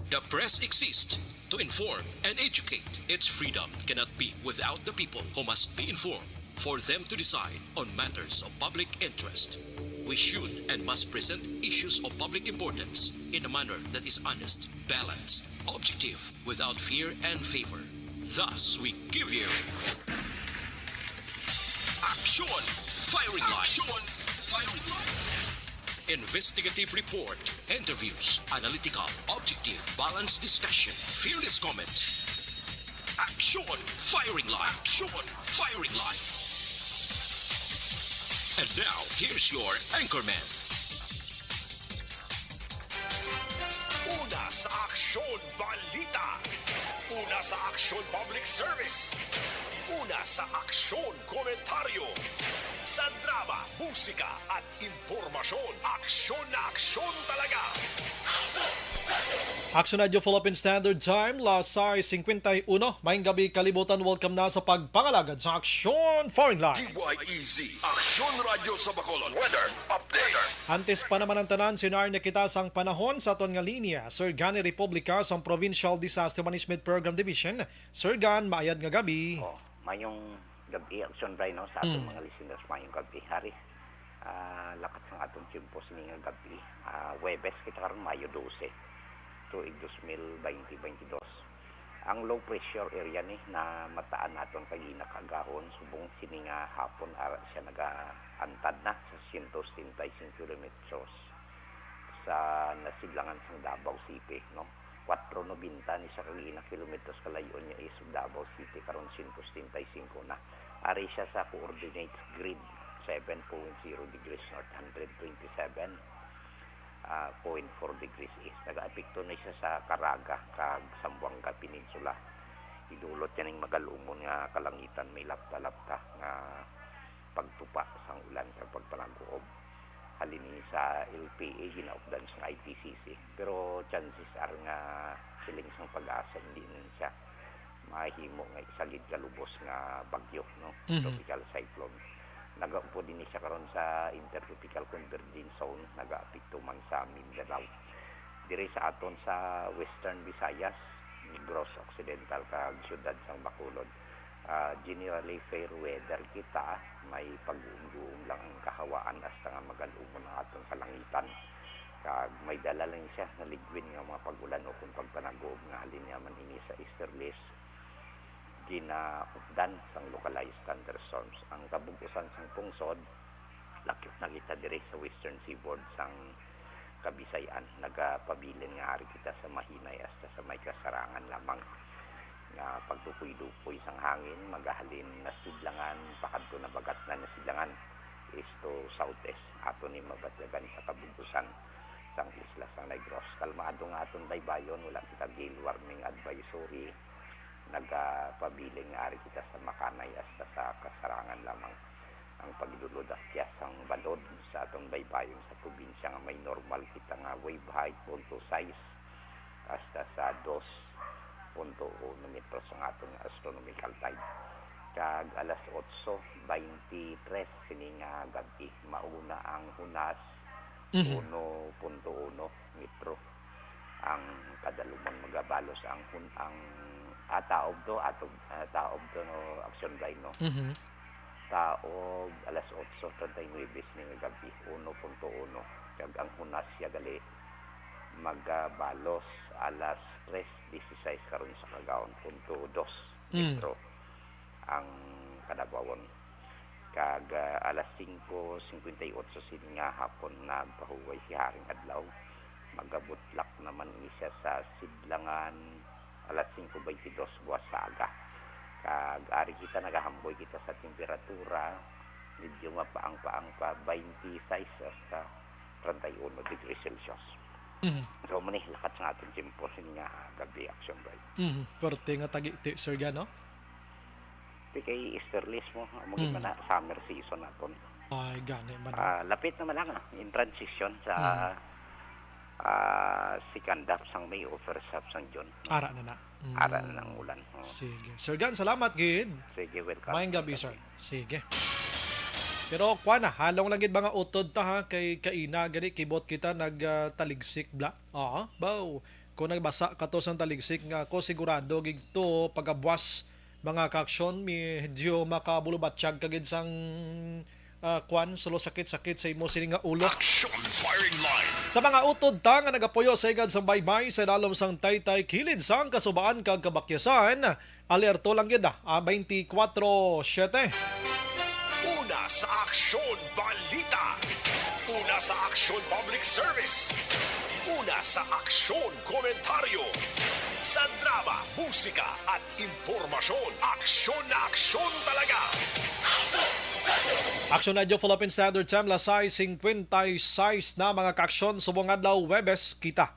The press exists to inform and educate. Its freedom cannot be without the people who must be informed for them to decide on matters of public interest. We should and must present issues of public importance in a manner that is honest, balanced, objective, without fear and favor. Thus, we give you Action Firing Line. Action Firing Line. Investigative report, interviews, analytical, objective, balanced discussion, fearless comments. Action Firing Line. Action Firing Line. And now, here's your anchorman. Una sa Aksyon Balita. Una sa Aksyon Public Service. Una sa Aksyon Komentaryo. Sa drama, musika at impormasyon, aksyon na aksyon talaga. Action Radio Philippine Standard Time, Lasay 51. Maayong gabi kalibutan, welcome na sa pagpangalagad sa Action Firing Line. DYEZ, Aksyon Radio sa Bacolod. Weather Update. Antes pa naman ang tanan, sinar na kita sang panahon sa aton nga linya. Sir Gani Republica sang Provincial Disaster Management Program Division. Sir Gan, maayad nga gabi. Mayong gabi, Action Rhino, sa atong mga listeners, mayong gabi. Hari, lakat ng atong tiempo sa mga gabi. Webes, kita karon Mayo 12, tuig 2022. Ang low pressure area ni na mataan naton kay nakagahon, subong sini nga hapon siya nagaantad na sa 165 kilometers sa nasidlangan sang Davao City, no? 4.90 ni sa kagina kilometers kalayon niya is Davao City karon 165 na. Ari siya sa coordinates grid 7.0 degrees north, 127.4 degrees east. Nag-apekto na siya sa Caraga kag Zamboanga Peninsula. Idulot yan ng magalumon nga kalangitan, may lapta-lapta nga pagtupa sa ulan sa pagpalagoob. Halini sa LPA, ginaupdan sa IPCC. Pero chances are nga siling sang pag-asa hindi nun siya mahimo nga isagid kalubos nga bagyo, no? Tropical cyclone. Nagaupo din siya karon sa Intertropical Convergence Zone, nag-apekto man sa Mindanao. Diri sa aton sa Western Visayas, Negros Occidental kag syudad sang Bacolod. Generally fair weather kita, may pag-uum lang ang kahawaan hasta nga magalumon ang aton kalangitan. Kag may dala lang siya na ligwin nga mga pag-ulan o kung pagpanagoob nga halin yaman ini sa easterlies ginaupdan sang localized thunderstorms. Ang kabugusan sang pungsod lakip na kita diri sa western seaboard sang Kabisayan, nagapabilin nga ari kita sa mahinay hasta sa may kasarangan lamang nga pagtukoy-dukoy sang hangin magahalin na sidlangan pakadto na bagat na sidlangan east to southeast ato ni mabatyagan sa kabugusan sang isla sang Negros. Kalmado nga aton baybayon, wala kita gale warning advisory, nagapabiling nga ari kita sa Makanay hasta sa kasarangan lamang. Ang pagdulod at sang balod sa atong baybayon sa probinsya nga may normal kita nga wave height punto size hasta sa 2.1 metros ang atong astronomical tide. Kag alas 8:23 sini nga gabi mauna ang hunas 1.1 metro ang kadalumon magabalos ang taob to no action line, no. Taob alas 8:39 ni gabi 1.1 kag ang hunas siya gali magabalos alas 3:16 karon sa kagawon .2 metro ang kadagwawon. Kag alas 5:58 sini nga hapon nagpahuway si Haring Adlaw, magabutlak naman ni siya sa sidlangan alas 5:22 buwas sa aga. Kag ari kita nagahamboy kita sa temperatura medyo mapaang-paang pa 26 hasta 31 degrees Celsius. So mani lakat sa ating tiempo nga gabi action right. Korte nga tagi ti Sir Gan, no? Kay easterlies mo maging na summer season naton. Ay gani man. Lapit naman lang in transition sa second half sang May o first half sang June. Ara na na. Ara na ng ulan. Sige. Sir Gan, salamat gid. Sige, welcome. Maayong gabi, sir. Sige. Pero kuha na, halong lang gid mga utod ta ha kay kaina gani kibot kita nagtaligsik bla. Baw. kung nagbasa ka to sa taligsik nga ko sigurado gigto pagabwas mga kaaksyon medyo makabulubatsyag kagid sang kwan solo sakit-sakit sa imo sini nga ulo. Action firing line. Sa mga utod ta nga nagapuyo sa igad sa baybay sa dalom sang taytay kilid sang kasubaan kag kabakyasan, alerto lang gyud 24/7. Una sa Aksyon Balita. Una sa Aksyon Public Service. Una sa Aksyon Komentaryo. Sa drama, musika at impormasyon. Aksyon na aksyon talaga. Action Radio Philippine Standard Time lasay 56 na mga kaaksyon subong adlaw Webes kita.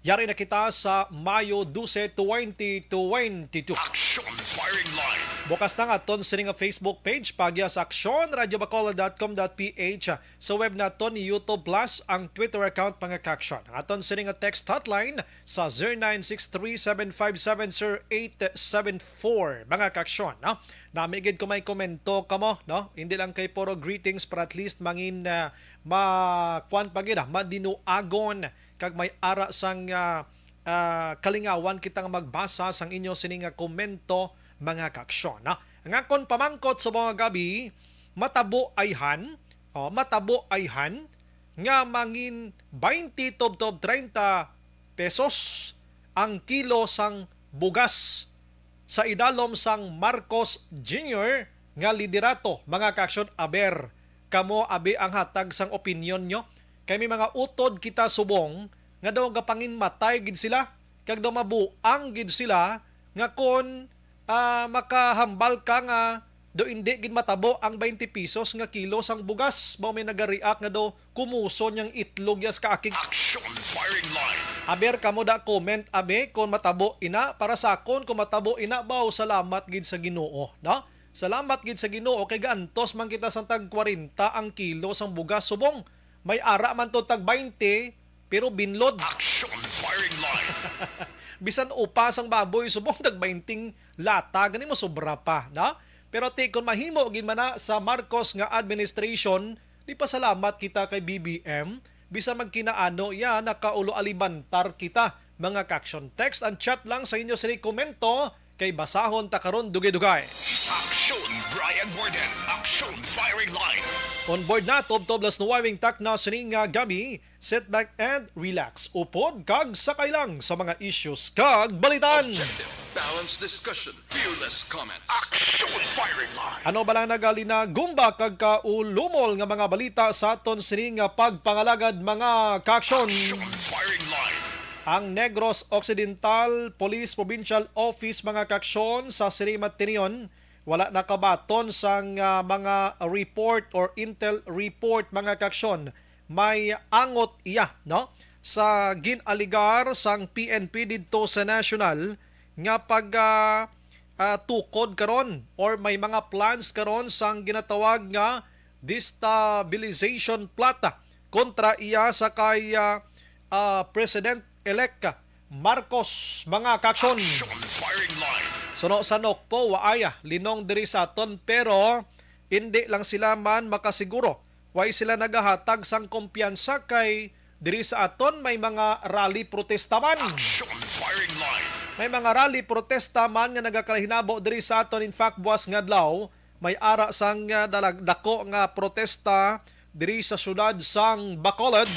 Yari na kita sa Mayo 12, 2022. Action firing line. Bukas na nga ton sa nga Facebook page pagya sa Aksyon, radiobacolod.com.ph, sa web na ton ni YouTube Plus, ang Twitter account mga kaaksyon. Aton sa nga text hotline sa 0963-757-0874 mga kaaksyon. No? Namigid ko may komento kamo, no? Hindi lang kay puro greetings para at least mangin makuan pagida, madinuagon kag may ara sang kalingawan kitang magbasa sang inyo sining komento mga kaaksyon. Ang akon pamangkot sa mga gabi, matabo ayhan nga mangin 20 tob 30 pesos ang kilo sang bugas sa idalom sang Marcos Jr. nga liderato mga kaaksyon. Aber kamo abi ang hatag sang opinion nyo kay may mga utod kita subong nga daw gapangin matay gid sila kag daw mabuang gid sila nga kon makahambal ka nga do hindi gid matabo ang 20 pesos nga kilo sang bugas. Mao may nagariak nga do kumuson yang itlog yas kaakig. Action firing line. Aber kamo da comment abe kung matabo ina para sa akon kung matabo ina baw salamat gid sa Ginoo, no? Salamat gid sa Ginoo kay gantos man kita sang tag 40 ang kilo sang bugas subong. May ara man to tag 20 pero binlod. Action firing line. Bisan upas ang baboy subong tag 20 lata gani mo sobra pa, na? Pero kung mahimo gid man na sa Marcos nga administration, di pa salamat kita kay BBM. Bisa magkinaano ya nakaulo alibantar kita mga kaaksyon. Text and chat lang sa inyo sa komento kay basahon ta karon dugay-dugay. Action Brian Borden. Action firing line. On board na tob-toblas nuwawing tak na sining gabi. Sit back and relax. Upod kag sakay lang sa mga issues kag balitan. Objective, balanced discussion, fearless comments. Action firing line. Ano ba lang nagalina gumba kag kaulumol nga mga balita sa aton sining pagpangalagad mga kaaksyon. Action firing line. Ang Negros Occidental Police Provincial Office mga kaaksyon sa Sirimat Tinion wala nakabaton sang mga report or intel report mga kaaksyon. May angot iya, no? Sa ginaligar sang PNP didto sa national nga pag tukod karon or may mga plans karon sang ginatawag nga destabilization plot kontra iya sa kay President-elect Marcos mga kaaksyon. Action firing line. Sanok po waaya linong diri sa aton pero hindi lang sila man makasiguro. Way sila nagahatag sang kumpiyansa kay diri sa aton may mga rally protesta man. Action firing line. May mga rally protesta man nga nagakalahinabo diri sa aton. In fact, buwas nga adlaw may ara sang dako nga protesta diri sa syudad sang Bacolod.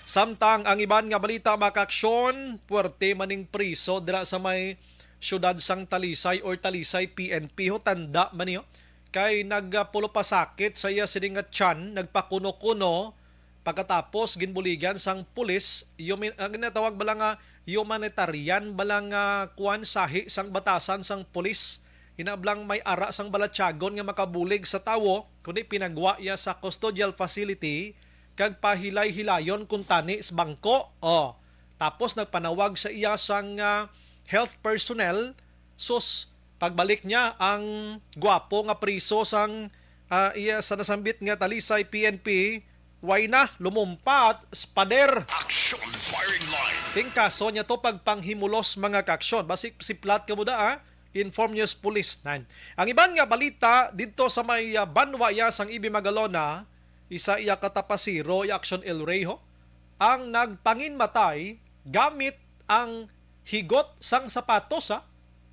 Samtang ang iban nga balita makaaksyon, puwerte maning priso dira sa may syudad sang Talisay or Talisay PNP ho tanda man niyo. Kay nagpulo pa sakit sa iya sining nga tiyan, nagpakuno-kuno pagkatapos ginbuligan sang pulis, ginatawag bala nga humanitarian bala nga kuan sahi sang batasan sang pulis. Hinablang may ara sang balatyagon nga makabulig sa tawo kundi pinagwa iya sa custodial facility kag pahilay-hilayon kung tani sa bangko. Tapos nagpanawag sa iya sang health personnel. Sus, pagbalik niya ang gwapo nga priso sang iya sa nasambit nga Talisay PNP, way na lumumpat spader. Action firing line. Ting kaso niya to pagpanghimulos mga kaaksyon. Basik si plat ka mo da Inform News Police. Ang iban nga balita dito sa may Banwa ya sang Ibi Magalona, isa iya katapasiro ya Action El Rey ho, ang nagpanginmatay gamit ang higot sang sapatos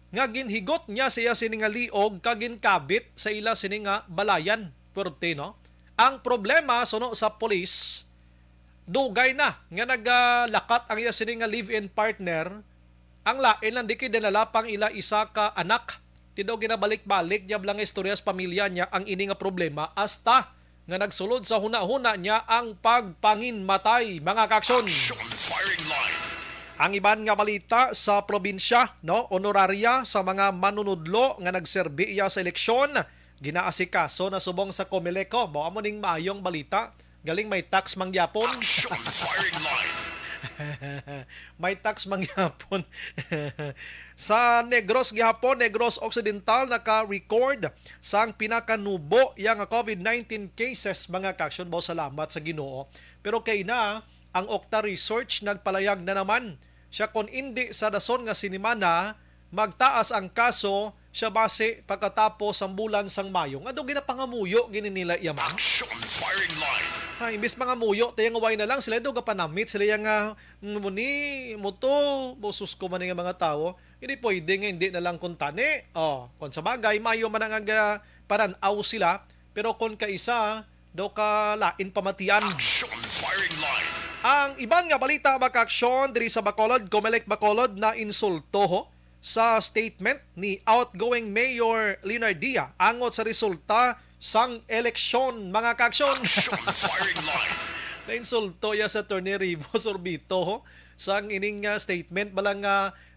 nga ginhigot niya siya sini nga liog kagin kabit sa ila sini nga balayan puerte no. Ang problema suno sa police dugay na nga naglakat ang iya sini nga live-in partner ang lain lang di kay dinala pang ila isa ka anak tidaw ginabalik-balik niya lang istorya sa pamilya niya ang ini nga problema hasta nga nagsulod sa huna-huna niya ang pagpanginmatay mga kaksyon. Action firing line. Ang iban nga balita sa probinsya, no, honoraria sa mga manunudlo nga nagserbi iya sa eleksyon, ginaasikaso na subong sa Comelec. Mao mo ning maayong balita, galing may tax mangyapon. Action firing line. May tax mangyapon. Sa Negros gihapon, Negros Occidental naka-record sang pinakanubo yang COVID-19 cases mga kaksyon. Mo salamat sa Ginoo. Pero kay na ang Okta Research nagpalayag na naman siya kon hindi sa dason nga sinimana magtaas ang kaso siya base pagkatapos ang bulan sang Mayo. Ano ginapangamuyo gini nila yaman? Action firing line. Ha, imbis mga muyo, tayang away na lang, sila doon kapanamit, sila yung muni, muto, busus ko man nga mga tao, hindi pwede nga, hindi na lang kuntani. Kung sa bagay, mayo man ang paranaw sila, pero kung kaisa, do ka lain pamatian. Action firing line. Ang iban nga balita makaksyon diri sa Bacolod, Comelec Bacolod na insulto sa statement ni outgoing Mayor Leonardia angot sa resulta sang eleksyon mga kaksyon. Action firing line. Nainsulto ya sa Attorney Rivos Orbito sang ining statement balang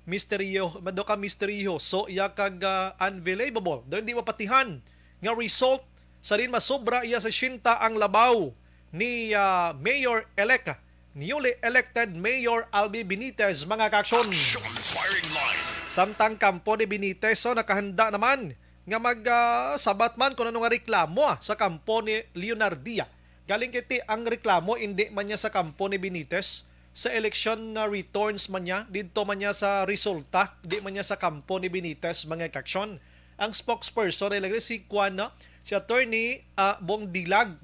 misteryoso ya kag unbelievable. Doon di mapatihan nga result sa din masobra iya sa 60 ang labaw ni Mayor-elect, newly elected Mayor Albi Benitez mga kaksyon. Action firing line. Samtang kampo ni Benitez nakahanda naman nga magsabat man kung ano nga reklamo sa kampo ni Leonardia. Galing kiti ang reklamo hindi man niya sa kampo ni Benitez, sa election na returns man niya, dito man niya sa resulta, di man niya sa kampo ni Benitez mga kaksyon. Ang spokesperson ay si Juan, si Attorney Bong Dilag.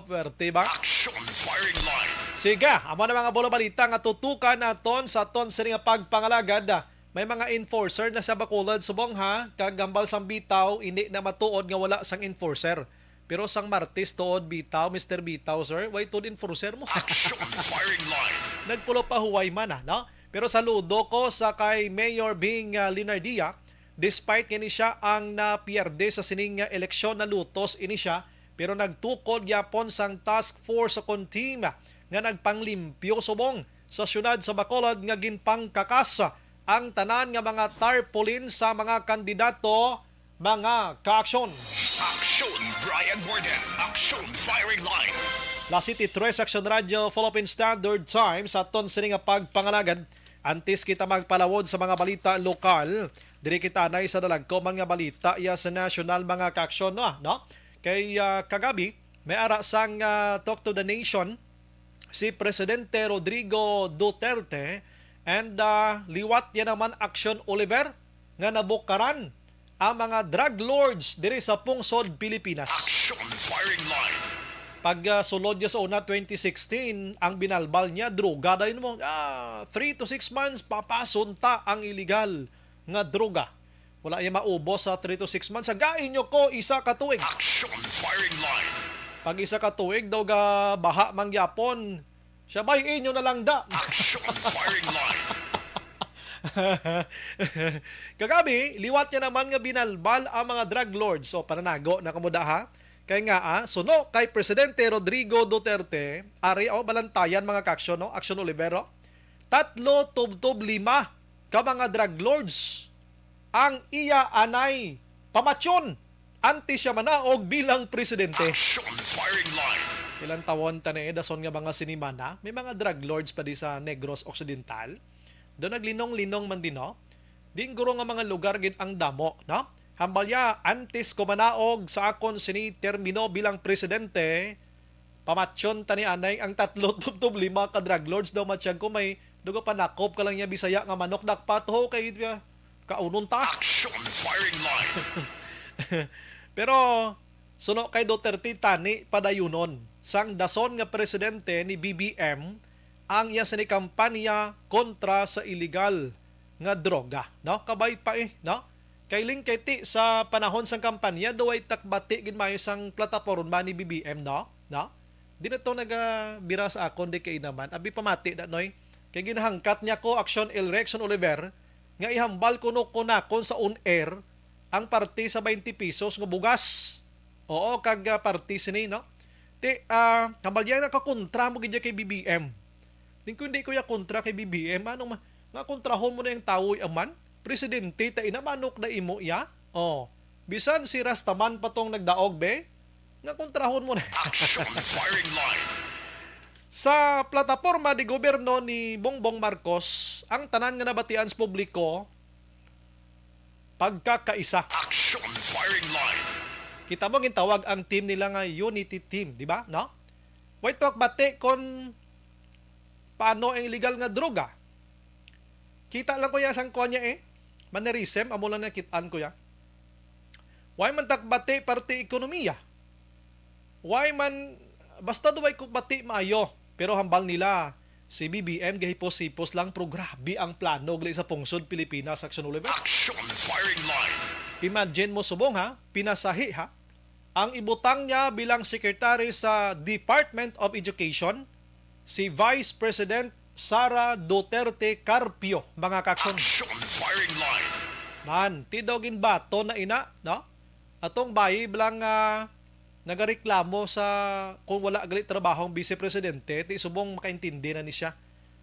Pwerte ba? Action firing line. Sige, amo na mga bola balita nga tutukan naton sa ton sa nga pagpangalagad. May mga enforcer na sa Bacolod subong kagambal sang bitaw hindi na matuod nga wala sang enforcer. Pero sang Martes tuod bitaw, Mr. Bitaw sir, why tuod enforcer mo? Action firing line. Nagpulo pa huway man no? Pero saludo ko sa kay Mayor Bing Leonardia, despite kini siya ang napierde sa sining eleksyon na lutos ini siya, pero nagtukod yapon sang task force sa team nga nagpanglimpyo subong sa syudad sa Bacolod nga ginpang kakasa ang tanan nga mga tarpaulin sa mga kandidato mga kaaksyon. Action Brian Borden. Action firing line. La City 3 Action Radio Philippine Standard Time sa ton sini nga pagpangalagad. Antes kita magpalawod sa mga balita lokal, diri kita anay sa dalagko mga balita iya sa national mga kaaksyon no? Kay kagabi may ara sang Talk to the Nation si Presidente Rodrigo Duterte and liwat yan naman Action Oliver nga nabukaran ang mga drug lords diri sa pungsod Pilipinas. Action firing line. Pag sulod niya sa una 2016, ang binalbal niya droga dahil mo 3 to 6 months papasunta ang illegal nga droga. Wala yung maubos sa 3 to 6 months. Sagain nyo ko isa ka tuig. Action firing line. Pag isa ka tuig daw ga baha mangyapon, siya ba inyo na lang da. Action firing line. Kagabi, liwat niya naman nga binalbal ang mga drug lords. So, pananago na kamuda ha. Kaya nga, suno kay Presidente Rodrigo Duterte, ari balantayan mga kaksyon, no? Action Olivero. 3 tub 5 ka mga drug lords ang iya anay pamatsyon anti siya manaog bilang presidente. Action firing line. Ilang tawon tani dason nga mga sinimana, may mga drug lords pa di sa Negros Occidental. Doon naglinong-linong man din, no? Dingguro nga mga lugar gid ang damo, no? Hambalya, antes ko manaog sa akon sini termino bilang presidente, pamatsyon tani anay ang 3 tub 5 ka drug lords daw matsyag ko may dugo panakop ka lang niya Bisaya nga manok dakpato kay kaunon ta. Action firing line. Pero suno kay Duterte tani padayunon sang dason nga presidente ni BBM ang iya sa ni kampanya kontra sa illegal nga droga, no? Kabay pa no? Kailing kay ti sa panahon sang kampanya do ay takbati gid mayo sang plataporma ni BBM, no? No? Di na to nagabira sa akon di kay naman. Abi pamati na noy. Kay ginahangkat niya ko Action El Rexon Oliver nga ihambal kuno kunakon sa on air ang parte sa 20 pesos nga bugas. Oo, kag parte sini, no? Ti kambalyan na ka kontra mo gid kay BBM. Hindi ko ya kontra kay BBM, anong nga kontrahon mo na yung tao aman? Presidente ta inamanok na imo ya? Oh, bisan si Rastaman patong nagdaog be, nga kontrahon mo na. Action firing line. Sa plataporma di gobyerno ni Bongbong Marcos, ang tanan nga nabatian sa publiko pagkakaisa. Action firing line. Kita mo gintawag ang team nila nga unity team, di ba? No? Wait talk bate kon paano ang illegal nga droga. Kita lang ko ya sang konya Mannerism amo lang nakitaan ko ya. Why man takbate parte ekonomiya? Why man basta duway ko bati maayo pero hambal nila si BBM gahipos-hipos lang pero grabe ang plano gali sa pungsod Pilipinas Action Oliver. Action firing line. Imagine mo subong pinasahi ang ibutang niya bilang secretary sa Department of Education si Vice President Sara Duterte Carpio, mga kakson. Action firing line. Man, tidogin bato na ina, no? Atong bayi bilang nagareklamo sa kung wala gali trabaho ang Vice Presidente, ti subong makaintindi na ni siya.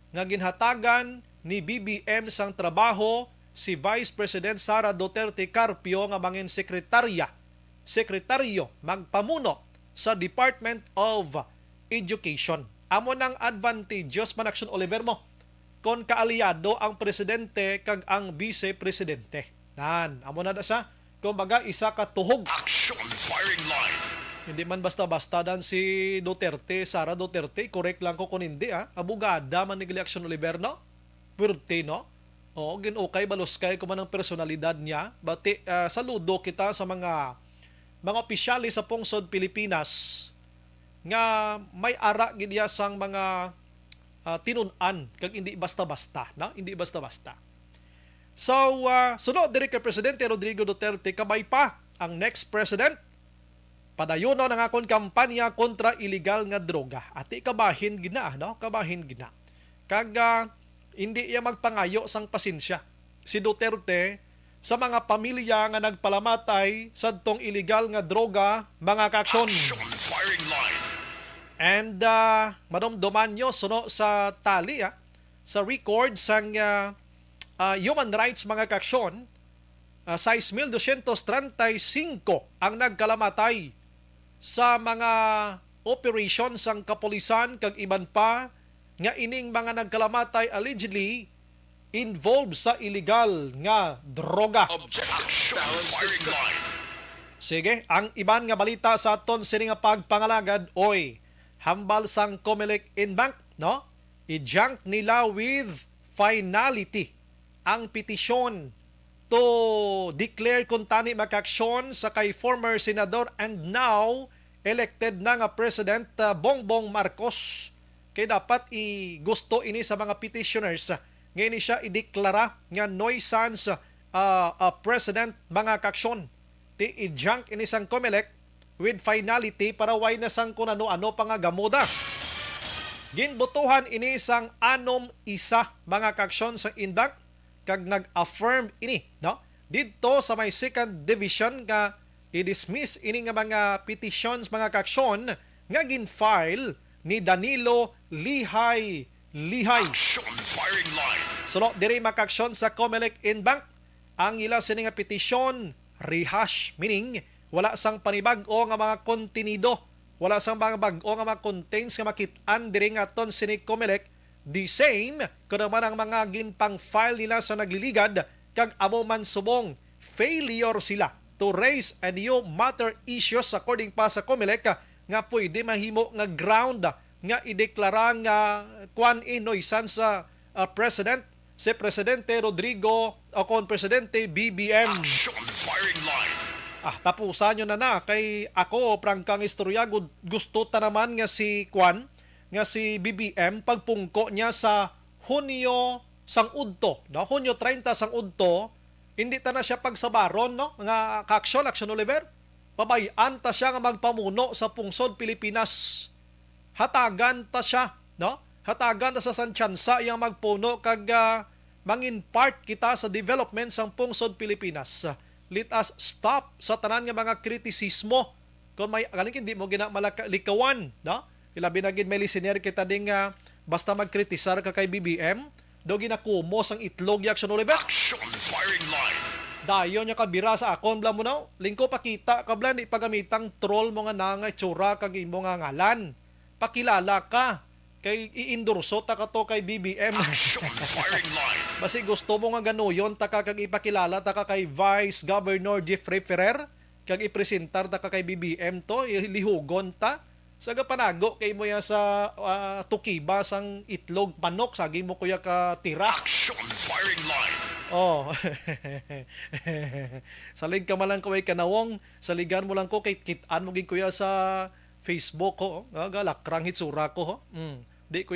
Nga ginhatagan ni BBM sang trabaho si Vice President Sara Duterte Carpio nga mangin sekretaryo magpamuno sa Department of Education. Amo nang advantageous man Action Oliver mo kon kaalyado ang presidente kag ang vice presidente. Amo na siya. Kumbaga isa ka tuhog. Action firing line. Hindi man basta-basta dan si Duterte, Sara Duterte, correct lang ko kung hindi abogada man ni Action Oliver, no? Purte, no? O ginukay baluskay ko man ang personalidad niya. Bati saludo kita sa mga opisyali sa pungsod Pilipinas nga may ara gid ya sang mga tinun-an kag hindi basta-basta, no? Hindi basta-basta. So, sunod diri kay Presidente Rodrigo Duterte kabay pa ang next president padayono ng akong kampanya kontra illegal nga droga. Ati kabahin gina, no? Kabahin gina. Kag hindi iya magpangayo sang pasensya si Duterte sa mga pamilya nga nagpalamatay sadtong illegal nga droga, mga kakson. Action firing line. And madomdoman nyo suno sa tali sa record sang human rights, mga kaksyon, 6,235 ang nagkalamatay sa mga operation sang kapulisan kag iban pa nga ining mga nagkalamatay allegedly involved sa illegal nga droga. Objective firing line. Sige, ang iban nga balita sa aton sini nga pagpangalagad, oy, hambal sang Comelec Inbank, no? I-junk nila with finality ang petisyon to declare kuntani makaksyon sa kay former senador and now elected na nga President Bongbong Marcos. Kaya dapat gusto ini sa mga petitioners ngayon siya ideklara nga nuisance President, mga kaksyon. Ti i-junk ini sang Comelec with finality para way na sang kung ano-ano pangaгаmoda. Ginbutuhan ini sang isa mga kaksyon sa Inbank kag nag-affirm ini, no? Dito sa may second division nga i-dismiss ini nga mga petitions, mga kaksyon nga gin-file ni Danilo Lihay. Action firing line. Suno diri makaksyon sa Comelec Inbank ang ila sini nga petisyon rehash, meaning wala sang panibag-o nga mga kontenido, wala sang mga bag-o nga mga contents nga makit-an diri nga ton sini Comelec, the same kuno man ang mga ginpang-file nila sa nagliligad kag amo man subong failure sila to raise a new matter issues according pa sa Comelec nga pwede mahimo nga ground nga ideklara nga kwan inoisan sa president si Presidente Rodrigo o kon Presidente BBM. Action firing line. Tapusan nyo na kay ako, prangkang istorya, gusto ta naman nga si Kwan, nga si BBM pagpungko niya sa Hunyo sang udto, no? Hunyo 30 sang udto, hindi ta na siya pagsabaron, no? Nga Action Oliver. Pabayan ta siya nga magpamuno sa pungsod Pilipinas. Hatagan ta siya, no? Hatagan ta sa santyansa yang magpuno kag mangin part kita sa development sang pungsod Pilipinas. Let us stop sa tanan nga mga kritisismo. Kung may galing hindi mo ginamalikawan, no? Ilabi na gid may listener kita ding basta magkritisar ka kay BBM, do ginakumo sang itlog yak Action Oliver. Action firing line. Dayon niya kabira sa akon bla mo na. Lingko pakita kabla ni pagamitang troll mo nga nangay tsura kag imo nga ngalan. Pakilala ka kay iindurso ta ka to kay BBM. Action firing line. Basi gusto mo nga ganuyon ta ka kag ipakilala ta ka kay Vice Governor Jeffrey Ferrer kag ipresentar ta ka kay BBM to lihugon ta sa panago kay mo ya sa tukiba sang itlog panok sagi mo kuya ka tira. Action firing line. Oh. Salig ka malang kaway kanawong, saligan mo lang ko kay kitaan mo gid kuya sa Facebook ko, galakrang hitsura ko ho. Di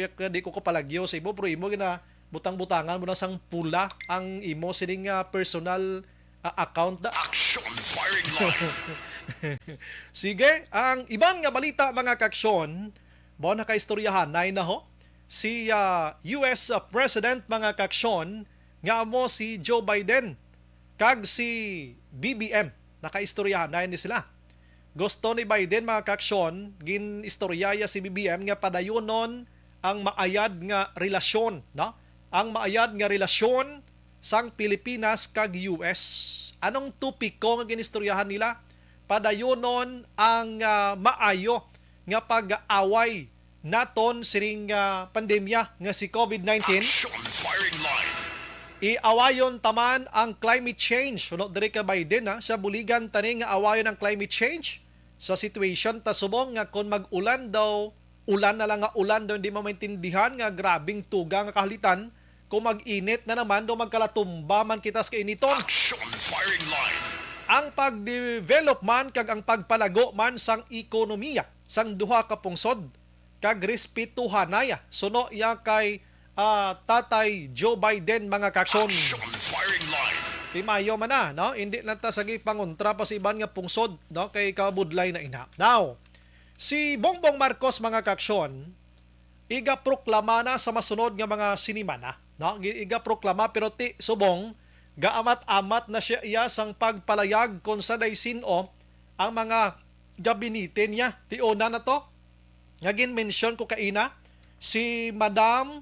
ko palagyo sa imo pero imo gina butang-butangan mo na sang pula ang imo sining personal account da. Action firing line. Sige, ang iban nga balita mga kaksyon, mo na kaistoryahan na ho. Si US President mga kaksyon nga mo si Joe Biden kag si BBM nakaistoryahan na ni sila. Gusto ni Biden mga kaksyon ginistoryaya si BBM nga padayonon ang maayad nga relasyon, no? Ang maayad nga relasyon sang Pilipinas kag US. Anong tupiko nga ginistoryahan nila? Padayonon ang maayo nga pag-away naton siring pandemya nga si COVID-19. Action firing line. Iawayon taman ang climate change. Sunod diri ka Biden sa buligan tani nga awayon ang climate change sa situation ta subong nga kung mag-ulan daw, ulan na lang nga ulan daw hindi mo maintindihan nga grabing tuga nga kahalitan. Kung mag-init na naman daw magkalatumba man kita sa kainiton. Action firing line. Ang pagdevelop man kag ang pagpalago man sang ekonomiya sang duha ka pungsod kag respetuhanaya suno ya kay Tatay Joe Biden mga kakson. Action firing line. Timayo man na, no? Hindi na ta sagi pangontra pa sa iban nga pungsod, no? Kay kabudlay na ina. Now, si Bongbong Marcos mga kakson, iga proklama na sa masunod nga mga sinimana, no? Iga proklama pero ti subong gaamat-amat na siya iya sang pagpalayag kung sa day sino ang mga gabinete niya. Ti una na to, nga gin-mention ko kaina, si Madam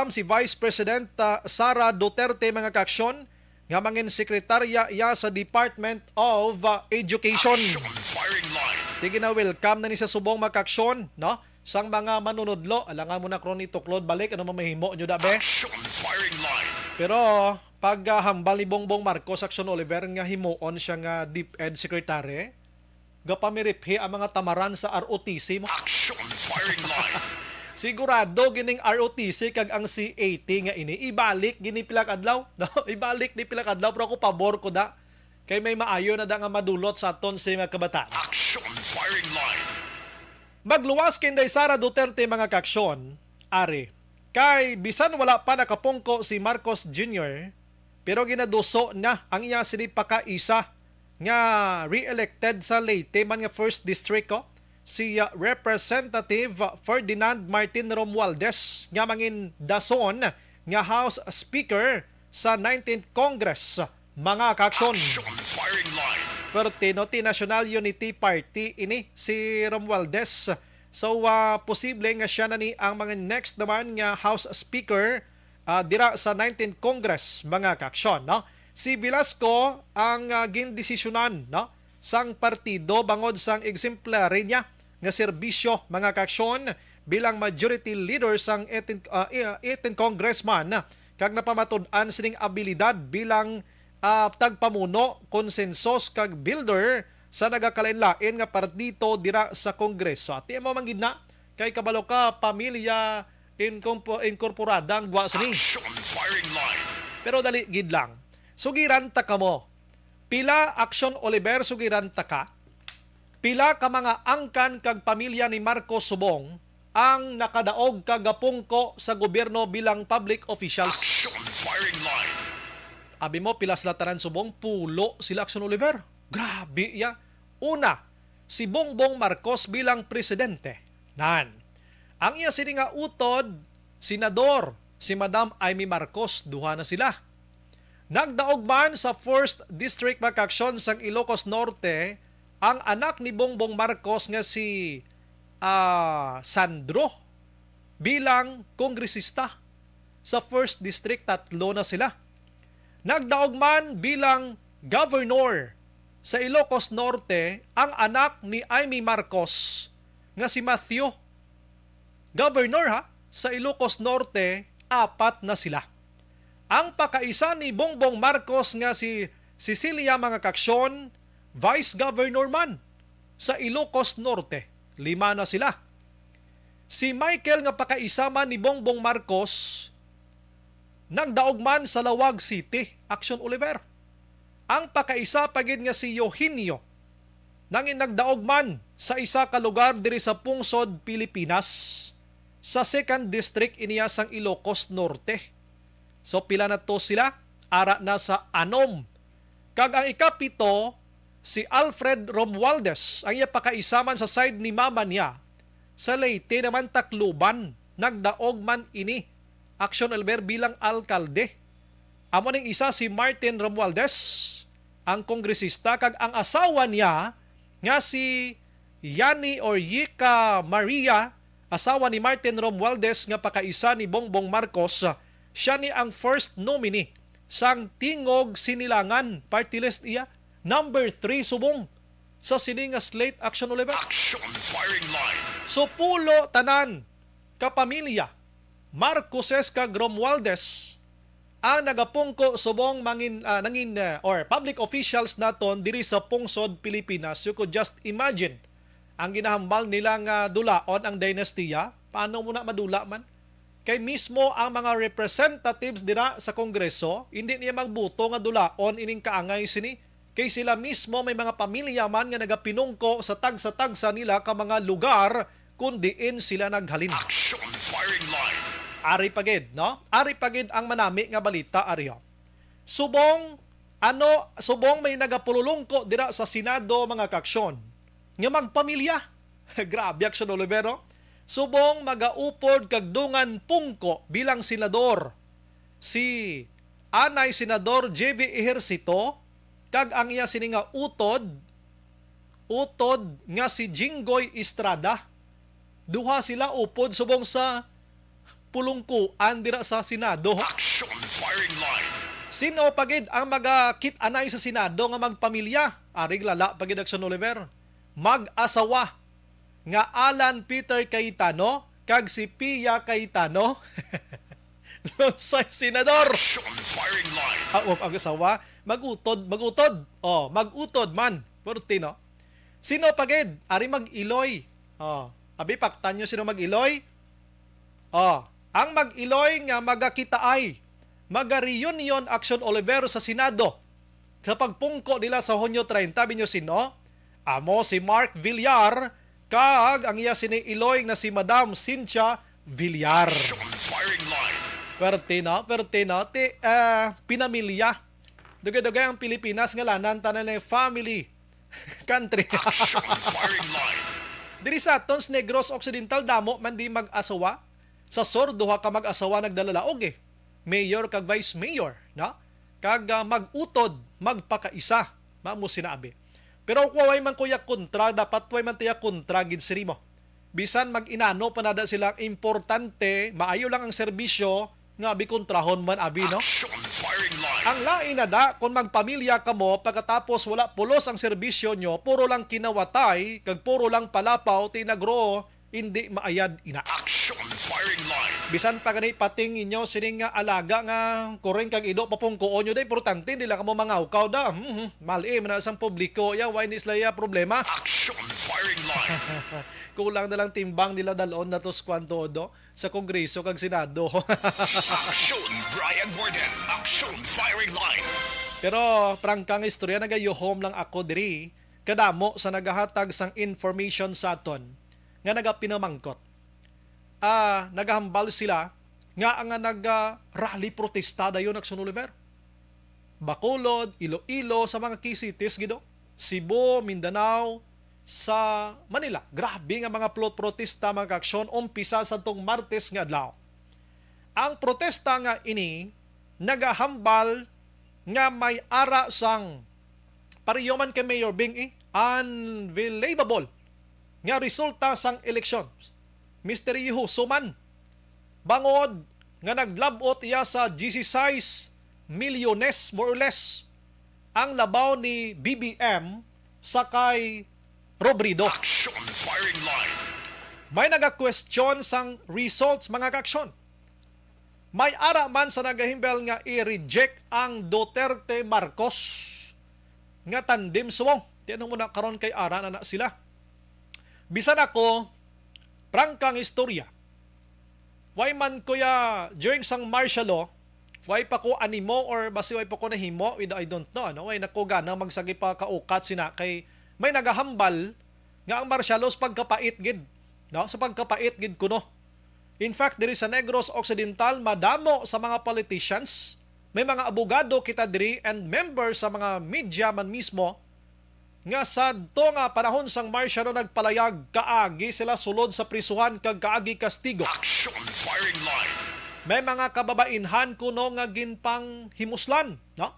si Vice President Sara Duterte mga kaksyon nga mangin sekretarya iya sa Department of Education. Action firing line. Tige na welcome na ni sa subong mga kaksyon, no? Sang mga manunodlo, alangan mo na kroni tuklod balik ano mamahimo nyo da be. Action firing line. Pero pag hambal ni Bongbong Marcos Action Oliver nga himuon siya nga DepEd Secretary, gapamiriphi ang mga tamaran sa ROTC mo. Action firing line. Sigurado gining ROTC kag ang C80 nga ini ibalik gini pila ka adlaw, no? Ibalik ni pila ka adlaw pero ako pabor ko da kay may maayo na da nga madulot sa aton sa mga kabataan. Action firing line. Magluwas kinday Sara Duterte mga kaksyon, ari. Kay bisan wala pa nakapungko si Marcos Jr. pero ginaduso na ang iya sinipakaisa nga re-elected sa Leyte man nga 1st District ko si Representative Ferdinand Martin Romualdez nga mangin dason nga House Speaker sa 19th Congress mga kaksyon. Action firing line. Pertinoti National Unity Party ini si Romualdez. So posible nga siya na ni ang mga next naman nga House Speaker dira sa 19th Congress mga kaksyon, no? Si Velasco ang gindesisyonan, no? Sang partido bangod sang exemplary niya nga serbisyo mga kaksyon bilang majority leader sang 18 congressman kag napamatud-an sining abilidad bilang tagpamuno, konsensos kag builder sa nagakalain-lain nga partido dira sa Kongreso. At mo manggid na kay kabalo ka pamilya inkorporada ang buwas ni. Action firing line. Pero dali gid lang. Sugiran ta ka mo. Pila Action Oliver sugiran ta ka. Pila ka mga angkan kag pamilya ni Marcos Subong ang nakadaog kagapungko sa gobyerno bilang public officials. Action firing line. Abi mo, pila sila tanan Subong, pulo sila Action Oliver. Grabe ya. Una, si Bongbong Marcos bilang presidente. Nan. Ang iya sini nga utod, senador, si Madam Amy Marcos, duha na sila. Nagdaog man sa 1st District Makaksyon sang Ilocos Norte ang anak ni Bongbong Marcos nga si Sandro bilang kongresista. Sa 1st District, 3 na sila. Nagdaog man bilang governor sa Ilocos Norte ang anak ni Amy Marcos nga si Matthew. Governor sa Ilocos Norte, 4 na sila. Ang pakaisa ni Bongbong Marcos nga si Cecilia Mangakaksyon, Vice Governor man sa Ilocos Norte, 5 na sila. Si Michael nga pakaisa man ni Bongbong Marcos, nagdaog man sa Lawag City, Action Oliver. Ang pakaisa pagid nga si Eugenio, nangin nagdaog man sa isa ka lugar diri sa Pungsod, Pilipinas, sa 2nd District iniya sang Ilocos Norte. So pila na to sila, ara na sa 6. Kag ang ikapito, si Alfred Romualdez, ang iya pakaisaman sa side ni mama niya. Sa Leyte naman Tacloban, nagdaog man ini. Action Oliver bilang alkalde. Amo ning isa si Martin Romualdez, ang kongresista, kag ang asawa niya nga si Yani or Yika Maria, asawa ni Martin Romualdez nga pakaisa ni Bongbong Marcos, siya ni ang first nominee sang Tingog Sinilangan party list iya. Number 3 Subong sa sini nga slate Action Oliver. Action firing line. So pulo tanan kapamilya Marcoses kag Romualdez ang nagapungko subong nangin or public officials naton diri sa Pungsod, Pilipinas. You could just imagine ang ginahambal nila nga dulaon ang dynastiya. Paano mo na madula man? Kay mismo ang mga representatives dira sa Kongreso, hindi niya magbuto nga dulaon ining kaangay sini. Kay sila mismo may mga pamilya man nga nagapinungko sa tagsa-tagsa nila ka mga lugar kung diin sila naghalin. Action firing line. Ari pagid, no? Ari pagid ang manami nga balita ariyo. Subong may nagapululungko dira sa Senado mga kaksyon nga magpamilya. Grabe Action Olivero. Subong magaupod kag dungan pungko bilang senador si Anay Senador JV Ejercito kag ang iya sini nga utod nga si Jinggoy Estrada. Duha sila upod subong sa pulungkuan dira sa Senado. Action firing line. Sino pagid ang magakit-anay sa Senado nga magpamilya? Arig lala pagid Action Oliver. Mag-asawa nga Alan Peter Cayetano kag si Pia Cayetano. Sa senador. Action firing line. Ang asawa magutod. Magutod man. Portino. Sino pagid? Ari mag-Iloy. Abi paktan nyo sino mag-Iloy? Ang mag-Iloy nga magakitaay. Maga-reunion Action Oliver sa Senado. Kapag pungko nila sa Hunyo 30, binyo sino? Amo si Mark Villar kag ang iya sini Iloy na si Madam Cynthia Villar. Action firing line. Pertino, pinamilya. Dugay-dugay ang Pilipinas nga lanan tanan na family country. Action firing line. Diri sa Tons Negros Occidental damo man di mag-asawa. Sa Sur duha ka mag-asawa nagdalalaog Mayor kag Vice Mayor, no? Kag mag-utod, magpakaisa, mamo sinabi. Pero kung way man kuya kontra, dapat way man tiya kontra gid siri mo. Bisan mag-inano panada sila importante, maayo lang ang serbisyo nga abi kontrahon man abi, no? Action firing line. Ang lain na da, kung magpamilya ka mo, pagkatapos wala pulos ang serbisyo nyo, puro lang kinawatay, kag puro lang palapaw, tinagro, hindi maayad ina. Action firing line. Bisan pa ganay pating inyo sining nga alaga nga kuring kag ido papungkoon nyo day importante dila ka mo mangawkaw da. Mali man sang publiko ya why ni isla problema. Action firing line. Kulang na lang timbang nila dalon na tos kwanto do sa Kongreso kag Senado. Action Brian Borden. Action firing line. Pero prangkang istorya nagayohom lang ako diri kadamo sa nagahatag sang information sa aton nga nagapinamangkot. Nagahambal sila nga ang nag-rally protesta dayon nagsunoliver. Bacolod, Iloilo sa mga key cities gido. Cebu, Mindanao, sa Manila. Grabe nga mga protesta, mga aksyon umpisa sa tong Martes nga adlaw. Ang protesta nga ini nagahambal nga may ara sang pariyoman kay Mayor Bing unbelievable nga resulta sang eleksyon. Misteryoso man bangod nga naglabot iya sa 16 milyones more or less ang labaw ni BBM sa kay Robredo. Action firing line. May naga-question sang results mga kaksyon. May ara man sa nagahimbel nga i-reject ang Duterte Marcos nga tandem suwong. Di ano muna karon kay ara na sila. Bisan ako, prangkang istorya. Why man kuya during sang martial law, why pa ko animo or basi why pa ko nahimo, I don't know. Ano? Why nako gana magsagi pa kaukat sina kay may nagahambal nga ang martial law sa pagkapait gid. No? Sa pagkapait gid kuno. In fact, diri sa Negros Occidental, madamo sa mga politicians, may mga abogado kita diri and members sa mga media man mismo nga sa to nga panahon sang martial law nagpalayag kaagi sila sulod sa prisuhan kag kaagi kastigo. Action firing line. May mga kababainhan kuno nga ginpang himuslan, no?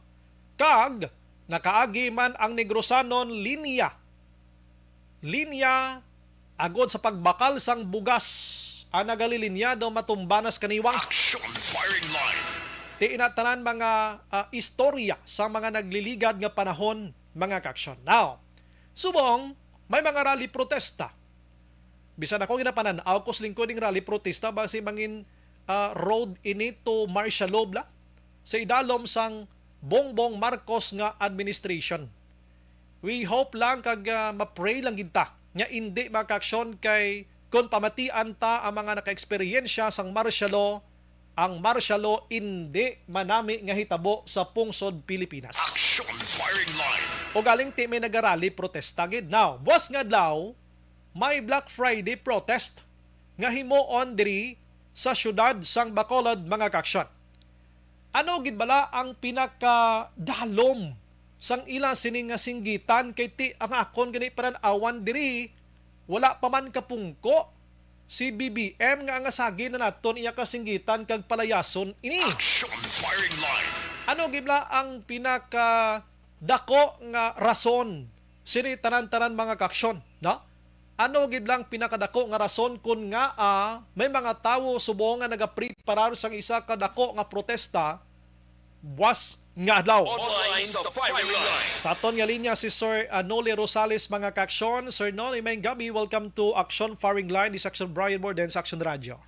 Kag nakaagi man ang Negrosanon linya agod sa pagbakal sang bugas ang nagalilinyado matumbanas kaniwang. Action firing line. Di inatanan mga istorya sa mga nagliligad nga panahon mga kaksyon. Now, subong may mga rally protesta. Bisan ako ginapananaw ko lingkod ng rally protesta basi mangin road ini to martial law bla sa idalom sang Bongbong Marcos nga administration. We hope lang kag ma-pray lang ginta nga hindi makaksyon kay kung pamatian ta ang mga naka-eksperyensya sang martial law, ang martial law hindi manami nga hitabo sa pungsod Pilipinas. Action firing line. O galing ti may nagarali protesta gid. Now, buwas nga daw, may Black Friday protest nga himuon diri sa syudad sang Bacolod mga kaksyon. Ano gid bala ang pinakadalom sang ilang sining nga singgitan kay ti ang akon gani paran-awan diri wala pa man kapungko si BBM nga asagi na naton iya kasinggitan kag palayason ini. Action firing line. Ano gibla ang pinaka dako nga rason sini tanan-tanan mga kaksyon, no? Ano giblang pinakadako nga rason kun nga may mga tawo subong nga nagapreparar sang isa ka dako nga protesta buwas nga adlaw. Online sa firing line. Sa aton nga linya si Sir Noli Rosales mga kaksyon. Sir Noli, may gabi. Welcome to Action Firing Line. This is Action Brian Borden sa Action Radio.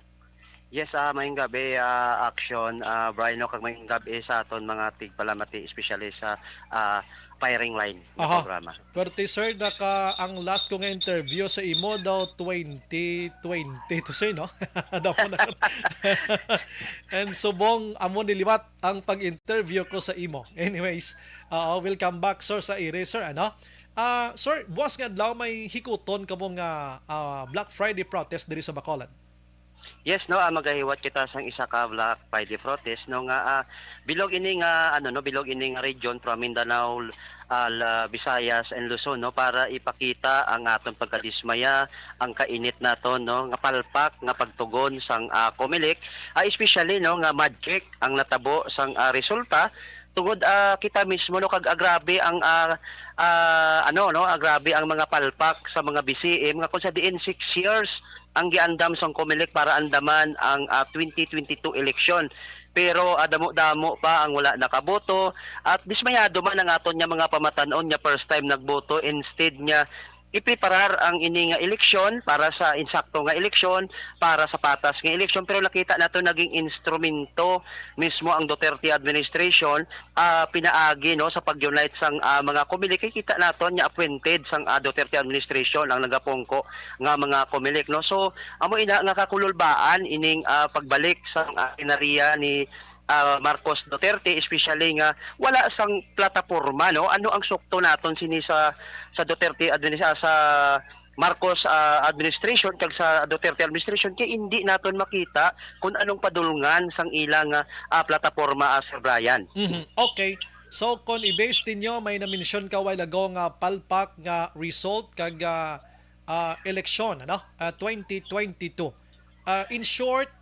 Yes, mayong gabi, Action. Brian, kag mayong gabi sa aton mga tigpalamati, especially sa firing line na programa. Pero sir, ang last ko nga interview sa imo daw 2020 to sir, no? Daw na. And subong amo niliwat ang pag-interview ko sa imo. Anyways, welcome back sir sa ire sir, ano? Sir, buwas nga daw may hikuton ka mong Black Friday protest diri sa Bacolod. Yes, no, magahiwat kita sang isa ka Black Friday protest no nga bilog ini nga bilog ini nga region from Mindanao, Visayas and Luzon no para ipakita ang aton pagkadismaya, ang kainit naton no nga palpak nga pagtugon sang Comelec, especially no nga magic ang natabo sang resulta tungod kita mismo no kag agrabe ang agrabe ang mga palpak sa mga BCM nga kung sa diin 6 years ang giandam sang Comelec para andaman ang 2022 election. Pero damo-damo pa ang wala nakaboto at dismayado man ang aton nya mga pamatanon nya first time nagboto instead nya ipreparar ang ini nga eleksyon para sa insakto nga eleksyon, para sa patas nga eleksyon, pero nakita nato naging instrumento mismo ang Duterte administration pinaagi no sa pag-unite sang mga Comelec. Kita nato nya appointed sang Duterte administration ang nagapongko nga mga Comelec no. So amo ina nga kakululbaan ining pagbalik sang inariya ni Marcos Duterte, especially nga wala sang plataporma, no? Ano ang sukto naton sini sa Duterte sa Marcos administration kag sa Duterte administration kay hindi naton makita kung anong padulngan sang ilang plataporma, Sir Brian. Okay. So kung i-base ninyo, may na-mention ka while ago nga palpak nga result kag eleksyon 2022. In short,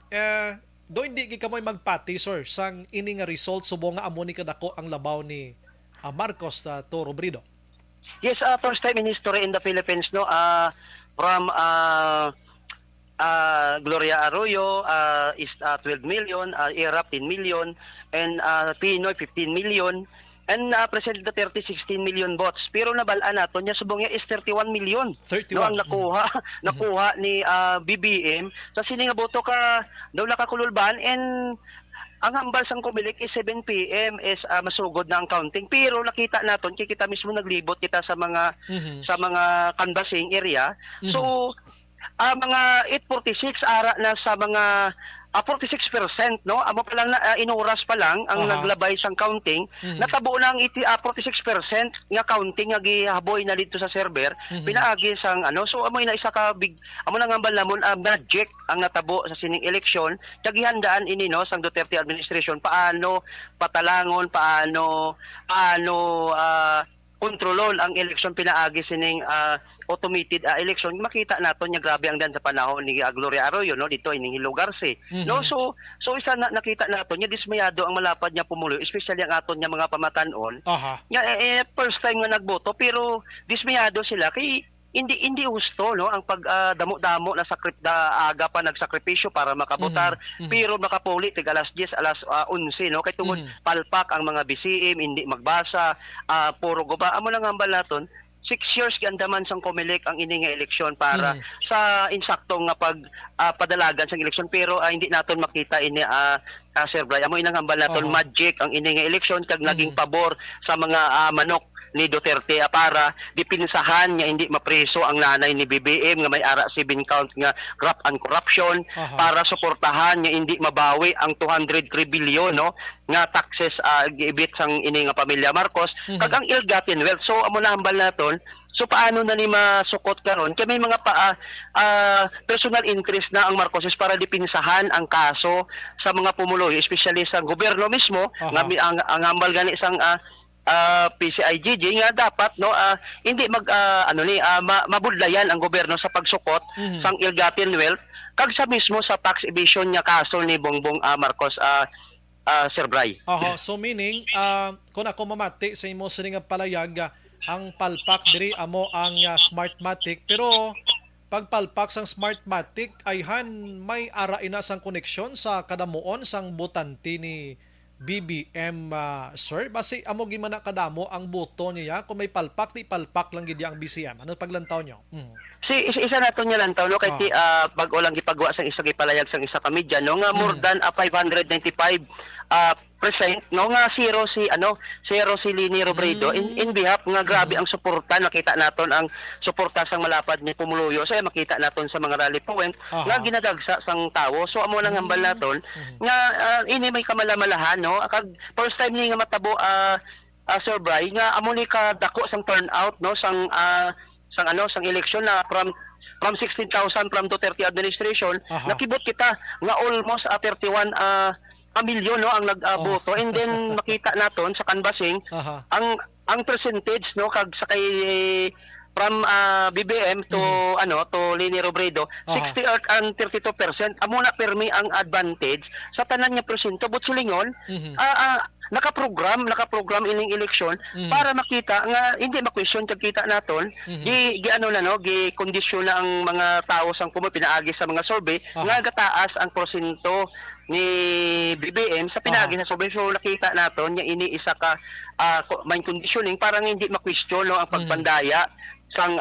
do hindi ka mo magpati, sir, sang ini nga result subo nga amo ni kadako ang labaw ni Marcos to Robredo. Yes, first time in history in the Philippines, no? From Gloria Arroyo is 12 million, Irap 10 million, and Pinoy 15 million, and President Duterte 16 million votes. Pero nabalaan nato niya subong niya is 31 million. 31. No, ang nakuha ni BBM sa sini nga boto ka daw nakakululban, and ang hambal sang Comelec is 7 PM is masugod na ang counting. Pero nakita naton kita mismo naglibot kita sa mga canvassing area. So mga 8:46 ara na sa mga 46%, no? Amo pa lang na inuras pa lang ang naglabay sang counting. Natabo na ang 46% nga counting nga gihaboy na dito sa server. Pinaagi sang so amo na isa ka big amo na ngambal namon magic ang natabo sa sining eleksyon. Tagihandaan ini, no, sang Duterte administration paano patalangon, paano kontrolon ang eleksyon, pinaagi sining automated election. Makita nato nya grabe ang dan sa panahon ni Gloria Arroyo, no, dito ining Hilogarse. No, so isa nakita nato nya dismayado ang malapad niya pumuloy, especially ang aton nya mga pamatanon. Nya first time nga nagboto pero dismayado sila kay hindi husto, no, ang pagdamo-damo na aga pa nagsakripisyo para makabotar, pero makapuli tig alas 10, alas 11, no, kay tungod palpak ang mga BCM, hindi magbasa, puro guba. Amo lang hambal naton 6 years giandaman sang Comelec ang ini nga eleksyon para sa insakto nga padalagan sang eleksyon, pero hindi naton makita ini Sir Brian. Amo inang hambal naton magic ang ini nga eleksyon kag naging pabor sa mga manok ni Duterte para dipinsahan nga hindi mapreso ang nanay ni BBM nga may ara 7 count nga graft and corruption, para suportahan nga hindi mabawi ang 203 billion, no, nga taxes giibit sang ini nga pamilya Marcos kag ang ill-gotten wealth. So amo na hambal naton. So paano na ni masukot karon kay may mga personal interest na ang Marcoses para dipinsahan ang kaso sa mga pumuloy, especially sa gobyerno mismo nga ang hambal gani sang PCIGG nga dapat, no, hindi mabudlayan ang gobyerno sa pagsukot sang ill-gotten wealth kag sa mismo sa tax evasion nga kaso ni Bongbong Marcos, Sir Bray. So meaning kung ako mamati sa imo sini nga palayag, ang palpak diri amo ang Smartmatic, pero pagpalpak sang Smartmatic ay may ara ina sang koneksyon sa kadamuon sang botante ni BBM, sir. Basi amo gimana kadamo ang boto niya kung may palpak, di palpak lang gid ang BCM. Ano paglantaw nyo? Isa nato niya lantaw, no, kay pag ulang gipagawa sang isa gipalayag sang isa ka media, no, nga more than 595 percent, no, nga zero si Lini Robredo in behalf nga grabe ang suporta. Nakita naton ang suporta sang malapad ni Pumuluyo, so makita naton sa mga rally point nga ginadagsa sang tawo. So amo nang hambal naton nga ini may kamalamalahan, no, kag first time ni nga matabo Sir Bray nga amo ni kadako sang turnout, no, sang election na from 16,000 from Duterte administration. Nakibot kita nga almost 31 milyon, no, ang nagboto. And then makita naton sa canvassing ang percentage, no, kag sa kay from BBM to Lini Robredo 60 and 32%. Amo na permi ang advantage sa tanan nga porsyento, but sulingon nakaprogram ining eleksyon para makita nga hindi ma-question kag kita naton gi kondisyon na ang mga tao sang pinaagi sa mga survey nga gataas ang porsyento ni BBM sa pinaagi sa survey. So nakita naton nga ini isa ka main conditioning para hindi ma-question, no, ang pagpandaya sang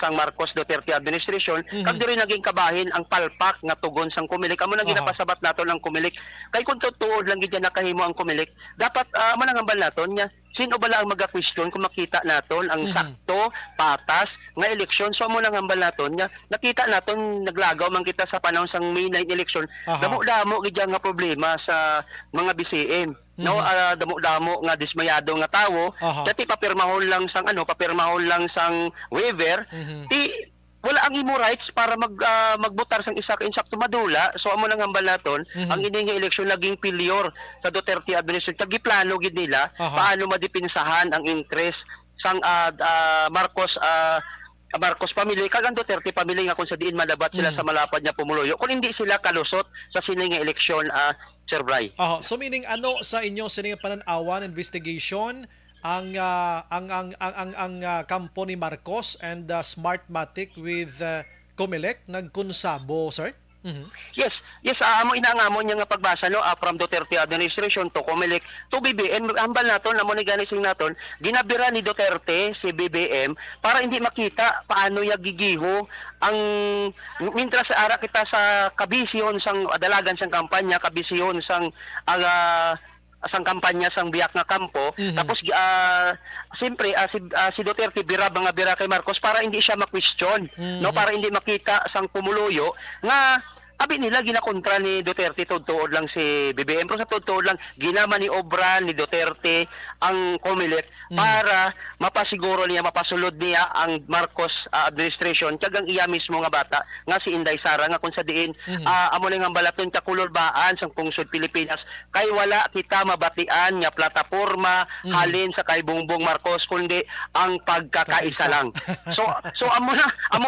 sang Marcos Duterte administration. Kag diri naging kabahin ang palpak nga tugon sang Comelec. Amo nang ginapasabat naton ang Comelec kay kung tutuod lang gid nakahimo ang Comelec, dapat amo nang hambal naton nya sino ba lang maga-question kung makita naton ang sakto, patas, nga eleksyon. So mo lang hambal naton nga nakita naton naglagaw man kita sa panahon sang May 9 election. Aha. Damo-damo gid nga problema sa mga BCM. No, damo-damo nga dismayado nga tawo. Aha. Dati papirmahon lang sang waiver. Ti wala ang imo rights para magbotar sang isa ka insakto madula. So amo nang hambal naton ang ini nga eleksyon naging failure sa Duterte administration. Tagiplano gid nila Aha. paano madipinsahan ang interest sang Marcos family kag ang Duterte family nga kung sa diin malabat sila sa malapad niya pumuloyo kung hindi sila kalusot sa sining nga eleksyon Sir Bray. So meaning ano sa inyo sining pananawan investigation ang kampo ni Marcos and Smartmatic with Comelec nagkonsabo, sir? Yes, amo inaangamo niya nga pagbasa no from Duterte administration to Comelec to BBM hambal naton amo ni ganising naton ginabira ni Duterte si BBM para hindi makita paano ya gigiho ang mintras sa ara kita sa kabisyon sang dalagan sang kampanya kabisyon sang kampanya sang biyak nga kampo tapos siyempre si Duterte bira kay Marcos para hindi siya ma-question no para hindi makita sang pumuluyo nga abi nila ginakontra ni Duterte tuod lang si BBM pero sa tuod lang ginama ni obra ni Duterte ang Comelec para mapasiguro niya mapasulod niya ang Marcos administration kagang iya mismo nga bata nga si Inday Sara nga kung sa diin amo ning balaton ta kululbaan sang pungsod Pilipinas kay wala kita mabatian nga plataporma halin sa kay Bongbong Marcos kundi ang pagkakaisa lang. So amo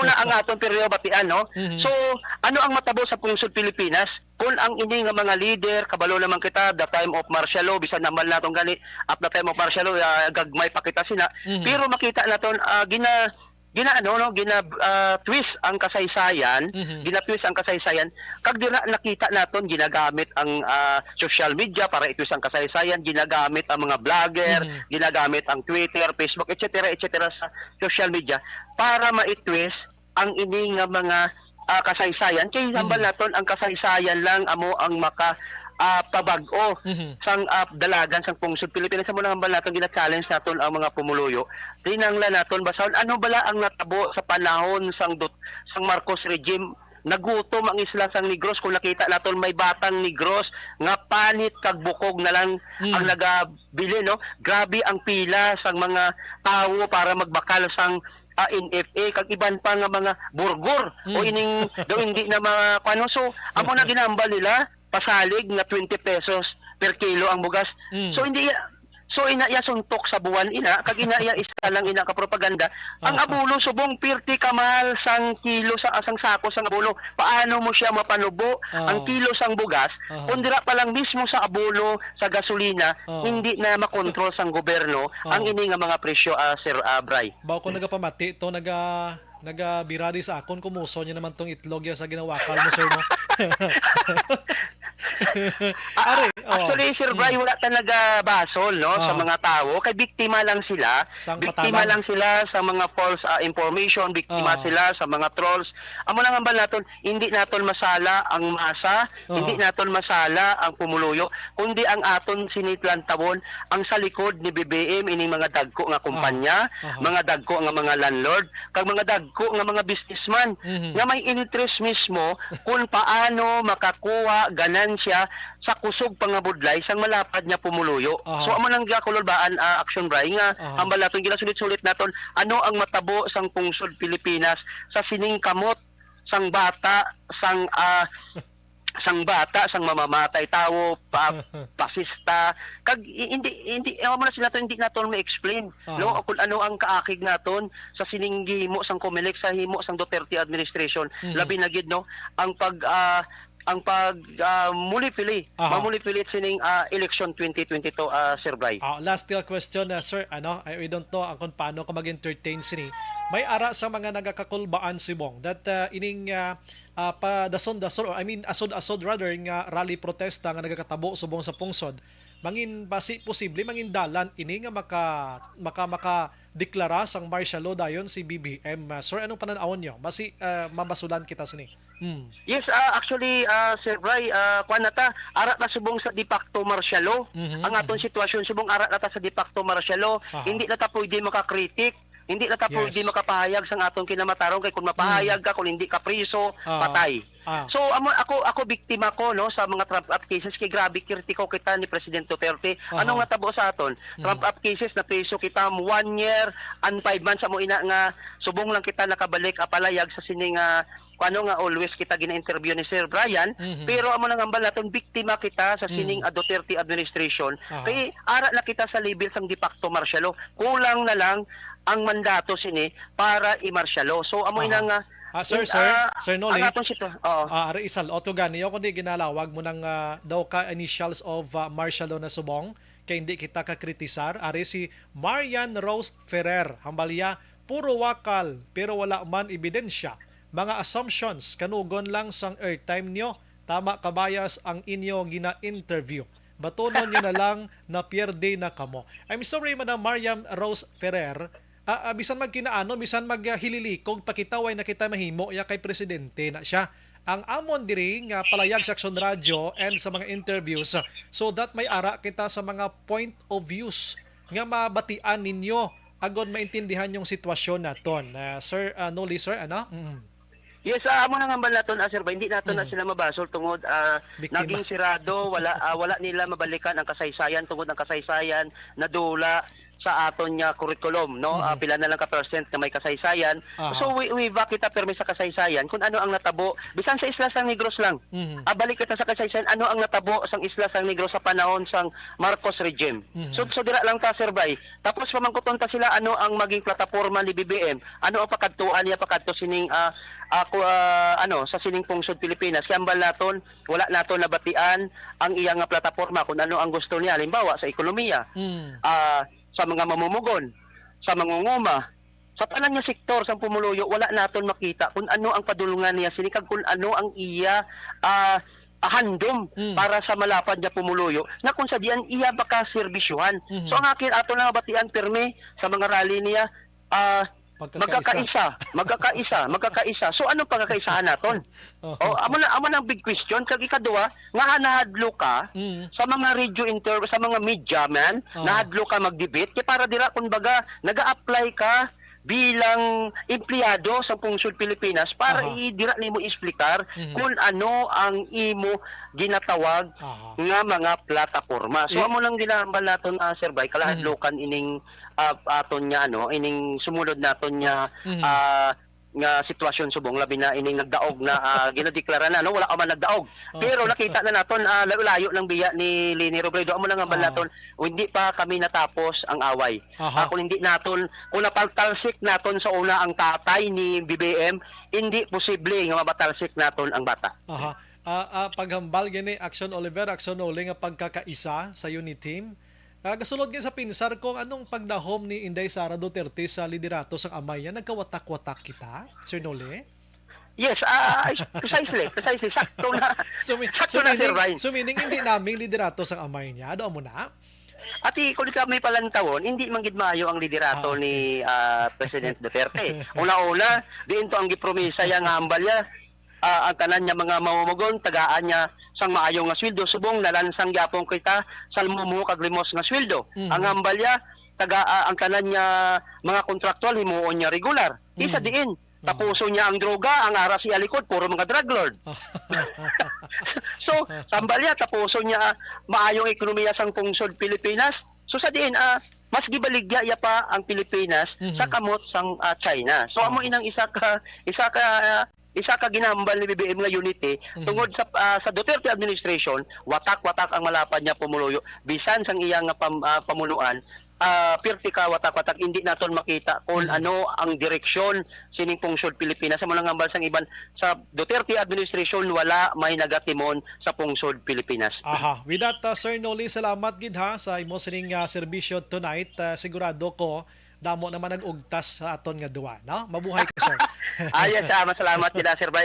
na ang aton peryo batian no. So ano ang matabo sa pungsod Pilipinas? Kung ang ini nga mga leader kabalo naman kita the time of martial law bisan naman natong gani at the time of martial law gagmay pa kita sina pero makita naton twist ang kasaysayan gina-twist ang kasaysayan kag dira nakita naton ginagamit ang social media para i-twist ang kasaysayan ginagamit ang mga vlogger ginagamit ang Twitter, Facebook etc. sa social media para ma-twist ang ini nga mga kasaysayan kay hambal naton ang kasaysayan lang amo ang maka pabag-o sang dalagan sang pungsod Pilipinas sa muna hambal naton gina-challenge naton ang mga pumuluyo tinanglan naton basahon ano bala ang natabo sa panahon sang Marcos regime nagutom ang isla sang Negros kung nakita naton may batang Negros nga panit kag bukog na lang ang nagabili no grabe ang pila sang mga tawo para magbakal sang NFA kag iban pa nga mga burgor o ining daw hindi na mga pano so amo na ginambal nila pasalig nga 20 pesos per kilo ang bugas so hindi ina suntok sa buwan ina kag ina isa lang ina ka propaganda ang abulo subong 50 kamal sang kilo sa asang sako sang abulo paano mo siya mapanubo ang kilo sang bugas kun dira pa lang mismo sa abulo sa gasolina hindi na makontrol sang gobyerno ang ini nga mga presyo Sir Bray. Bawo ko nagapamati to nagabiradi sa akon kumuso niya naman tong itlog ya sa ginawakal mo sir no. Actually, Sir Bray, wala talaga basol no, sa mga tao. Kay biktima lang sila. Biktima lang sila sa mga false information. Biktima sila sa mga trolls. Amo lang hambal naton, hindi naton masala ang masa, hindi naton masala ang pumuluyo, kundi ang aton sinitlantabon ang sa likod ni BBM ining mga dagko nga kumpanya, mga dagko nga mga landlord, kag mga dagko nga mga businessman nga may interest mismo kung paano makakuha ganansya sa kusog pangabudlay sang malapad niya pumuluyo. So amo nang giakulolbaan Action Bray nga hambal naton ginasulit-sulit naton ano ang matabo sang pungsod Pilipinas sa sining kamot sang bata sang mamamatay tawo pasista kag hindi amo na sila to hindi naton ma-explain no kung ano ang kaakig naton sa sining gihimo sang Comelec sa himo sang Duterte administration labi na gid no ang mamulipilit sining election 2022 Sir Bray. Last question sir we don't know kung paano ka mag-entertain sini. May ara sa mga nagakakulbaan si Bong that ining padason-dason asod rather nga rally protesta nga nagakatabo subong sa pungsod mangin posible mangin dalan ini nga maka deklara sang martial law dayon si BBM. Sir, anong pananawon nyo? Basi mabasulan kita sini. Yes, actually, Sir Bray, kuan nata, ara na subong sa de facto martial law. Ang atong sitwasyon subong ara nata sa de facto martial law. Hindi na ta pwede makakritik, hindi na ta pwede makapahayag sa atong kinamatarong kay kung mapahayag ka, kung hindi ka priso, patay. So ako biktima ko no sa mga trump up cases kay grabe kritiko kita ni President Duterte. Ano nga tabo sa aton? Trump up cases na priso kita 1 year and 5 months amo ina nga subong lang kita nakabalik apalayag sa sining ano nga always kita gina-interview ni Sir Brian, pero amo nang ambal naton biktima kita sa sining Duterte administration. Kay ara na kita sa level sang de facto martial law. Kulang na lang ang mandato sini para i-martial law. So amo ina nga Sir Noli, ang atong Ari Isal, oto gani, ako di ginalawag mo ng daw ka initials of martial law na subong, kaya hindi kita kakritisar. Ari si Marian Rose Ferrer, hambalya, puro wakal, pero wala man ebidensya. Mga assumptions, kanugon lang sang airtime nyo, tama kabayas ang inyo gina-interview. Batunon nyo na lang na pierde na kamo. I'm sorry, Madam Marian Rose Ferrer, bisan magkinaano, bisan maghililikog, pakitaway na kita mahimo, ya kay presidente na siya. Ang amon diri nga palayag sa Action Radio and sa mga interviews, so that may ara kita sa mga point of views nga mabatian ninyo agod maintindihan yung sitwasyon naton. Sir Noli, sir, ano? Yes, amo nang ambal naton Sir Bay, hindi naton na sila mabasol tungod naging sirado, wala nila mabalikan ang kasaysayan tungod ang kasaysayan nadula sa aton nga curriculum, no? Pila na lang ka percent na may kasaysayan. So we back kita permi sa kasaysayan kung ano ang natabo bisan sa Isla San Negros lang. Balik kita sa kasaysayan ano ang natabo sang Isla San Negros sa panahon sang Marcos regime. So dira lang ta Sir Bay. Tapos pamangkuton ta sila ano ang maging plataporma ni BBM, ano ang pakadtuan niya pakadto sining sa sining pungsod Pilipinas. Kaya ambal naton, wala naton nabatian ang iyang nga plataporma kung ano ang gusto niya. Halimbawa sa ekonomiya, sa mga mamumugon, sa mangunguma, sa tanan nga sektor sa pumuluyo, wala naton makita kung ano ang padulungan niya sinikag kung ano ang iya handom para sa malapad niya pumuluyo na kung sa diyan iya baka serbisyuhan. So ang akin ato na batian perme sa mga rally niya magkakaisa. So anong pagkakaisahan naton? Amo na ang big question kag ikaduha nga nahadlo ka sa mga radio sa mga media man, nahadlo ka mag-debate kay para dira kun baga naga-apply ka bilang empleyado sa pungsod Pilipinas para dira nimo explicar kung ano ang imo ginatawag nga mga plataporma. So amo nang ginahambal naton Sir Bay kalahadlokan ining aton nya ining sumunod naton nya nga sitwasyon subong labi na ining nagdaog na ginadeklara na wala ka man nagdaog pero nakita na naton layo ng biya ni Leni Robredo amo lang ang naton hindi pa kami natapos ang away kung hindi naton kung napaltalsik naton sa una ang tatay ni BBM hindi posible nga mabatalsik naton ang bata. Paghambal gini Action Oliver, Action Oli nga pagkakaisa sa unit team. Gasulod nga sa pinsar kung anong pagdahom ni Inday Sara Duterte sa liderato sa amay niya, nagkawatak-watak kita, Sir Noli? Yes, precisely. Sakto na. Meaning hindi namin liderato sa amay niya. Doon mo na? Ati, kung kami palantawon, hindi man gid maayo ang liderato ni President Duterte. Una-una, diin to ang gipromisa yang hambal niya. Ang tanan niya mga mamumugon, tagaan niya sang maayong nga sweldo subong nalansang gyapon kita salmumo kag limos nga sweldo. Ang hambalya ang tanan niya mga kontraktual himuon niya regular. Isa diin tapuso niya ang droga, ang ara siya likod puro mga drug lord. So hambalya tapuso niya maayong ekonomiya sang pungsod Pilipinas. So sa diin mas gibaligya ya pa ang Pilipinas sa kamot sang China. So amo inang isa ka ginambal ni BBM nga unity tungod sa Duterte administration watak-watak ang malapad niya pumuluyo bisan sang iyang pamunuan pirti ka watak-watak hindi naton makita kung ano ang direksyon sining pungsod Pilipinas sa mga ngambal sang iban sa Duterte administration wala may nagatimon sa pungsod Pilipinas. With that Sir Noli, salamat gid sa imo sining serbisyo tonight. Sigurado ko damo naman nag-ugtas sa aton nga duwa, no? Mabuhay ka, sir. Ayos, masalamat kita, Sir Bay.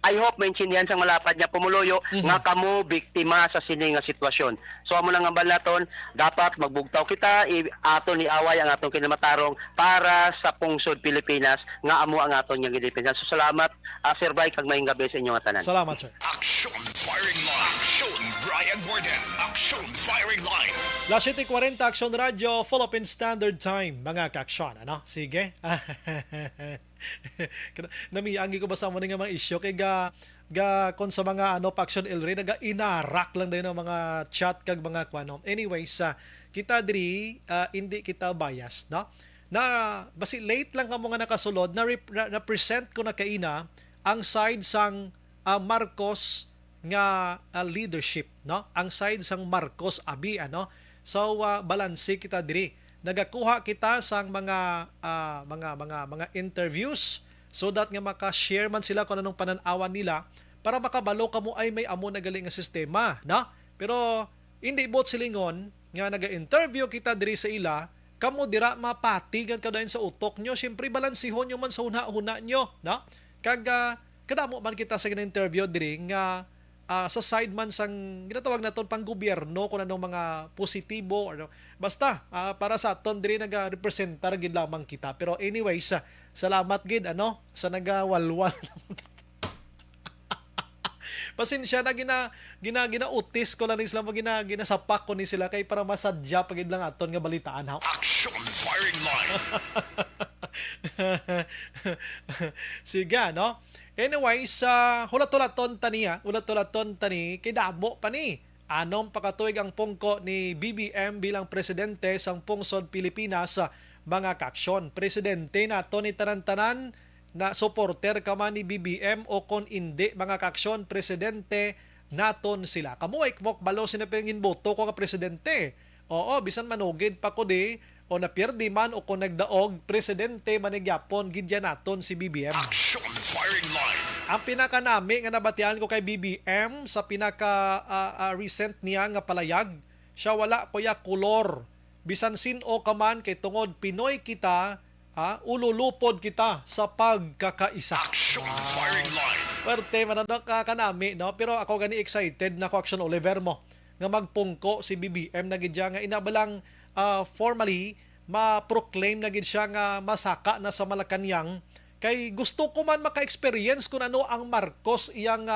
I hope maintindihan sang malapad niya pumuloyo nga kamo biktima sa sini nga sitwasyon. So amo lang ang balaton, dapat magbugtaw kita, aton ni away ang atong kinamatarong para sa pungsod Pilipinas nga amo ang aton nga gidipinsan. So salamat, Sir Bay, kag maayong gabi sa inyong tanan. Salamat, sir. Action firing line. Action Brian Warden. Action firing line. La 7:40 Action Radio, Philippine Standard Time, mga ka-aksyon, ano? Sige. Namiyangi ko ba sa mga mga isyo kay ga kon sa mga pa-action ilre naga inarak lang dayon ang mga chat kag mga kwano. Anyways, kita diri hindi kita bias, no? Na basi late lang kamo nga nakasulod na present ko na kaina ang side sang Marcos nga leadership, no? Ang side sang Marcos abi, ano? So balanse kita diri. Nagakuha kita sang mga interviews so that nga maka-share man sila kung anong pananawan nila para makabalo kamo ay may amo na galing nga sistema, no? Pero hindi bot silingon nga naga-interview kita diri sa ila, kamo dira mapatigan ka dayon sa utok nyo. Syempre balansihon nyo man sa huna-huna nyo, no? Kag kadamo man kita sa interview diri nga sa side man sang ginatawag naton pang gobyerno kung anong mga positibo or basta para sa aton diri naga-representar gid lamang kita. Pero anyways, salamat gid sa nagawalwal. Pasensya na ginautis ko lang ni sila ginasapak ko ni sila kay para masadya pagid lang aton nga balitaan ha. Action firing line. Sige, no? Anyways, hulat-hulaton tani, kay damo pa ni. Anong pakatuig ang pungko ni BBM bilang presidente sang pungsod Pilipinas sa mga kaaksyon. Presidente nato ni tanan-tanan na supporter ka man ni BBM o kon hindi mga kaaksyon, presidente naton sila. Kamuay kmok balo sinapingin boto ko ka presidente. Oo, bisan manugid pa ko di o napierdi man o kung nagdaog, presidente manigyapon gidya naton si BBM. Action firing line. Ang pinakanami nga nabatian ko kay BBM sa pinaka recent niya nga palayag, siya wala kuya kulor. Bisan sino ka man kay tungod Pinoy kita, ululupod kita sa pagkakaisa. Action firing line. Pwerte man kanami, no? Pero ako gani excited na ko Action Oliver mo nga magpungko si BBM na gidya nga inabalang formally ma-proclaim na gid siya nga masaka na sa Malacanang. Kay gusto ko man maka-experience kung ano ang Marcos iyang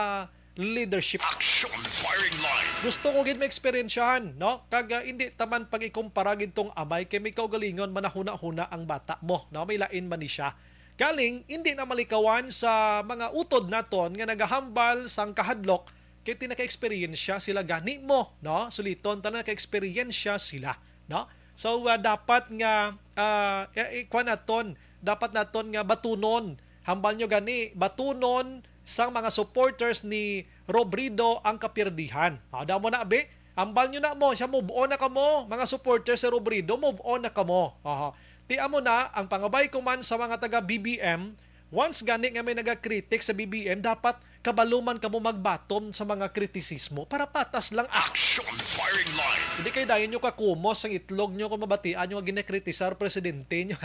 leadership. Action firing line. Gusto ko gid ma-experiensyahan, no? Kag hindi taman pag ikumpara gitong amay kay may kaugalingon manahuna-huna ang bata mo, no? May lain man ni siya. Galing hindi na malikawan sa mga utod naton nga nagahambal sang kahadlok kay tinaka-experience sila gani mo, no? Suliton tanan ka-experience sila, no? So dapat nga dapat naton nga batunon. Hambal nyo gani, batunon sang mga supporters ni Robredo ang kapirdihan. Damo na be, hambal nyo na mo, siya move on na kamo, mga supporters si Robredo, move on na kamo. Tiyan mo na, ang pangabay ko man sa mga taga BBM, once gani nga may nagakritik sa BBM, dapat kabaluman kamo magbatom sa mga kritisismo para patas lang Action firing line. hindi kayo dayon nyo kakumos ang itlog nyo kung mabatian nyo ginakritisar presidente nyo.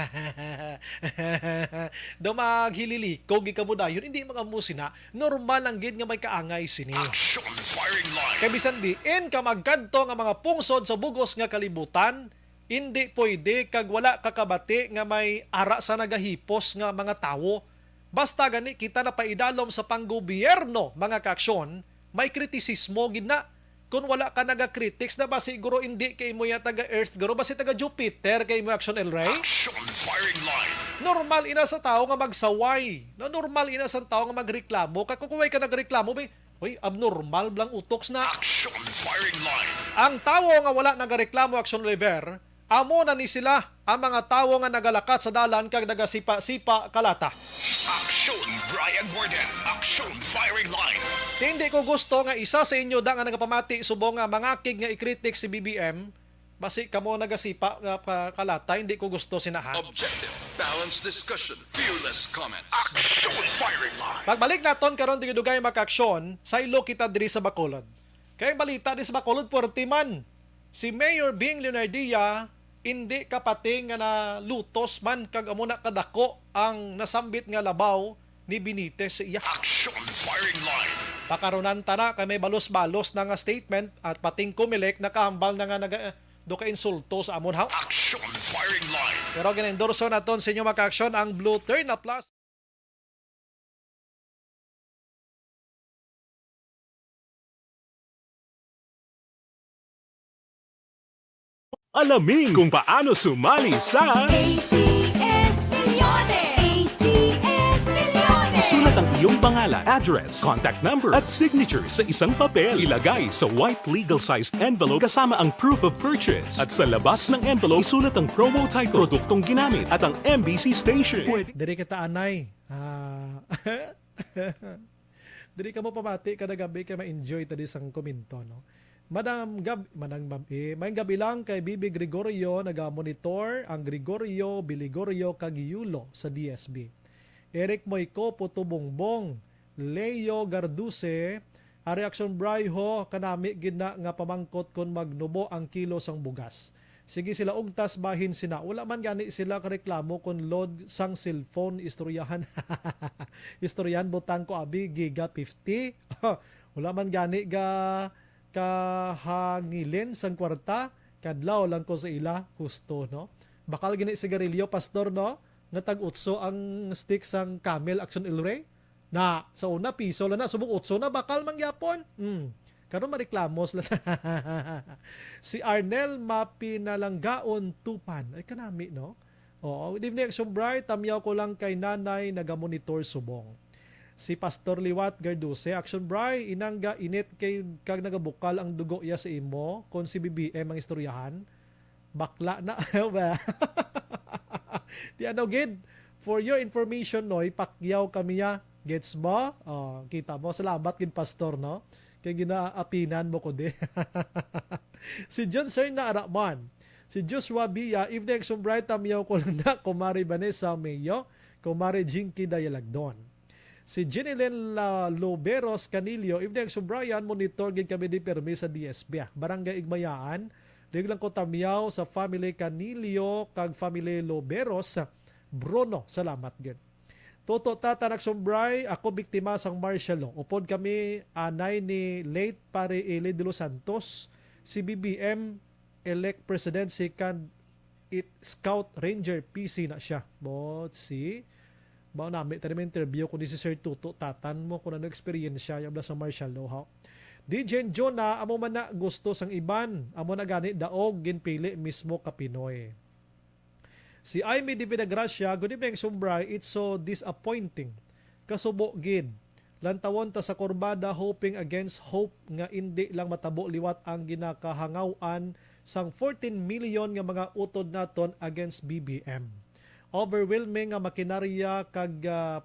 Daw maghililikog ika mo dayon, hindi mga musina. Normal ang gid nga may kaangay sini. Action firing line. Kay bisan diin ka magkadto nga mga pungsod sa bugos nga kalibutan, hindi pwede kag wala kakabati nga may ara sa nagahipos nga mga tawo. Basta gani kita na paidalom sa panggobyerno mga kaaksyon, may kritisismo gid na. Kung wala ka naga-critics na ba siguro hindi kay mo ya taga Earth, guro ba si taga Jupiter kay mo Action El Rey? Action firing line. Normal ina sa tao nga magsaway. No, normal ina sa tao nga magreklamo. Kakukuway ka nagreklamo, bay. Hoy, abnormal blang utoks na. Action firing line. Ang tao nga wala nagareklamo Action Oliver, amo na ni sila ang mga tao nga nagalakat sa dalan kag nagasipa-sipa kalata. Action Brian Warden. Action firing line. Hindi ko gusto nga isa sa inyo da nga nagapamati subong nga mangakig nga ikritik si BBM, basi kamo nagasipa kalata, hindi ko gusto sinaha. Objective. Balanced discussion. Fearless comment. Action firing line. Pagbalik naton karon tigudugay maka-aksyon, saylo kita diri sa Bacolod. Kay balita di sa Bacolod puerto man. Si Mayor Bing Leonardia Hindi ka pati nga na lutos man kag amo na kadako ang nasambit nga labaw ni Benitez sa iya. Action firing line. Pakarunan ta na kay may balos-balos na nga statement at pating Comelec nakahambal na nga do ka insulto sa amon haw. Action firing line. Pero ginendorso naton sa inyo maka-action ang Blue Turn na Plus. Alamin kung paano sumali sa ACS-Milyone! ACS-Milyone! isulat ang iyong pangalan, address, contact number at signature sa isang papel. Ilagay sa white legal-sized envelope kasama ang proof of purchase. At sa labas ng envelope, isulat ang promo title, produktong ginamit at ang MBC station. Diri kita anay. Diri ka mo pamati kada gabi kay ma-enjoy tadi sang komento no. May gabi lang kay Bibi Gregorio naga-monitor ang Gregorio Biligorio Kagiyulo sa DSB. Eric Moico Puto Bongbong, Leo Garduce, a reaction brayho kanami gina nga pamangkot kon magnubo ang kilo sang bugas. Sige sila ugtas bahin sina. Wala man gani sila kareklamo kon load sang cellphone istoryahan. Istoryan butang ko abi giga 50. Wala man gani ga kahangilin sang kwarta kadlaw lang ko sa ila husto no. Bakal gini sigarilyo pastor no nga tag-utso ang stick sang Camel Action Ilray na sa una piso lang na subok utso na bakal mangyapon. Karon mareklamos la sa si Arnel Mapinalanggaon Tupan ay kanami no. Oo, good evening Action Bright, tamyaw ko lang kay nanay naga-monitor subong. Si Pastor Liwat Garduse, Action Bry, inangga init kay kag nagabukal ang dugo iya sa imo kon si BBM ang istoryahan. Bakla na. Di ano gid. For your information noy, pakyaw kami ya. Gets mo? Oh, kita mo. Salamat gid Pastor no. Kay ginaapinan mo ko di. Si John Serna Araman. Si Joshua Bia, evening Action Bry, tamyaw ko lang na kumari Vanessa Mayo, kumari Jinky Dayalagdon. Si Jenilyn Loberos Canillo, evening Action Brian, monitor gid kami di permi sa DSB. Barangay Igmayaan, dig lang ko tamyaw sa family Canillo kag family Loberos. Bruno, salamat gid. Toto Tata Action Bry, ako biktima sang martial law. Upod kami anay ni late pare Eli de los Santos, si BBM elect president si Scout Ranger PC na siya. But si bao namin tayo interview kung si Sir Tuto Tatan mo kung ano experience siya yung sa martial law ha. DJ John na amo man na gusto sang iban amo na gani daog ginpili mismo ka Pinoy. Si Aimee Di Vidagracia, good evening Sumbray, it's so disappointing. Kasubo gid. Lantawon ta sa kurbada hoping against hope nga hindi lang matabo liwat ang ginakahangawan sang 14 million nga mga utod naton against BBM. Overwhelming nga makinarya kag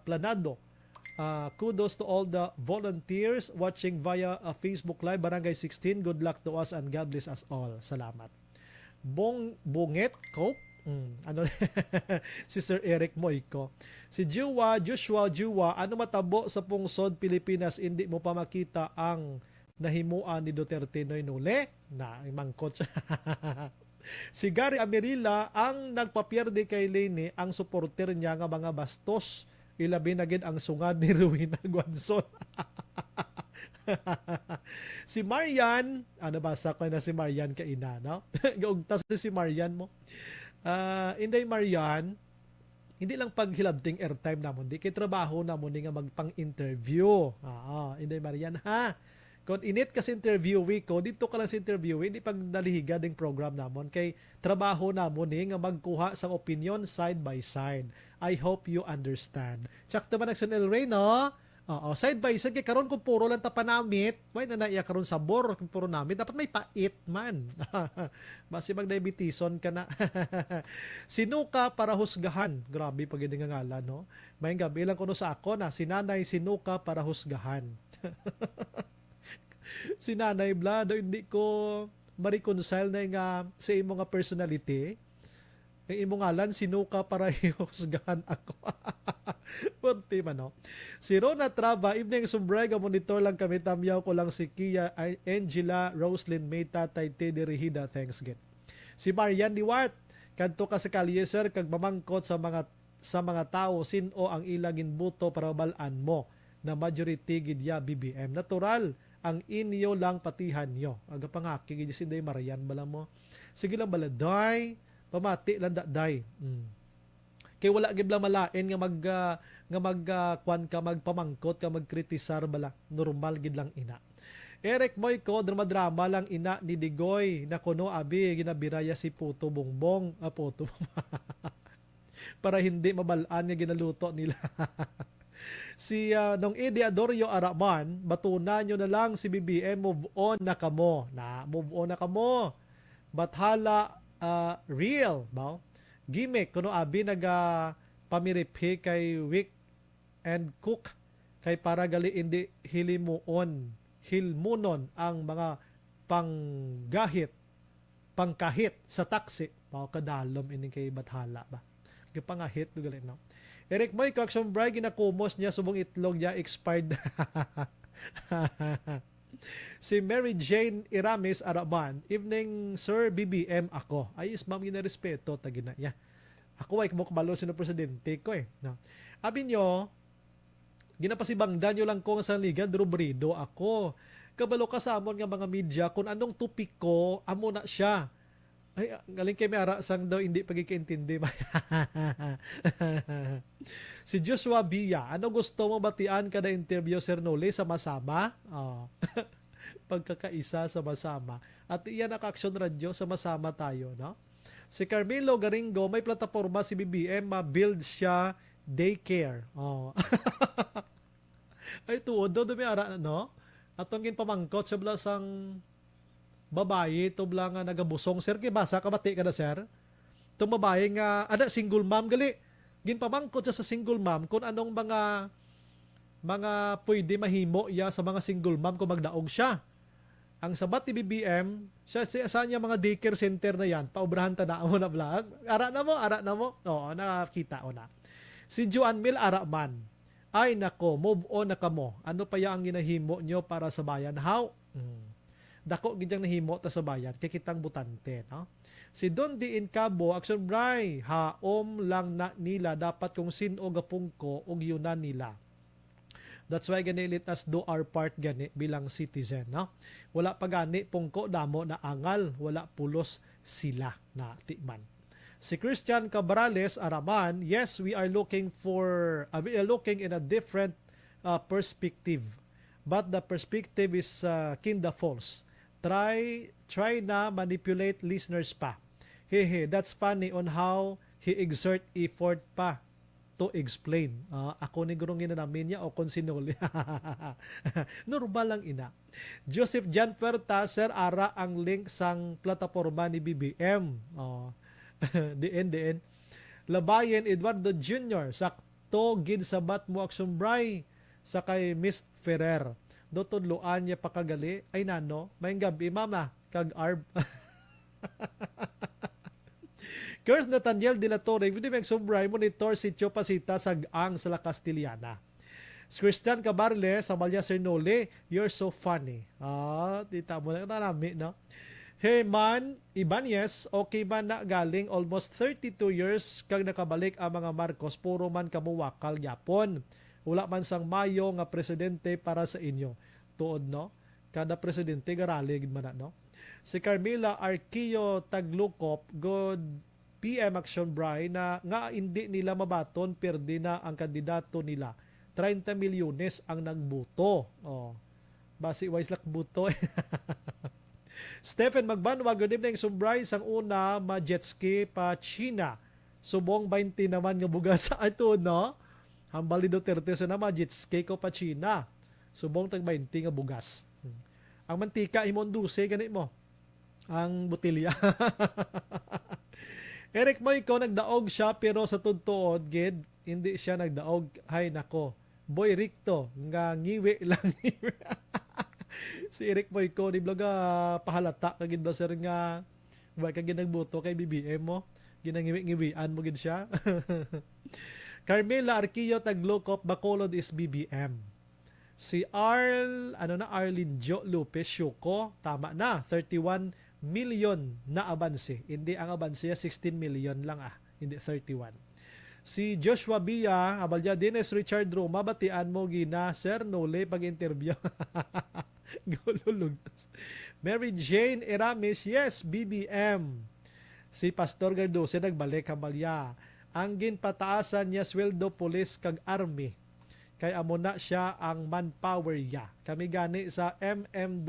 planado. Kudos to all the volunteers watching via Facebook Live Barangay 16. Good luck to us and God bless us all. Salamat. Bunget Coke. Ano si Sir Eric Moico. Si Joshua Juwa, ano matabo sa pungsod Pilipinas hindi mo pa makita ang nahimuan ni Duterte noy nule? Na mangkot siya. Si Gary Amirila ang nagpapierde kay Lene ang supporter niya nga mga bastos. Ilabi na gid ang sungad ni Rowena Guanzon. Si Marian, ano basa ko na si Marian kaina, no? Gaugtas si Marian mo. Inday Marian, hindi lang paghilabting airtime namon, di kay trabaho namon nga magpang-interview. Inday Marian ha. Kung init kasi interview week ko, dito ka lang sa interview, hindi pag nalihiga ding program namon kay trabaho namon nga magkuha sa opinion side by side. I hope you understand. Sakto ba nagsun El Rey, no? Side by side kay karon kung puro lang ta panamit, may nanaiya karon sabor kung puro namit, dapat may pait man. Basi mag-diabetison ka na. Sinuka para husgahan. Grabe pag nga ngalan, no? May gabi lang kuno sa ako na sinanay sinuka para husgahan. Si Nanay Blado, hindi ko ma-reconcile na nga sa imo nga personality. Ang imo ngalan, sinuka para husgahan ako. Punti man, no? Si Rona Trava, evening Sumbrega, monitor lang kami, tamyaw ko lang si Kia, Angela, Roslyn May, Tatay Teddy Rehida, thanks again. Si Marian Diwat, Kadto ka sa kalye sir kag mamangkot sa mga tao sino ang ilagin buto para balaan mo na majority gidya BBM. Natural ang inyo lang patihan nyo. Aga pangaki gid si Day Marian bala mo. Sige lang bala day, pamati lang da day. Kay wala gid bala malain nga kwan ka magpamangkot ka magkritisar bala. Normal gid lang ina. Eric Moyko, drama lang ina ni Digoy na kuno abi ginabiraya si Puto Bongbong. Puto para hindi mabalaan nga ginaluto nila. Si nung Edi Adorio Araman, batunan nyo na lang si BBM, move on na kamo. Move on na kamo. Bathala real, ba? Gimmick, kuno abi pamiriphi kay Wick and Cook kay para gali indi hilmunon ang mga pangkahit sa taxi. Kadalom ini kay Bathala ba? Pangahit gali no. Eric Moy, Action Bray, ginakumos niya subong itlog niya expired. Si Mary Jane Iramis Araman, evening Sir BBM ako. Ayos ma'am, ginarespeto, tagina niya. Ako ay kumukbalo sino presidente ko eh. No. Abi nyo, ginapasibangdan nyo lang ko sa liga, drubrido ako. Kabalo kasamon nga mga media, kung anong tupik ko, amo na siya. Ay, galing kay may ara sang daw hindi pagkikaintindi. Si Joshua Bia, ano gusto mo batian kada interview Sir Noli sama-sama? Pagkakaisa sama-sama. At iyan ang Action Radio, sama-sama tayo, no? Si Carmelo Garingo, may plataforma si BBM, ma-build siya daycare. Ay, tuod do may ara, no? Atong ginpamangkot siya sang babae to bla nga nagabusong sir kay basa ka bati ka na sir tong babae nga single mom gali ginpamangkot siya sa single mom kung anong mga pwede mahimo ya sa mga single mom kung magdaog siya. Ang sabat ni BBM siya niya mga daycare center na yan paubrahan ta na mo na vlog ara na mo oo nakita ko na. Si Joan Mil Araman, ay nako, move on na kamo, ano pa ya ang ginahimo nyo para sa bayan? How? Dako gidyang nahimo ta sa bayan kay kitang butante, no? Si Don D. Incabo, Action Bray, haom lang na nila dapat kung sino gapungko og yunan nila. That's why gani let us do our part gani bilang citizen, no? Wala pa gani pungko damo na angal, wala pulos sila na tikman. Si Christian Cabrales Araman, yes, we are looking in a different perspective. But the perspective is kinda false. Try na manipulate listeners pa. Hehe, that's funny on how he exert effort pa to explain. Ako ni gurong ginanamin niya o konsinoli. Normal lang ina. Joseph Jan Puerta, sir, ara ang link sang plataforma ni BBM. DN. Labayen Eduardo Jr. Sakto gid sabat mo Action Bray sa kay Miss Ferrer. Dotudloan niya pakagali. Ay nano, may gabi mama, kag arb. Kurt Nathaniel de la Torre, hindi may Sumbray, monitor sitio pasita sag-ang sa La Castiliana. Christian Cabarle, sa Malia Cernole, you're so funny. Tita mo na nami, no? Herman Ibanez, okay man na galing almost 32 years kag nakabalik ang mga Marcos, puro man kamuwakal yapon. Wala man sang mayo nga presidente para sa inyo. Tuod, no? Kada presidente garalig man na, no? Si Carmela Arquillo Taglukop, good PM Action Bray, na nga hindi nila mabaton, perdi na ang kandidato nila. 30 milyones ang nagbuto. Basi wise lak buto. Stephen Magbanwa, good evening, Sumbray, sang una ma-jet ski pa China. Subong 20 naman nga bugas sa ito, no? Hambali Duterte sa nama, jet ski ko pa China. Subong tag 20 nga bugas. Ang mantika, imon 12, ganit mo. Ang butilya. Eric Moyko, nagdaog siya, pero sa tuntuod, gid, hindi siya nagdaog. Hay nako, Boy Ricto, nga ngiwi lang. Si Eric Moyko, di blaga pahalata, kagid ba sir nga, ba kagid nagbuto kay BBM mo? Ginangiwi-ngiwian mo gid siya. Carmela Arquillo Taglokop, Bacolod is BBM. Si Arlene Jo Lopez Syuko, tama na, 31 million na abanse. Hindi ang abanse 16 million lang hindi 31. Si Joshua Bia, abalya Dennis Richard Roma, batian mo gina Sir Nole pag-interview. Gululugtas. Mary Jane Eramis, yes, BBM. Si Pastor Gardose nagbalik abalya. Ang ginpataasan niya sweldo pulis kag army. Kay amo na siya ang manpower ya. Kami gani sa MMDRRMO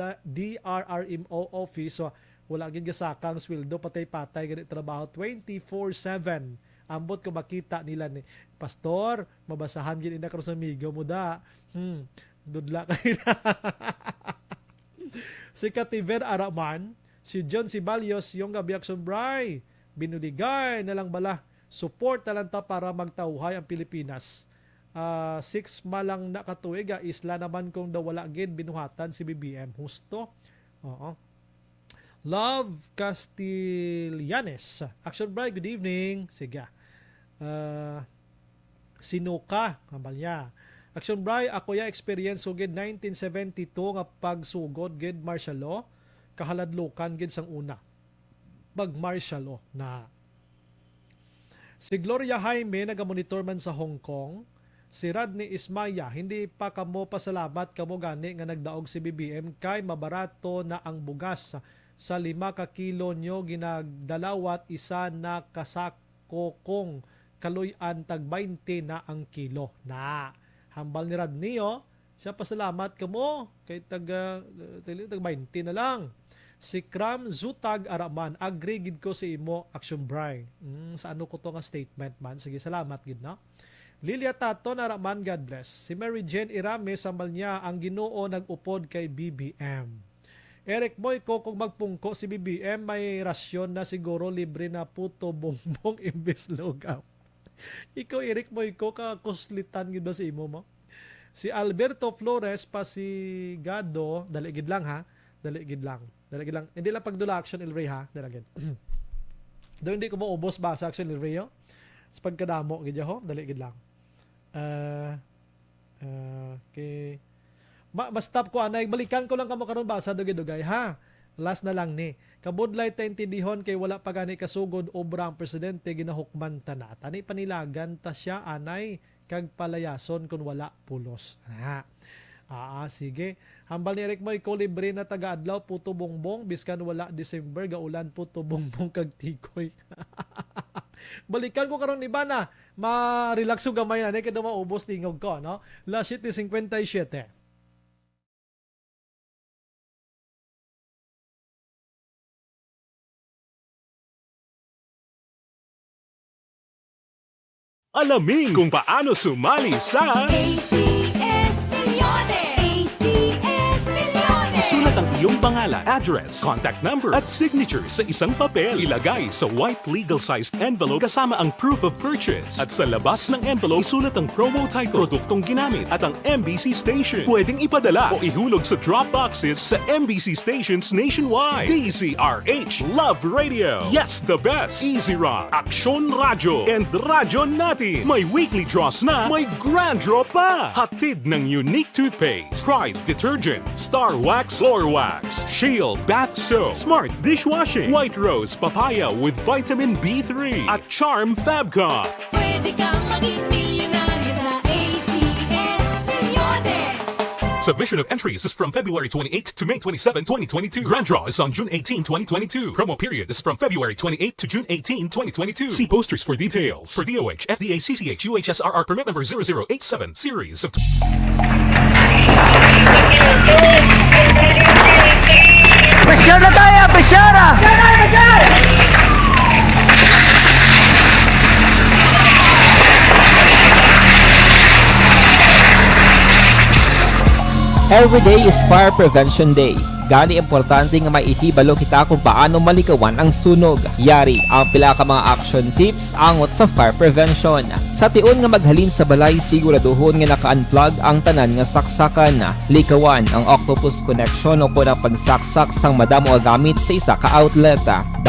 office, so wala gid gasakang sweldo, patay-patay gani trabaho 24/7. Ambot ko makita nila ni Pastor, mabasahan gid ina karon sa amigo mo da. Dudla kay na. Si Kativer Araman, si John Sibalios, yung Gabiakson Bray, binuligay na lang bala. Support na lang ta para magtauhay ang Pilipinas. 6 malang nakatuig, isla naman kung daw wala gid binuhatan si BBM. Husto. Oo. Love Castillanes. Action Bray, good evening. Sige. Sinuka, kabalya. Action Bray, ako ya experience so gid 1972 nga pagsugod gid martial law, kahaladlukan gid sang una. Pag martial law na. Si Gloria Jaime nagamonitor man sa Hong Kong. Si Rodney Ismaya, hindi pa kamo pasalamat kamo gani nga nagdaog si BBM kay mabarato na ang bugas sa 5 ka kilo nyo ginagdalawat isa na kasako kong kaluyan tag 20 na ang kilo. Na hambal ni Rodney siya pasalamat kamo kay tag 20 na lang. Si Kram Zutag Araman, agree gid ko sa imo Action Bray. Sa ano ko to nga statement man. Sige, salamat gid na. Lilia Tato Araman, God bless. Si Mary Jane Irame, sambal niya, ang Ginoo nag-upod kay BBM. Eric Moyko, kung magpungko si BBM, may rasyon na siguro libre na puto bongbong imbes lugaw. Ikaw, Eric Moyko, kakuslitan gid ba si imo mo? Si Alberto Flores, Pasigado, daligid lang ha, daligid lang. Hindi lang pagdula Action El Rey ha, daligid. Doon hindi ko maubos ba sa Action El Rey sa pagkadamo gid ho, daligid lang. Okay. Basta ko anay balikan ko lang kamo karon ba sa dugay-dugay ha. Last na lang ni. Kabudlay ta intindihon kay wala pa gani kasugod obra ang presidente ginahukman ta na. Tani panilagan ta siya anay kag palayason kun wala pulos. Sige. Hambal ni Eric Moy ko libre na taga-adlaw puto bongbong biskan wala December gaulan puto bongbong kag tikoy. Balikan ko karon iba na ma-relax yung gamay na kaya maubos tingog ko no. La 7:57. Alamin kung paano sumali sa ACS Millones! ACS Millones! isulat ang iyong pangalan, address, contact number at signature sa isang papel. Ilagay sa white legal-sized envelope kasama ang proof of purchase. At sa labas ng envelope, isulat ang promo title, produktong ginamit at ang MBC station. Pwedeng ipadala o ihulog sa drop boxes sa MBC stations nationwide. DZRH Love Radio. Yes, the best. Easy Rock, Aksyon Radyo, and Radyo Natin. May weekly draws na, may grand draw pa. Hatid ng unique toothpaste, Pride Detergent, Star Wax Floor Wax, Shield Bath Soap, Smart Dishwashing, White Rose Papaya with Vitamin B3, at Charm Fabcon. Pwede kang maging milyonaryo sa ACS Millones! Submission of entries is from February 28 to May 27, 2022. Grand draw is on June 18, 2022. Promo period is from February 28 to June 18, 2022. See posters for details. For DOH, FDA, CCH, UHSRR permit number 0087, series of... Pressure na tayo! Pressure na! Every day is Fire Prevention Day. Gani importante nga maihibalo kita kung paano malikawan ang sunog. Yari ang pila ka mga action tips angot sa fire prevention. Sa tiun nga maghalin sa balay, siguraduhon nga naka-unplug ang tanan nga saksakan. Likawan ang octopus connection o po na pagsaksak sang madamo gamit sa isa ka outlet.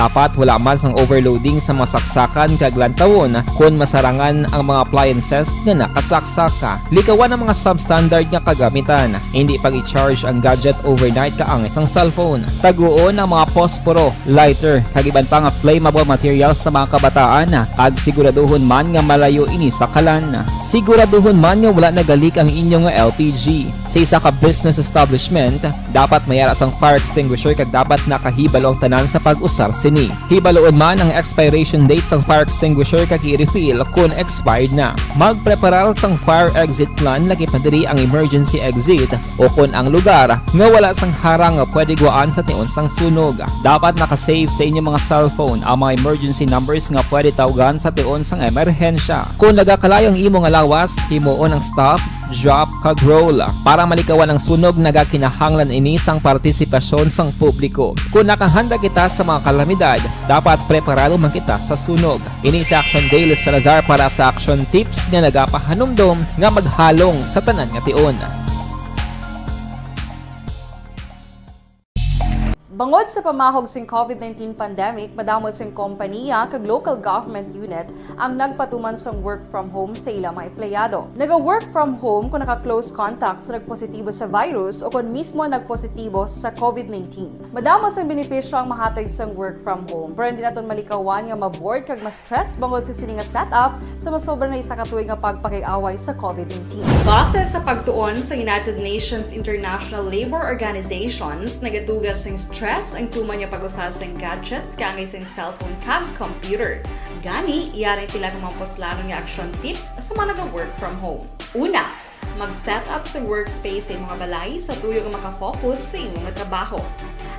Dapat wala man sang overloading sa mga saksakan kag lantawon kung masarangan ang mga appliances nga nakasaksaka. Likawan ang mga substandard nga kagamitan. Hindi pag i-charge ang gadget overnight kaang isang cellphone. Taguon ang mga posporo, lighter, kag iban pa nga flammable materials sa mga kabataan kag siguraduhon man nga malayo ini sa kalan. Siguraduhon man nga wala nagalik ang inyong LPG. Sa isa ka business establishment, dapat mayara sang fire extinguisher kag dapat nakahibalo ang tanan sa pag-usar sini. Hibaloon man ang expiration date sang fire extinguisher kag i-refill kung expired na. Magpreparar sang fire exit plan lagi pa diri ang emergency exit o kung ang lugar nga wala sang harang nga pwede guaan sa tiun sang sunog. Dapat nakasave sa inyong mga cellphone ang mga emergency numbers nga pwede tawagan sa tiun sang emerhensya. Kung nagakalayo ang imong alawas, himuon ang stop, drop kag roll para malikawan ang sunog nagakinahanglan ini sang partisipasyon sang publiko. Kung nakahanda kita sa mga kalamidad, dapat preparado man kita sa sunog. Ini sa Action Daily Salazar para sa action tips nga nagapahanumdom nga maghalong sa tanan nga tion. Bangod sa pamahog sing COVID-19 pandemic, madamo sing kompanya kag local government unit ang nagpatuman sang work from home sa ilang mga empleyado. Naga-work from home kung naka-close contact sa nagpositibo sa virus o kung mismo nagpositibo sa COVID-19. Madamo sang benepisyo ang mahatag sang work from home, pero hindi naton malikawan nga ma-bored kag ma-stress bangod sa sini nga setup sa masobra na isa ka tuig nga pagpakiaway sa COVID-19. Base sa pagtuon sa United Nations International Labour Organizations, nagatugas sing stress ang tuman niya pag-usar sa gadgets kangay sa cellphone kag computer. Gani, iyarin tila ng mga poslano nga action tips sa mga nag-work from home. Una, mag-set up sa workspace sa mga balay sa tuyo nga makafocus sa imong trabaho.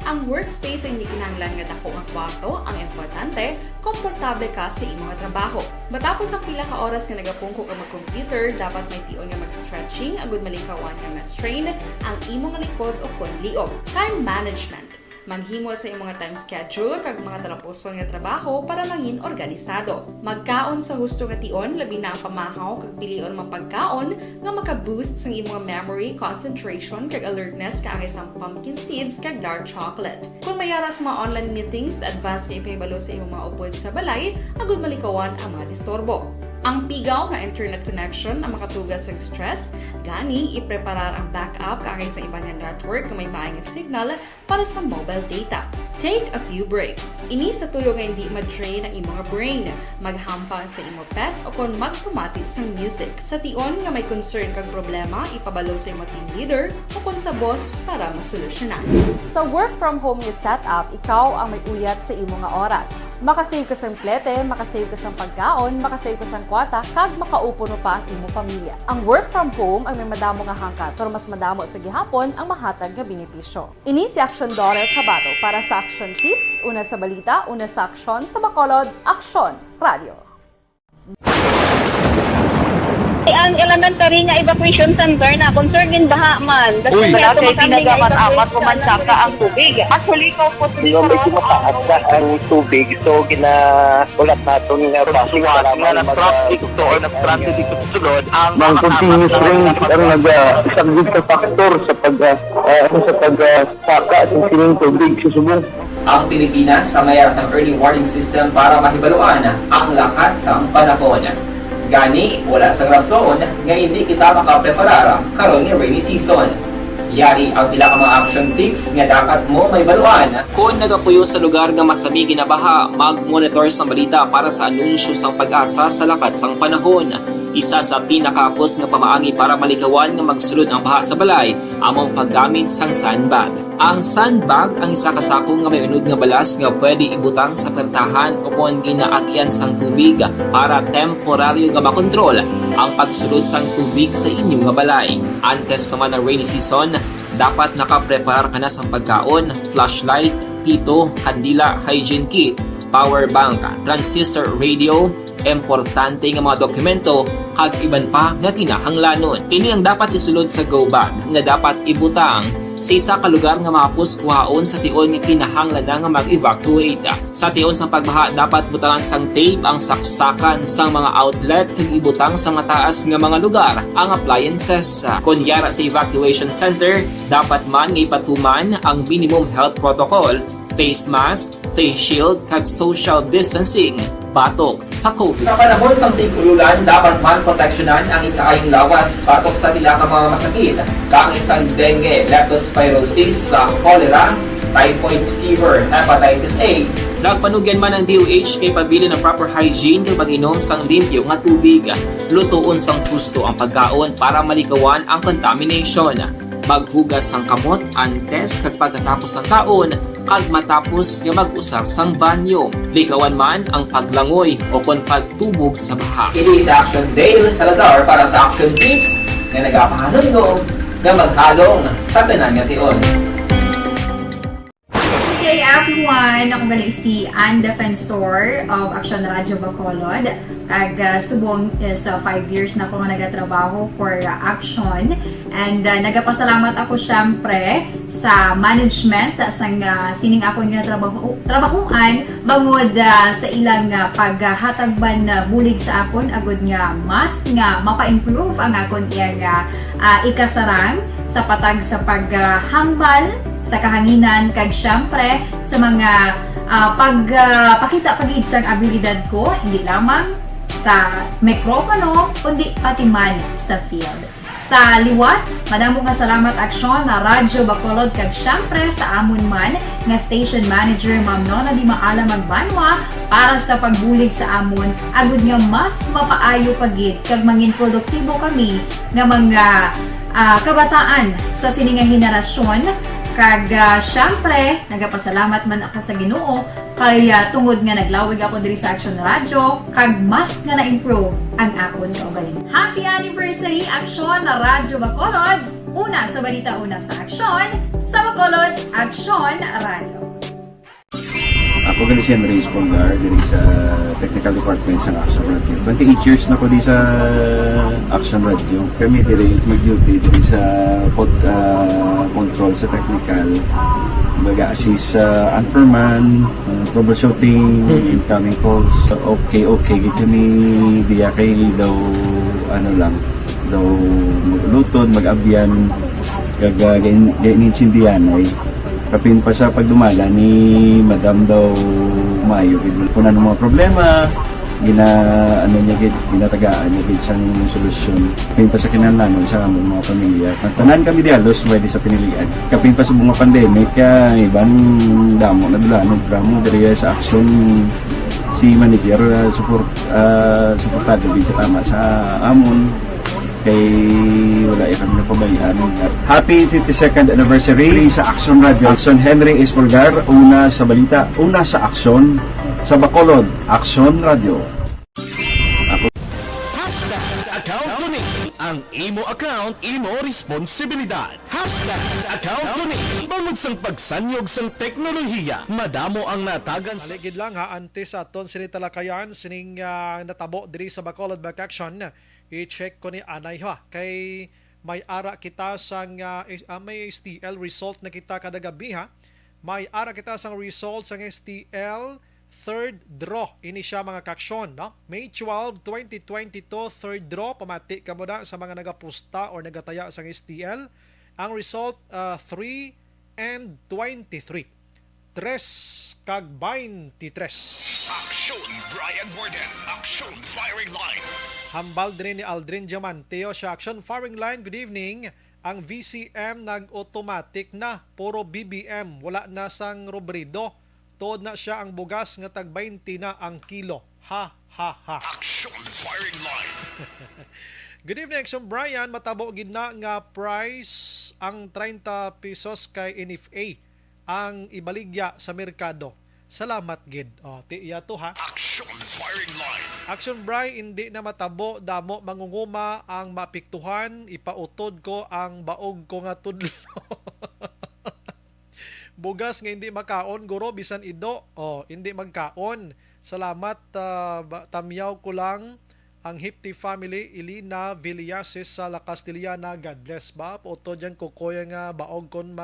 Ang workspace ay hindi kinahanglan nga dako nga kwarto, ang importante, komportable ka sa imong trabaho. Matapos ang pila ka oras nga nagapungko ka mag-computer, dapat may tion nga mag-stretching agud malikawan nga ma-strain ang imong likod o kon liog. Time management. Maghimo sa imong mga time schedule kag mga talapuson nga trabaho para mangin organisado. Magkaon sa husto nga tion, labi na ang pamahaw kag pilion mga pagkaon nga maka-boost sa imong memory, concentration kag alertness kaangay sa pumpkin seeds kag dark chocolate. Kung mayara sa mga online meetings, advance nga ipahibalo sa imong mga upod sa balay, agud malikawan ang mga disturbo. Ang pigaw nga internet connection ang makatugas sa stress, gani ipreparar ang backup kaangay sa ibang nga network nga may maayong signal para sa mobile data. Take a few breaks. Ini sa tuyo nga hindi ma-drain ang imong brain, maghampang sa imong pet o kung magpumati sa music. Sa tion nga may concern kag problema, ipabalo sa imong team leader o kung sa boss para masolusyonan. Sa work from home nga setup, ikaw ang may uyat sa imong nga oras. Makasave ka sa plete, makasave ka sa pagkaon, makasave ka sa kwata, kag makaupo no pa ang imong pamilya. Ang work from home ay may madamo nga hangkat, pero mas madamo sa gihapon ang mahatag nga benepisyo. Ini si Action Dorel Cabato para sa Action Tips, una sa balita, una sa aksyon sa Bacolod, Aksyon Radio. Ang elementary nga evacuation center na concern din baha man. Uy, kasi pinagamat-amat kumansaka ang tubig. Actually, ko po Yung medyo mataas na ang tubig, so ginaulat natin nga basuhan nga nag-traffic to or nag-traffic dito sa sunod ang mga continuous rain ang nag-subject sa factor sa pagsaka sa sining tubig sa subong. Ang Pilipinas sa mayara sang early warning system para mahibaluan ang lakat sang panahon. Gani, wala sang rason nga hindi kita makapreparar karon nga rainy season. Yari ang pila ka mga action tips nga dapat mo may baluan. Kung nagapuyo sa lugar nga masabi ginabaha, mag-monitor sa balita para sa anunsyo sang pag-asa sa lakat sang panahon. Isa sa pinakapos nga pamaagi para malikawan nga magsulod ang baha sa balay, among paggamit sang sandbag. Ang sandbag ang isa kasakong nga may unod nga balas nga pwede ibutang sa pertahan o kung ginaagyan sang tubig para temporaryo nga makontrol ang pagsulod sang tubig sa inyong nga balay. Antes naman ng rainy season, dapat nakapreparar ka na sang pagkaon, flashlight, pito, kandila, hygiene kit, power bank, transistor radio, importante nga mga dokumento kag iban pa nga kinahanglanon. Ini ang dapat isulod sa go bag nga dapat ibutang sa isa ka lugar nga mapuskuhaon sa tion nga kinahanglan nga mag-evacuate. Sa tion sa pagbaha dapat butangan sang tape ang saksakan sang mga outlet kag ibutang sa nga taas nga mga lugar ang appliances. Kunyara sa evacuation center, dapat man nga ipatuman ang minimum health protocol face mask, face shield, kag social distancing, batok sa COVID. Sa panahon sa tigululan, dapat man proteksyonan ang ikaayong lawas batok sa pila ka mga masakit, kang isang dengue, leptospirosis, cholera, typhoid fever, hepatitis A. Nagpanugyan man ang DOH kay pabili ng proper hygiene kay pag-inom sang limpyo nga tubig. Lutuon sang husto ang pagkaon para malikawan ang contamination. Maghugas sang kamot antes kag pagkatapos ang kaon kag matapos nga mag-usar sang banyo. Likawan man ang paglangoy o kon pagtubog sa baha. It sa Action Dale Salazar para sa Action Tips na nagapahanong nga maghalong sa tanan nga tion. Good day everyone! Ako bali si Ann Defensor of Action Radio Bacolod. Kag subong sa 5 years na ako nga nagatrabaho for Action. And nagapasalamat ako syempre sa management sang sining ako nga trabahuan bangod sa ilang paghatagban bulig sa akon agud nga mas nga mapa-improve ang akon iyang ikasarang sa patag sa paghambal sa kahanginan kag syempre sa mga pagpakita pagid sang abilidad ko hindi lamang sa mikropono kundi pati man sa field. Sa liwat, madamo nga salamat Aksyon na Radyo Bacolod kag syempre sa amon man nga station manager Ma'am Nona Di Maala Magbanwa para sa pagbulig sa amon agud nga mas mapaayo pagid kag mangin produktibo kami nga mga kabataan sa sininga henerasyon. Kag syempre, nagapasalamat man ako sa Ginoo kay tungod nga naglawig ako diri sa Action Radio kag mas nga na-improve ang akon kaugalingon. Happy anniversary Action na Radyo Bacolod! Una sa balita, una sa Action, sa Bacolod, Action Radio. Ako gali si Enrique Espongar diri sa Technical Department sa Action Radio. 28 years na ko di sa Action Radio. Kami diri mag-duty diri sa control sa technical. Mag-assist sa anchorman, troubleshooting, incoming calls. Okay. Gito ni diya kay daw daw maglutod, mag-abyan, kag ganinsindihan ay kapin pa sa pagdumala ni Madam daw maayo kung ano mga problema ginatagaan niya gid sang solusyon kapin pa sa kinahanglan sa among mga pamilya tanan kami dialos pwede sa pinilian kapin pa sa mga pandemic ibang damo na dulanog dramo diri sa Action si manager suportado gid tama sa amon kay wala kami napabayaan. Happy 52nd anniversary sa Action Radio. Action Henry Espolgar, una sa balita, una sa Action, sa Bacolod, Action Radio. Account ko ni ang imo account, imo responsibilidad. Account ko ni bangod sang pagsanyog sang teknolohiya, madamo ang natagan sa Aligid lang ha, antes aton sini talakayan sining natabo diri sa Bacolod Back Action. I-check ko ni anay ha kay may ara kita sang may STL result na kita kada gabi ha. May ara kita sang result sang STL third draw ini siya mga kaksyon no. May 12, 2022 third draw pamati ka mo na sa mga nagapusta or nagataya sang STL. Ang result 3 and 23. 3 kag 23. Action Brian Morden, Action Firing Line. Hambal din ni Aldrin Diamanteo sa Action Firing Line. Good evening. Ang VCM nag-automatic na. Puro BBM. Wala na sang rubrido. Tuod na siya ang bugas nga tag 20 na ang kilo. Ha. Action Firing Line. Good evening, Action Brian. Matabo gid na nga price ang 30 pesos kay NFA ang ibaligya sa merkado. Salamat gid. Tiya to ha. Action Firing Line. Action Bry, hindi na matabo, damo mangunguma ang mapiktuhan, ipautod ko ang baog ko nga tudlo. Bugas nga hindi makaon, guro, bisan ido, hindi magkaon. Salamat, tamyaw ko lang ang Hipti family, Ilina Villases sa La Castillana, God bless ba? Pautod yan, kukoya nga baog kon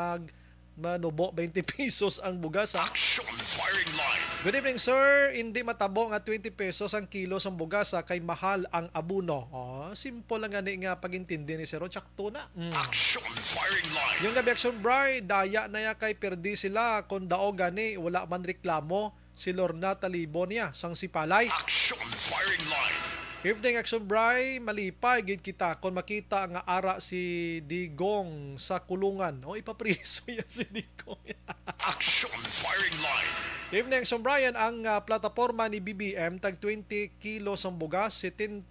manubo 20 pesos ang bugas ha. Action Firing Line. Good evening, sir. Hindi matabo nga 20 pesos ang kilo sa bugas kay mahal ang abuno. Oh, simple lang gani nga pagintindi ni Sir Chakto na. Action firing line. Yung gabi action bri, daya na ya kay perdi sila kung dao gani wala man reklamo si Lorna Talibo niya sang sipalay. Action firing line. Evening action bri, malipay gid kita kung makita nga ara si Digong sa kulungan. O ipapriso ya si Digong. Action firing line. Evening action Brian, ang plataforma ni BBM tag 20 kilos ang bugas, 70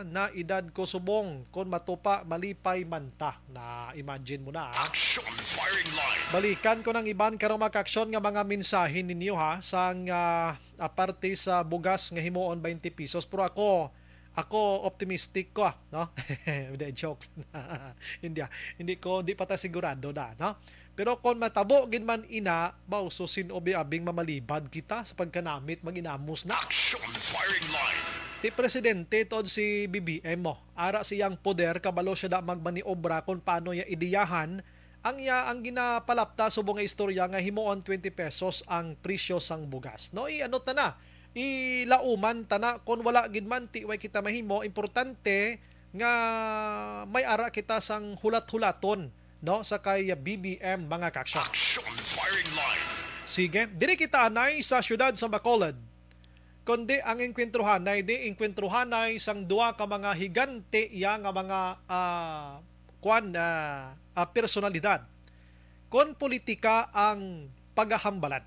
na edad ko subong kung matupa malipay manta. Na imagine mo na. Action firing line. Balikan ko ng iban karong makaksyon nga mga mensahe ninyo ha sang aparte sa bugas nga himuon 20 pesos pero ako optimistic ko no. Hindi joke. hindi pa ta sigurado na no. Pero kung matabo gid man ina, baw susin obi abing mamalibad kita sa pagkanamit maginamos na. Action firing line. Ti presidente tod si BBM mo. Ara siyang poder kabalo siya da magmaniobra kung paano ya idiyahan ang ginapalapta subong nga istorya nga himuon 20 pesos ang presyo sang bugas. No, i-ano ta na. Ilauman ta na kung wala gid man ti way kita mahimo, importante nga may ara kita sang hulat-hulaton no sa kay BBM mga kaksyon. Action firing line. Sige, diri kita anay sa syudad sa Bacolod. Kundi ang enkwentruhanay sang duwa ka mga higante ya nga mga personalidad. Kon politika ang paghahambalan.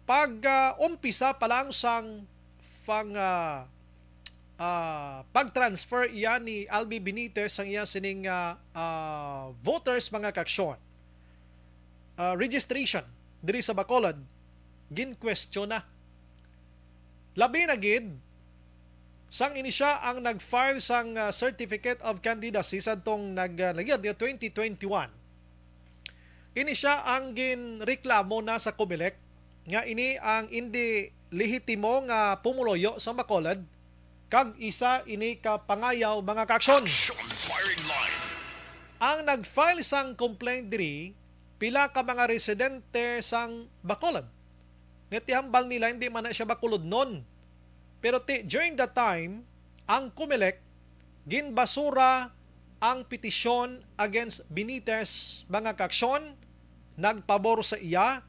Pag umpisa pa lang sang pag-transfer iya ni Albi Benitez ang iya sining voters mga kaksyon. Registration diri sa Bacolod gin-question na. Labi na gid sang ini siya ang nag-file sang certificate of candidacy sa tong nagyad 2021. Ini siya ang ginreklamo na sa COMELEC nga ini ang hindi lehitimo nga pumuloyo sa Bacolod kag isa ini ka pangayaw mga kaksyon. Action firing line. Ang nag-file sang complaint diri pila ka mga residente sang Bacolod. Ngatihambal nila hindi man na siya Bacolod noon. Pero during that time, ang COMELEC ginbasura ang petisyon against Benitez mga kaksyon, nagpabor sa iya,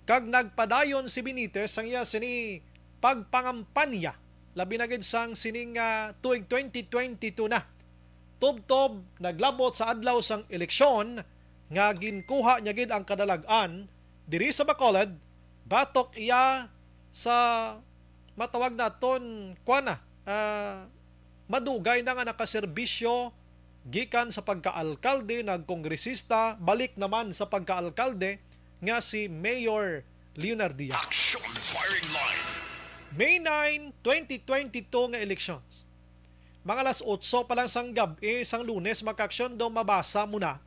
kag nagpadayon si Benitez sang iya sini pagpangampanya, labi na gid sang sining tuig 2022 na. Tubtob naglabot sa adlaw sang eleksyon nga ginkuha niya gid ang kadalag-an diri sa Bacolod, batok iya sa matawag naton madugay na nga nakaserbisyo gikan sa pagkaalkalde, nagkongresista, balik naman sa pagkaalkalde nga si Mayor Leonardia. Action firing line. May 9, 2022 nga elections. Mga alas 8 pa lang sang gabi, sang Lunes, makaksyon daw mabasa muna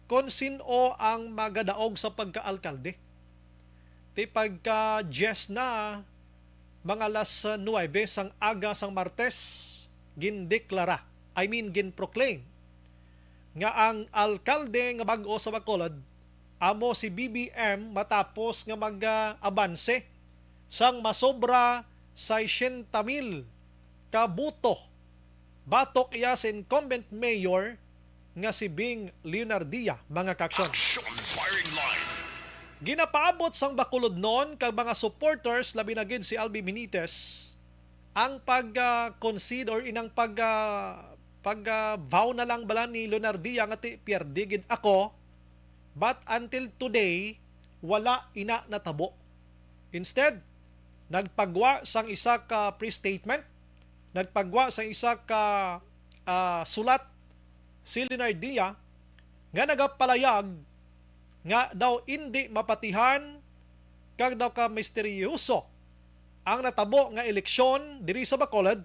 kung sino ang magadaog sa pagkaalkalde. Ti pagka-Jes na mga alas 9 sang aga sang Martes gindeklara, ginproclaim nga ang alkalde nga bag-o sa Bacolod amo si BBM matapos nga mag-abanse sang masobra 60,000 ka boto. Batok iya sa incumbent mayor nga si Bing Leonardia mga kaksyon. Action firing line. Ginapaabot sang Bacolod noon kag mga supporters labi na gid si Albi Benitez ang pag-concede or inang pag-vow na lang bala ni Leonardia nga ti pierdi gid ako, but until today wala ina natabo. Instead, nagpagwa sang isa ka pre-statement, nagpagwa sang isa ka sulat si Leonardia nga nagapalayag nga daw hindi mapatihan kag daw ka misteryoso ang natabo nga eleksyon diri sa Bacolod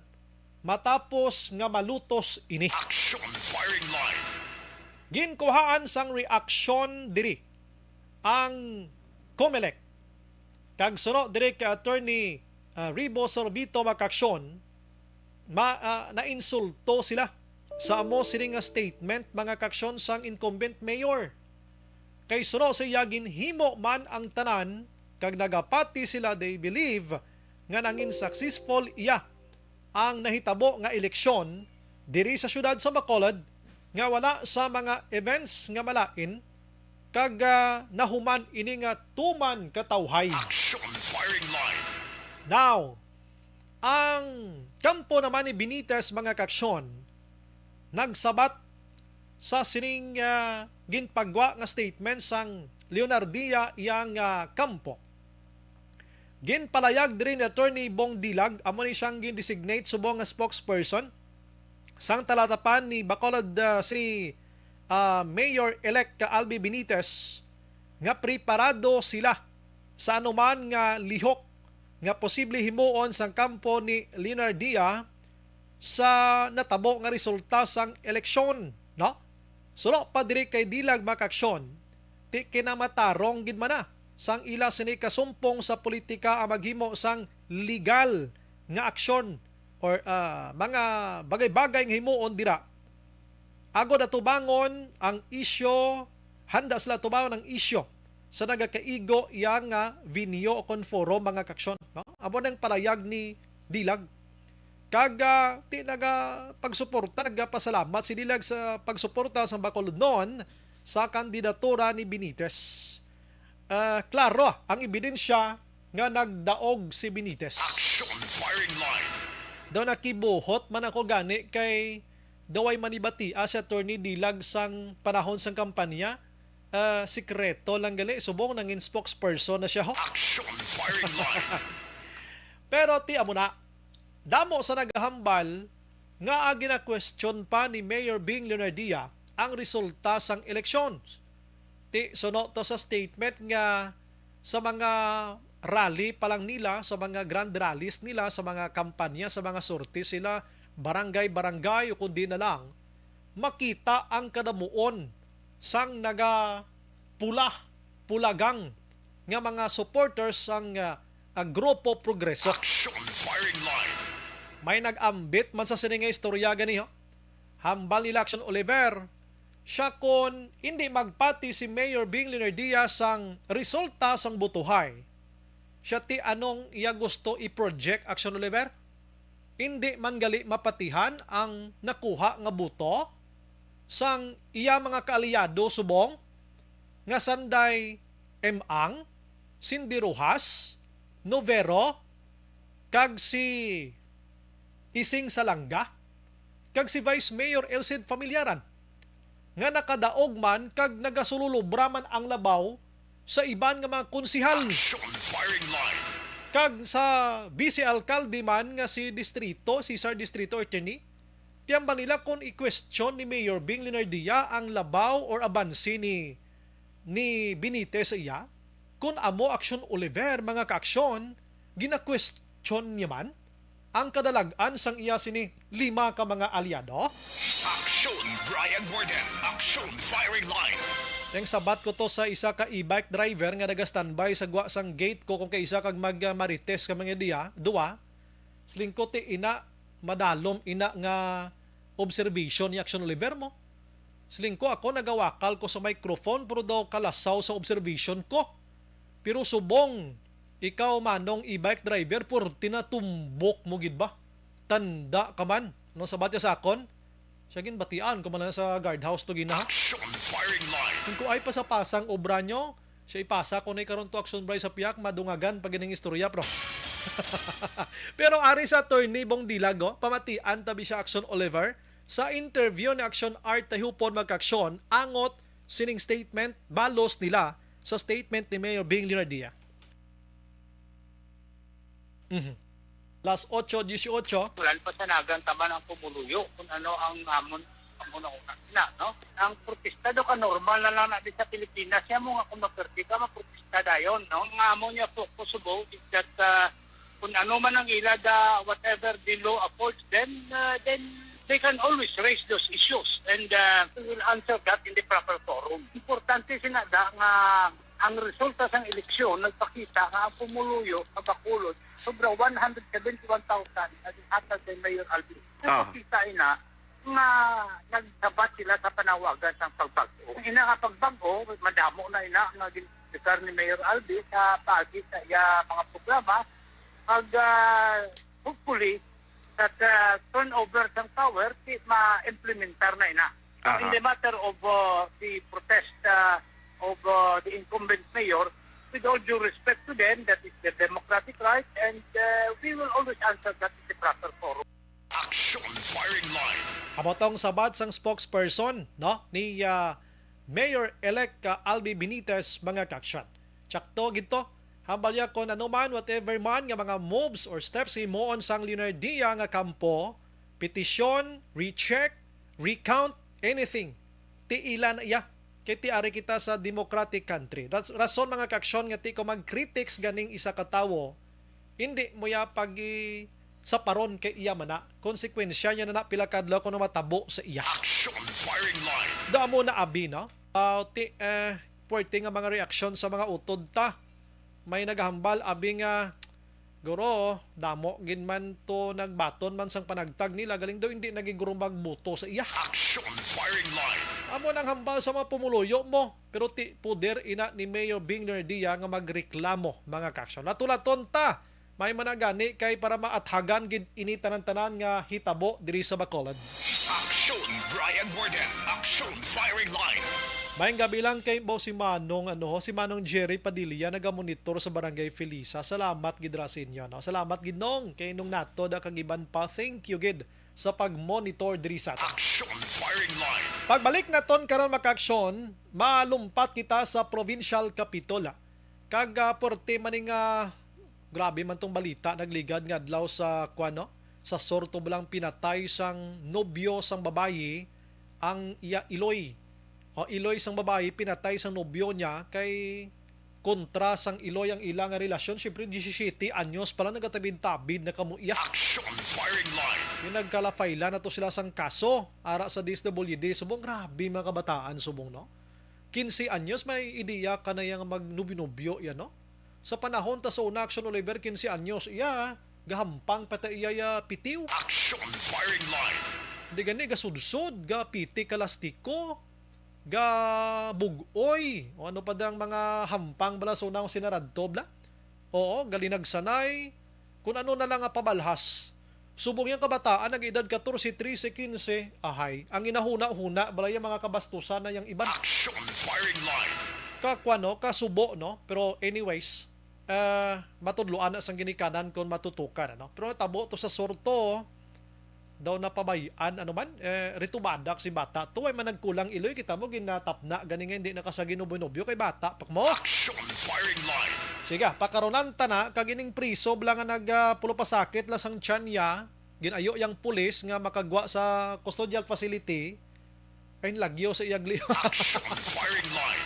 matapos nga malutos ini. Action firing line. Ginkuhaan sang reaksyon diri ang COMELEC kag suno diri kay Attorney Ribo Sorbito makaksyon na-insulto sila sa amo sini nga statement mga kaksyon sang incumbent mayor. Kay suno siya ginhimo man ang tanan kag nagapati sila they believe nga nangin successful iya ang nahitabo nga eleksyon diri sa syudad sa Bacolod nga wala sa mga events nga malain kag nahuman ini nga tuman katawhay. Action firing line. Now, ang kampo naman ni Benitez mga kaksyon nagsabat sa sining ginpagwa nga statement sang Leonardia iyang kampo. Ginpalayag diri ni Attorney Bong Dilag amo ni siyang gin-designate subong nga spokesperson sang talatapan ni Bacolod si Mayor-elect Albi Benitez nga preparado sila sa anuman nga lihok nga posible himuon sang kampo ni Leonardia sa natabo nga resulta sang eleksyon, no? Sulo pa diri kay Dilag makaksyon, ti kinamatarong gid man na sang ila sini kasumpong sa politika ang maghimo sang legal nga aksyon or mga bagay-bagay nga himuon dira. Agod atubangon ang isyo, handa sila tubangon ang isyo sa nagakaigo iyang vinyo o konforo mga kaksyon. No? Amo nang palayag ni Dilag. Kaga ti pagsuporta, nagpasalamat si Dilag sa pagsuporta sa Bacolod noon sa kandidatura ni Benitez. Klaro ang ebidensya nga nagdaog si Benitez. Action firing line. Daw nakibuhot man ako gani kay daway manibati si Attorney Dilag sang panahon sang kampanya. Sikreto lang gali, subong nangin spokesperson na siya ho. Action firing line. Pero ti amo na, damo sa naghambal nga gina-question pa ni Mayor Bing Leonardia ang resulta sang eleksyon. Ti suno to sa statement nga sa mga rally pa lang nila, sa mga grand rallies nila, sa mga kampanya, sa mga sorti sila, barangay-barangay o kundi na lang, makita ang kadamuon sang pulagang nga mga supporters sang Grupo Progreso. Action firing line. May nag-ambit man sa sining nga istorya ganiho. Hambal nila Action Oliver, siya kon hindi magpati si Mayor Bing Leonardia sang resulta sang butuhay. Siya ti anong iya gusto i-project Action Oliver? Hindi man gali mapatihan ang nakuha nga buto sang iya mga kaalyado subong nga sanday Emang, Cindy Rojas, Novero, kag si Ising Salanga, kag si Vice Mayor Elcid Familiaran nga nakadaog man kag nagasululubra man ang labaw sa iban nga mga konsihal. Action firing line. Kag sa vice alcalde man nga si Cesar Distrito Attorney, tiyamba nila kung i-question ni Mayor Bing Leonardia ang labaw or abansi ni Benitez iya, kung amo Action Oliver mga kaaksyon, gina-question niya man ang kadalagan sang iya sini 5 ka mga alyado. Action Brian Warden. Action firing line. Yang sabat ko to sa isa ka e-bike driver nga naga-standby sa gwa sang gate ko kung kay isa kag mag-marites ka mga diya, duwa, slingko ti ina madalom ina nga observation ni Action Oliver mo. Slingko ako nagawakal ko sa microphone pero daw kalasaw sa observation ko. Pero subong ikaw manong e-bike driver pur tinatumbok mo gid ba? Tanda ka man. No sabat sa akon? Siya gin batian ko man sa guardhouse to gina. Action firing line. Kung ko ay pasapasang obra nyo, siya ipasa ko na karon to Action Bray sa piyak, madungagan pag ining istorya, pro. Pero ari sa Attorney Bong Dilag, pamatian tabi siya Action Oliver, sa interview ni Action Art Tahupon magkaksyon, angot sining statement, balos nila sa statement ni Mayor Bing Leonardia. Last 8:18. Ulan pa sa nagang taman ang pumuluyo kung ano ang amon na, no? Ang protesta do ka normal na lang natin sa Pilipinas. Siya mo nga kung maperti ka, maprotesta dayon, no? Ang amon niya possible is that kung ano man ang ila whatever the law affords them, then they can always raise those issues and we will answer that in the proper forum. Importante sinada nga ang resulta sa eleksyon nagpakita nga ang pumuluyo sa Bacolod sobra 171,000 at hatag ni Mayor Alvin. Nagpakita ina nga nagsabat sila sa panawagan sa pagbago. Ina nga pagbago, madamo na ina nga lugar ni Mayor Albi sa pagi sa iya mga programa pag hopefully that turnover ng power ma-implementar na ina. In the matter of the protest of the incumbent mayor, with all due respect to them, that is their democratic right, and we will always answer that in the proper forum. Action firing line. Abotong sabat sang spokesperson no ni Mayor-elect Albi Benitez mga kaksyon. Tsakto gito, hambalya kon anuman whatever man nga mga moves or steps himuon sang Leonardia nga kampo, petisyon, recheck, recount, anything. Tiilan iya. Kay tiari kita sa democratic country. That's rason mga kaksyon nga ti ko mag-critics ganing isa ka tawo, hindi mo ya pagi sa paron kay iya mana. Konsekwensya niya na pilakadlaw ko na matabo sa iya. Action firing line. Damo na abi, no? Puwerte nga mga reaksyon sa mga utod ta. May naghambal, abi nga, guro, damo, ginman to nagbaton man sang panagtag nila, galing daw hindi nagigurong magbuto sa iya. Action firing line. Amo nang hambal sa mga pumuluyo mo, pero ti puder ina ni Mayor Bing Nardia nga magreklamo mga kaksyon. Natulaton ta, may managani kay para maathagan gid ini tanan-tanan nga hitabo diri sa Bacolod. Action Brian Warden. Action firing line. Mayang gabi lang kay si Manong si Manong Jerry Padilla nagamonitor sa Barangay Felisa. Salamat gid ra sa inyo, no. Salamat gid nong kay nung nato da kagiban pa. Thank you gid sa pag-monitor diri sa aton. Action firing line. Pagbalik naton karon maka-aksyon, malumpat kita sa Provincial Capitol. Kag porte maning grabe man tong balita nagligad nga adlaw sa kuano sa Sorto lang pinatay sang nobyo sang babayi ang iya Iloy. Iloy sang babayi pinatay sang nobyo niya kay kontra sang Iloy ang ilang relasyon. Siyempre 17 anyos pala nagatabid-tabid na kamo iya. Action firing line. Yung nagkalafayla na to sila sang kaso ara sa DSWD. Subong grabe mga kabataan subong, no? 15 anyos may ideya ka na yung magnubyo-nubyo yan, no? Sa panahon ta sa una action Oliver 15 anyos iya gahampang pata iya pitiw. Action firing line. Di gani gasudsod ga piti kalastiko ga bugoy o ano pa dang mga hampang bala sa unang sinaradto bla. Oo, galinagsanay kung ano na lang pabalhas. Subong yung kabataan nag-edad 14, 13, 15 ahay. Ang inahuna-huna bala yung mga kabastusan na yung iban. Action firing line. Kasubo, no? Pero anyways, matudluan na sang ginikanan kung matutukan, no? Pero tabo to sa Sorto daw napabayan ritubadak si bata to ay managkulang Iloy kita mo ginatapna gani nga hindi nakasaginubinobyo kay bata pak mo. Action firing line. Sige, pakaronan ta na kagining priso bla nga nagpulo pasakit la sang tiyan ya ginayo yang pulis nga makagwa sa custodial facility ay lagyo sa iyagli. Action firing line.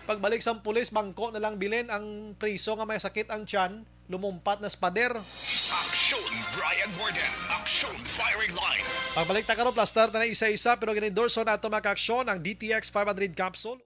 Pagbalik sa pulis, bangko na lang bilin ang priso nga may sakit ang tiyan, lumumpat na spader. Action Brian Warden. Action firing line. Pagbalik ta karon plaster na isa-isa pero ginendorso na ito maka-aksyon ang DTX 500 capsule.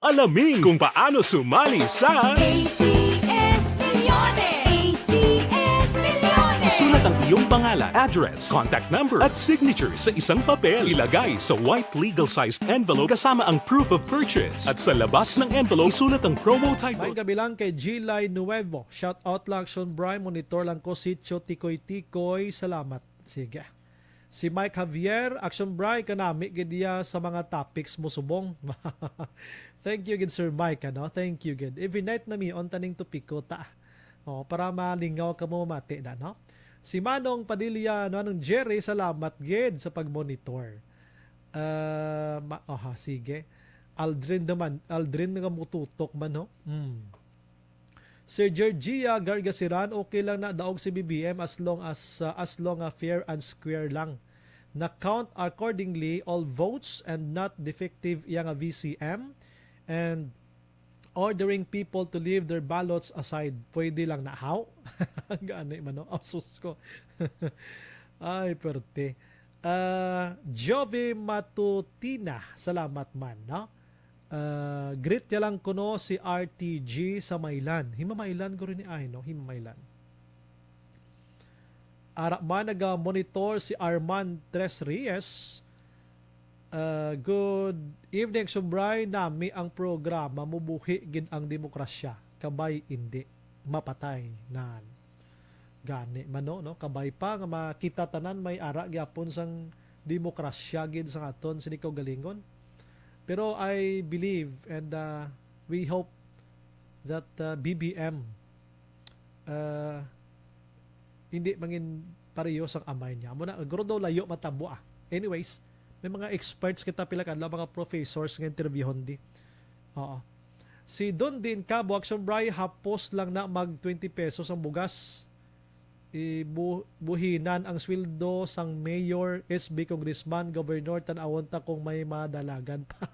Alamin kung paano sumali sa ACS Milyones! ACS Milyones! Isulat ang iyong pangalan, address, contact number at signature sa isang papel. Ilagay sa white legal-sized envelope kasama ang proof of purchase. At sa labas ng envelope, isulat ang promo May title. gabi lang kay Gilay Nuevo. Shout out lang Action Brian. Monitor lang ko sitio Tikoy-Tikoy. Salamat. Sige. Si Mike Javier, Action Brian, kanami gidiya sa mga topics mo subong. Thank you gid Sir Mike, ano? Thank you gid. Every night na mi on taning topiko ta. Para malingaw ka mo mati na, no? Si Manong Padilla, anong Jerry, salamat gid sa pag-monitor. Sige. Aldrin nga mututok man, no? Sir Georgia Gargasiran, okay lang na daog si BBM as long as fair and square lang. Na count accordingly all votes and not defective yang VCM and ordering people to leave their ballots aside. Pwede lang na how? Gani man, no? Asus ko. Ay, perte. Jovi Matutina, salamat man, no? Greet niya lang kuno si RTG sa Mailan. Himamaylan ko rin ni ay, no? Himamaylan. Ara man naga-monitor si Arman Tres Reyes. Good evening, Sumbray. Nami ang programa mubuhi gid ang demokrasya. Kabay hindi mapatay nan. Gani mano no kabay pa nga makita tanan may ara gyapon sang demokrasya gid sa aton sinikaw galingon. Pero I believe and we hope that BBM hindi mangin parehas ang amay niya. Muna guro daw layo matabo ah. Anyways, may mga experts kita pila kadlaw mga professors nga interviewon di. Oo. Si Don din Cabo Action Bray hapos lang na mag 20 pesos ang bugas. Buhinan ang sweldo sang mayor, SB congressman, governor tan-awon ta kung may madalagan pa.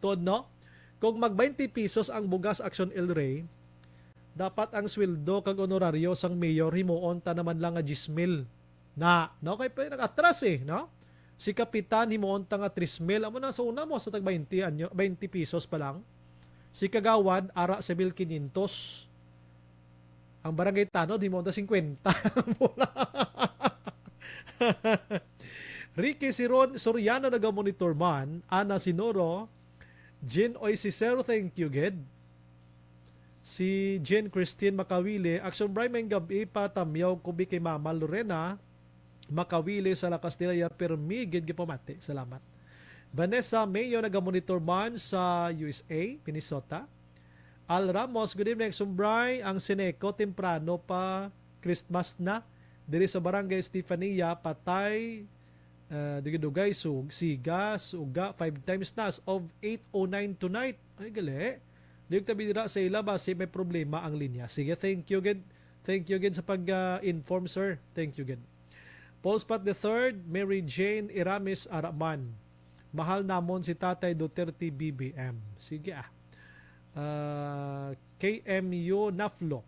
Tod no? Kung mag 20 pesos ang bugas Action El Rey, dapat ang sweldo kag honoraryo sang mayor himuon ta naman lang nga 10,000 na no kay pa nag-atras no si kapitan himuon ta nga 3,000 amo na sa una mo sa tag 20 anyo 20 pesos pa lang si kagawad ara 7,500 ang barangay tanod himuon ta 50 Ricky Siron Soriano naga-monitor man Ana Sinoro Jean Oisicero thank you gid. Si Jen Christine Makawili, Action Bray may gabi pa tamyaw kubi kay Mama Lorena Makawili sa La Castilla permigid gipamati. Salamat. Vanessa Mayo naga-monitor man sa USA, Minnesota. Al Ramos, good evening Action Bray. Ang Sineco temprano pa Christmas na diri sa Barangay Estefania patay digidugay siga suga 5 times na as of 8:09 tonight. Ay gali. Diyog tabi dira sa ilabas may problema ang linya. Sige, thank you again. Thank you again sa pag-inform, sir. Thank you again. Paul Spot III, Mary Jane Iramis Araman. Mahal namon si Tatay Duterte BBM. Sige KMU Naflo.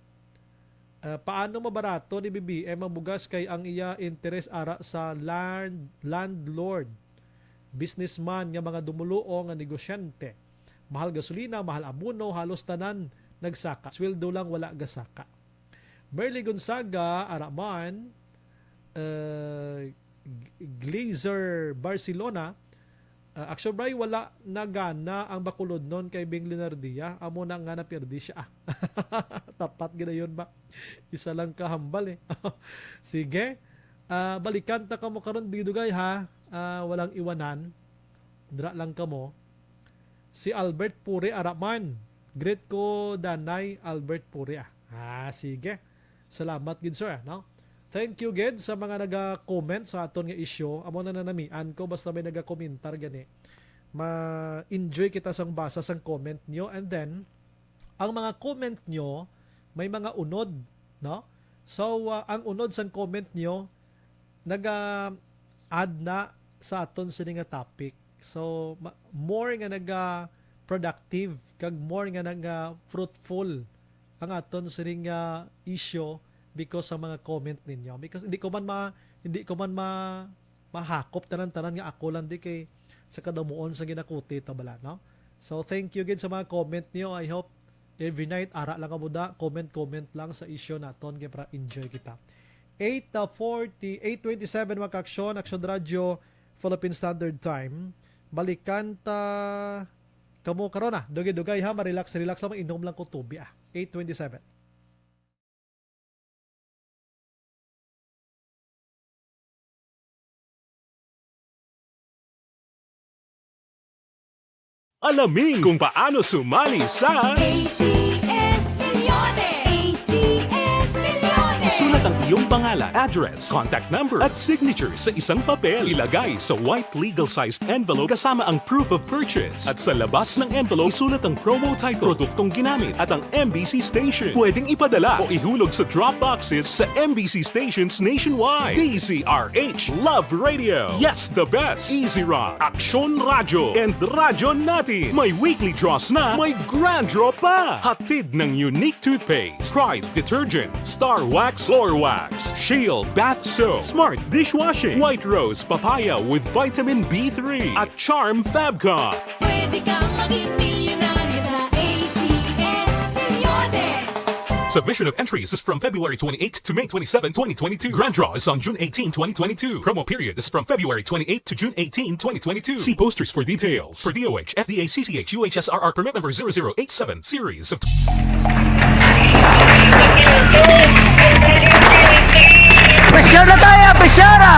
Paano mabarato ni BBM ang bugas kay ang iya interes ara sa landlord, businessman nga mga dumuluo nga negosyante. Mahal gasolina, mahal amuno, halos tanan nagsaka. Sweldo lang wala gasaka. Merly Gonzaga, Araman, Glazer Barcelona, Action Bray wala nagana ang bakulod nun kay Bing Linardia. Amo na nga napirdi siya. Tapat gina yun ba? Isa lang kahambal Sige. Balikan ta ka mo karon bidugay ha. Walang iwanan. Dra lang ka mo. Si Albert Puri Araman. Great ko Danay Albert Puri sige. Salamat gid sir no. Thank you gid sa mga naga-comment sa aton nga issue. Amo na nanamian ko basta may naga-komentar gani. Ma-enjoy kita sang basa sang comment nyo and then ang mga comment nyo may mga unod no. So ang unod sang comment nyo naga-add na sa aton sini nga topic. So, more nga naga-productive, kag more nga naga-fruitful ang aton sining issue because sa mga comment ninyo. Because hindi ko man mahakop tanan-tanan nga ako lang di kay sa kadamuon sa ginakuti tabala, no? So, thank you again sa mga comment niyo. I hope every night ara lang kamuda, comment lang sa issue naton kay para enjoy kita. 8:27 mga aksyon Radio Philippine Standard Time. Balikan ta kamo karon dugay-dugay ha, relax lang, inom lang ko tubig 8:27. Alamin kung paano sumali sa ACS Milyone! ACS Milyone! Isulat ang iyong pangalan, address, contact number at signature sa isang papel. Ilagay sa white legal-sized envelope kasama ang proof of purchase. At sa labas ng envelope, isulat ang promo title, produktong ginamit at ang MBC station. Pwedeng ipadala o ihulog sa drop boxes sa MBC stations nationwide. DZRH Love Radio. Yes, the best. Easy Rock, Aksyon Radio, and Radyo Natin. May weekly draws na, may grand draw pa. Hatid ng unique toothpaste, Pride Detergent, Star Wax Floor Wax, Shield Bath Soap, Smart Dishwashing, White Rose Papaya with Vitamin B3, at Charm Fabcon. Pwede kang maging milyonaryo sa ACS Milyone! Submission of entries is from February 28 to May 27, 2022. Grand draw is on June 18, 2022. Promo period is from February 28 to June 18, 2022. See posters for details. For DOH, FDA, CCH, UHSRR permit number 0087, series of... Pressure na tayo! Pressure na!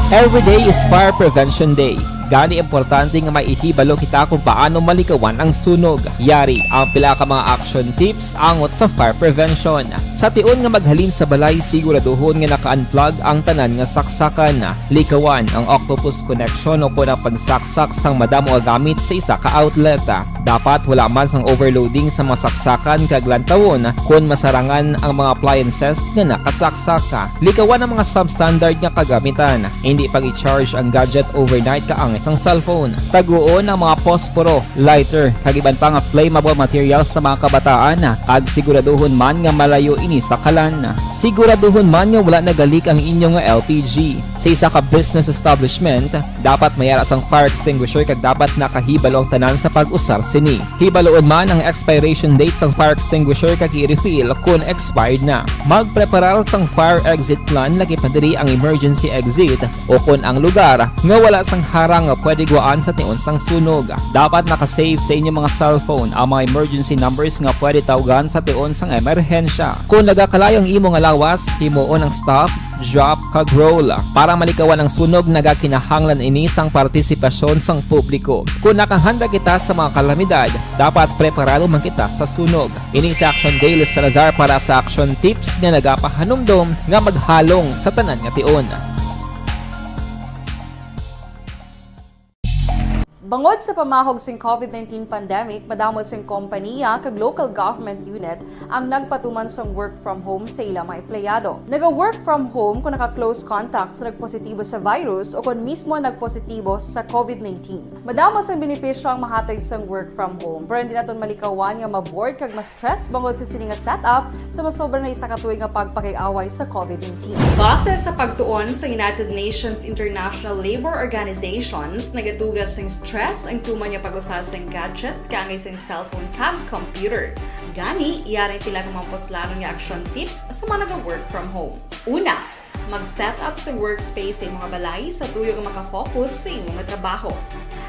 Every day is Fire Prevention Day. Gani importante nga maihibalo kita kung paano malikawan ang sunog. Yari ang pila ka mga action tips angot sa fire prevention. Sa tion nga maghalin sa balay, siguraduhon nga naka-unplug ang tanan nga saksakan. Likawan ang octopus connection o kung ang pagsaksak sang madamo nga gamit sa isa ka outlet. Dapat wala man sang overloading sa mga saksakan kag lantawon kung masarangan ang mga appliances nga nakasaksaka. Likawan ang mga substandard nga kagamitan. Hindi pag i-charge ang gadget overnight kaang isang cellphone. Taguon ang mga posporo, lighter, kag iban pa nga flammable materials sa mga kabataan. Ag siguraduhon man nga malayo ini sa kalan. Siguraduhon man nga wala nagalik ang inyong nga LPG. Sa isa ka business establishment, dapat mayara sang fire extinguisher kag dapat nakahibalo ang tanan sa pag-usar sini. Hibaloon man ang expiration date sang fire extinguisher kag i-refill kung expired na. Magpreparar sang fire exit plan lagi pa diri ang emergency exit o kung ang lugar nga wala sang harang nga pwede guwaan sa tion sang sunog. Dapat nakasave sa inyong mga cellphone ang mga emergency numbers nga pwede tawagan sa tion sang emerhensya. Kung nagakalayo ang imo nga lawas, himuon ang stop, drop, kag roll. Para malikawan ang sunog, nagakinahanglan ini sang partisipasyon sang publiko. Kung nakahanda kita sa mga kalamidad, dapat preparado man kita sa sunog. Ini sa Action Daily Salazar para sa action tips nga nagapahanumdom nga maghalong sa tanan nga tion. Bangod sa pamahog sing COVID-19 pandemic, madamo sing kompanya kag local government unit ang nagpatuman sang work from home sa ilang mga empleyado. Naga-work from home kung naka-close contact sa nagpositibo sa virus o kung mismo nagpositibo sa COVID-19. Madamo sang benepisyo ang mahatag sang work from home, pero hindi naton malikawan nga ma-bored kag ma-stress bangod sa sini nga setup sa masobra na isa ka tuig nga pagpakiaway sa COVID-19. Base sa pagtuon sa United Nations International Labour Organizations, nagatugas sing stress ang tuman niya pag-usar sa gadgets kangay sa cellphone kag computer. Gani, iyaring pila ng mga poslano nga action tips sa mga nag-work from home. Una, mag-set up sa workspace sa mga balay sa tuyo nga makafocus sa imong trabaho.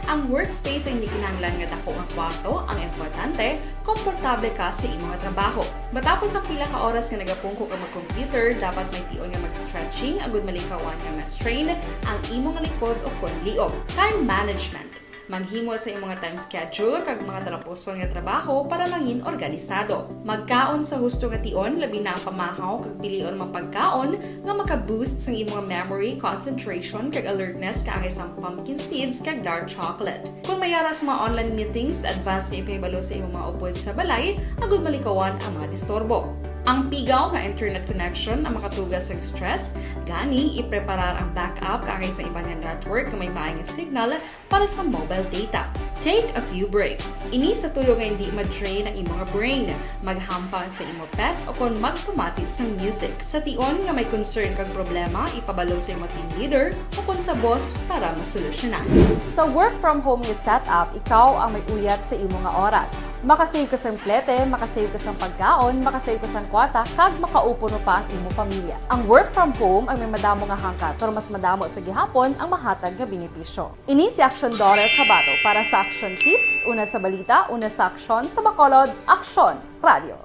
Ang workspace ay hindi kinahanglan nga dako nga kwarto, ang importante, komportable ka sa imong trabaho. Matapos ang pila ka oras nga nagapungko ka mag-computer, dapat may tion nga mag-stretching agud malikawan nga ma-strain ang imong likod o kon liog. Time management. Maghimo sa imong time schedule kag mga talapuson nga trabaho para mangin organisado. Magkaon sa husto nga tion, labi na ang pamahaw kag pilion mga pagkaon nga maka-boost sa imong memory, concentration kag alertness kaangay sang pumpkin seeds kag dark chocolate. Kung mayaras mga online meetings, advance na ipahibalo sa imong mga upod sa balay, agud malikawan ang mga disturbo. Ang pigaw nga internet connection ang makatugas sa stress, gani ipreparar ang backup kaangay sa ibang network nga may maayong signal para sa mobile data. Take a few breaks. Ini sa tuyo nga hindi ma-drain ang imong brain, maghampang sa imong pet o kon magpumatid sa music. Sa tion nga may concern kag problema, ipabalo sa imong team leader o kon sa boss para masolusyonan. Sa work from home nga setup, ikaw ang may uyat sa imong nga oras. Makasave ka sa plete, makasave ka sa pagkaon, makasave ka sa kwarta, kag makaupo no pa ang imong pamilya. Ang work from home ay may madamo nga hangkat, pero mas madamo sa gihapon ang mahatag nga benepisyo. Ini si Action Daughter Cabato para sa Action Tips, una sa balita, una sa aksyon sa Bacolod, Action Radio.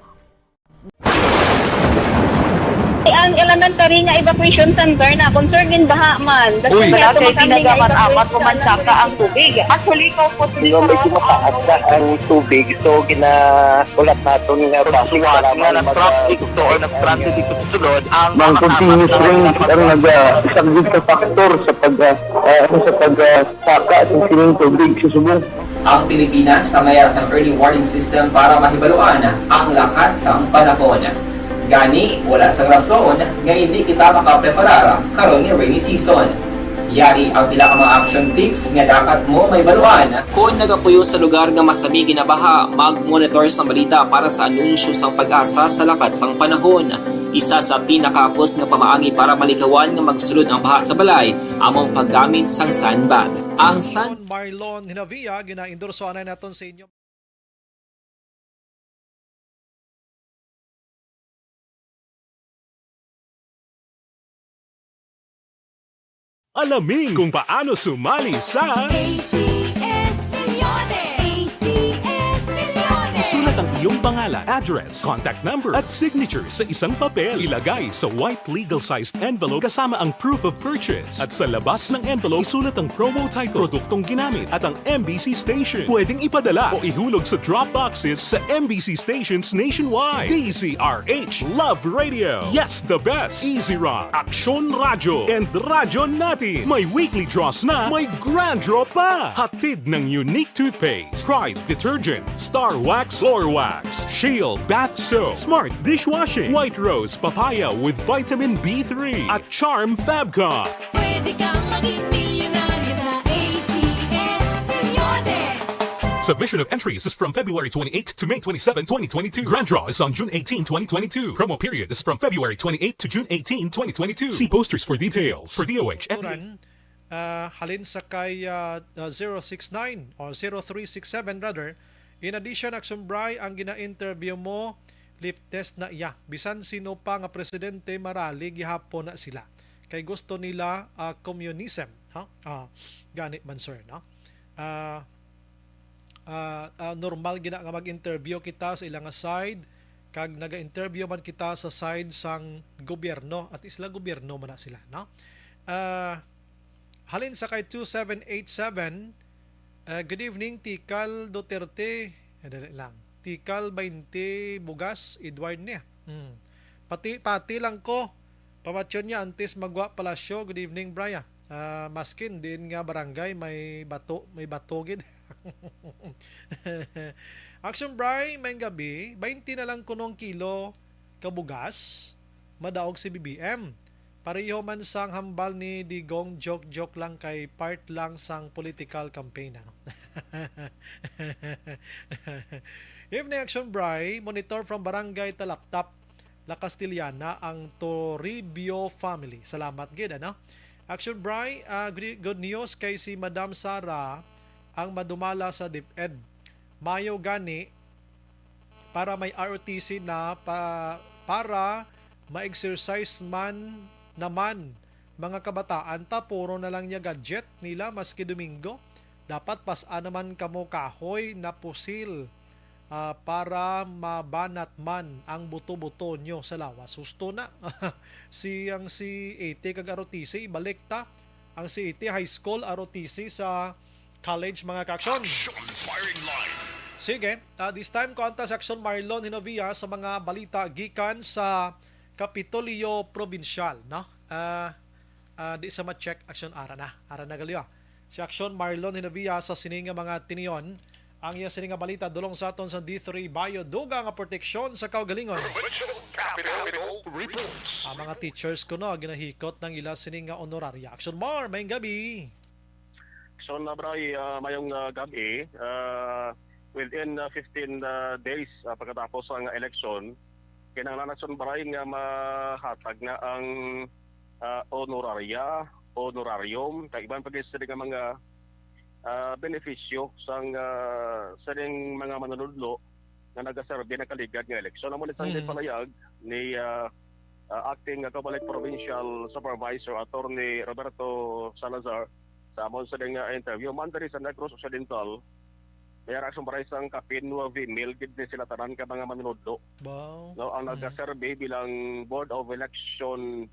Ang elementary nga evacuation center na concern din baha man. Uy, kaya pinagamat-amat kumansaka ang tubig. Actually, po medyo mataas na ang tubig. So, ginaulat natin nga pasiwat nga nag-traffic to or nag-transit dito sa sulod. Ang continuous range ang nag-isang sa factor sa pagsaka at sining tubig sa subong. Ang Pilipinas sa mayroon ng early warning system para mahibaluan ang lakat sang panahon. Gani, wala sang rason nga hindi kita makapreparar karon ni rainy season. Yari ang pila ka mga action tips nga dapat mo may baluan. Kung nagapuyo sa lugar nga masami ginabaha, mag-monitor sa balita para sa anunsyo sang pag-asa sa lakat sang panahon. Isa sa pinakapos nga pamaagi para malikawan nga magsulod ang baha sa balay, among paggamit sang sandbag. Ang Marlon Hinavia, gina-endorso anay naton sa inyo. Alamin kung paano sumali sa ACS Millones! ACS Millones! Isulat ang iyong pangalan, address, contact number at signature sa isang papel. Ilagay sa white legal-sized envelope kasama ang proof of purchase. At sa labas ng envelope, isulat ang promo title, produktong ginamit at ang MBC station. Pwedeng ipadala o ihulog sa drop boxes sa MBC stations nationwide. DZRH Love Radio. Yes, the best. Easy Rock, Aksyon Radyo, and Radyo Natin. May weekly draws na, may grand draw pa. Hatid ng unique toothpaste, Pride Detergent, Star Wax Floor Wax, Shield Bath Soap, Smart Dishwashing, White Rose Papaya with Vitamin B3, at Charm Fabcon. Pwede kang maging milyonaryo sa ACS Millones! Submission of entries is from February 28 to May 27, 2022. Grand draw is on June 18, 2022. Promo period is from February 28 to June 18, 2022. See posters for details. For DOH, FDA. Halin sa kay 069 or 0367 rather. In addition, Action Bray, ang gina-interview mo, lift test na iya. Bisan sino pa nga presidente marali, gihapon na sila. Kay gusto nila communism. Ganit man sir. No? Normal gina nga mag-interview kita sa ilang side. Kag naga-interview man kita sa side sang gobyerno. At isla gobyerno man na sila. No? Halin sa kay 2787, good evening, Tikal Duterte. Dali lang. Tikal 20 Bugas, Edward niya. Pati lang ko. Pamatyon niya, antes magwa palasyo. Good evening, Brian. Maskin din nga barangay, may batogid. Action Bray, may gabi, 20 na lang kunong kilo kabugas, madaog si BBM. Pareho man sang hambal ni Digong, joke lang kay part lang sang political campaign. Evening Action Bray, monitor from Barangay Talaptap, La Castillana, ang Toribio family. Salamat gid, ano? Action Bray, good news kay si Madam Sara ang madumala sa DepEd. Mayo gani para may ROTC na para ma-exercise man naman mga kabataan, puro na lang niya gadget nila maski Domingo. Dapat pasaan naman kamo kahoy na pusil para mabanat man ang buto-buto nyo sa lawas. Husto na. si AT kag ROTC balik ta. Ang si AT high school, ROTC sa college mga kaksyon. Sige, this time konta sa Action Marlon Hinavia sa mga balita gikan sa Kapitolyo Provincial, no? Di sa ma-check Action ara na galyo. Si Action Marlon Hinavia sa sininga mga tiniyon, ang iya sininga balita dulong sa aton sa D3 Bayo duga nga proteksyon sa kaugalingon. Ang mga teachers ko no ginahikot ng ila sininga honoraria. Action Mar, may gabi. So nabray mayong gabi, within 15 days pagkatapos ang election, kinahanglan Action Bray nga mahatag na ang honorarium, kay iban pag sa mga benepisyo sang saning mga manunudlo na nagaserbe na kaligad nga eleksyon. Amo ni sang palayag ni acting Kabalik Provincial Supervisor Attorney Roberto Salazar sa amon sa interview man diri sa Negros Occidental. May Action Bray sang kapin 9 mil gid ni sila tanan ka mga manunudlo. Wow. No, ang nagaserbe bilang Board of Election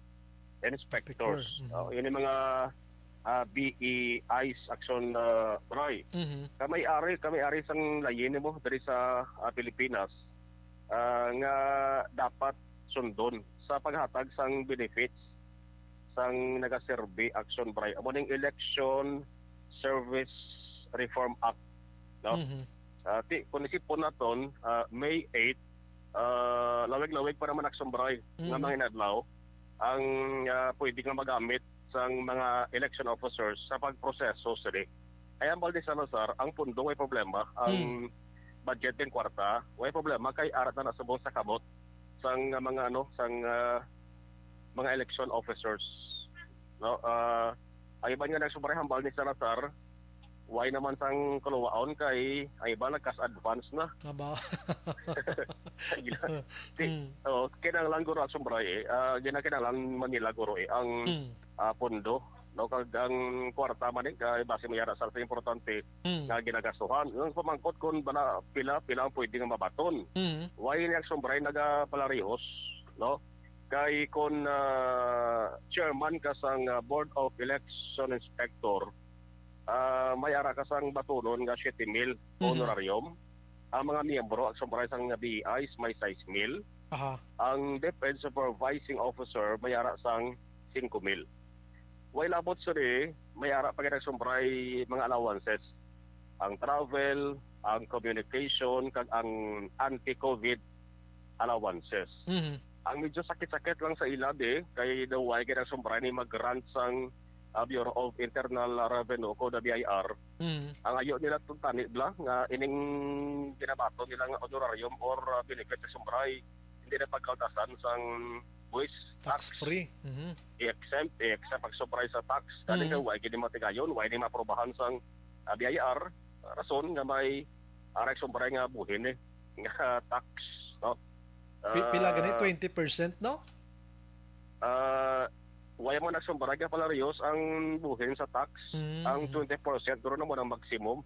Inspectors. Yun yung mga BEIs Action Bray. Kami ari sang layin mo dari sa Pilipinas nga dapat sundon sa paghatag sang benefits sang nagaserbe Action Bray. Amo ning Election Service Reform Act. No? Kung isipon naton, May 8, lawig-lawig para man Action Bray nga mga inadlaw ang pwede nga magamit sang mga election officers sa pagproseso sila. Ay ambal ni Salazar, ang pundo may problema, ang budget ng kwarta, may problema kay arat na nasubong sa kamot sang mga mga election officers. No, ay iba nga nagsubray hambal ni Salazar, why naman sang kaluwaon kay ay iba nagkas advance na. Aba. Kinahanglan guro ang sumbray ginakailangan Manila guro ang pondo no kag ang kwarta man kay base mayara sa importante nga ginagastuhan ang pamangkot kun bala pila ang pwede nga mabaton why niya sumbray nagapalarihos no kay kon chairman kasang Board of Election Inspector may ara kasang batunon nga 7,000 honorarium. Ang mga miyembro ang sumbray sang BIs may 6,000. Ang Defense Supervising Officer may ara sang 5,000. While abot suri, may ara pa kaya sumbray mga allowances. Ang travel, ang communication, kag ang anti-COVID allowances. Ang medyo sakit-sakit lang sa ilad kay daw ay kaya sumbray ni mag-grant sang Bureau of Internal Revenue ko the BIR. Ang ayo nila tani bla nga ining ginabato nila nga honorarium or benefit sa sumbray hindi na pagkautasan sang buwis Tax free. i-exempt pag sumbray sa tax kani nga way gid matigayon way ni maprobahan sang BIR rason nga may arak sumbray nga buhin nga tax no. Pila gani 20% no? Waya mo nagsumbarag pala Rios ang buhin sa tax ang 20% duro na mo ng maximum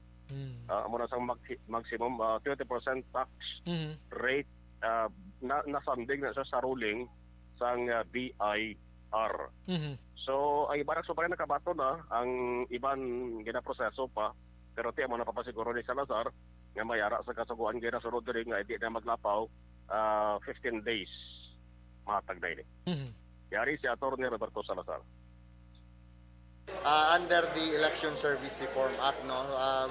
mo na sang maximum 20% tax rate nasanding na sa ruling sang BIR. So ay iba so pa nakabato na ang iban ginaproseso pa pero tiya mo napapasiguro ni Salazar nga mayara sa kasuguan gina sunod diri nga hindi na maglapaw 15 days matag na ini. Yari si Atty. Roberto Salazar. Under the Election Service Reform Act,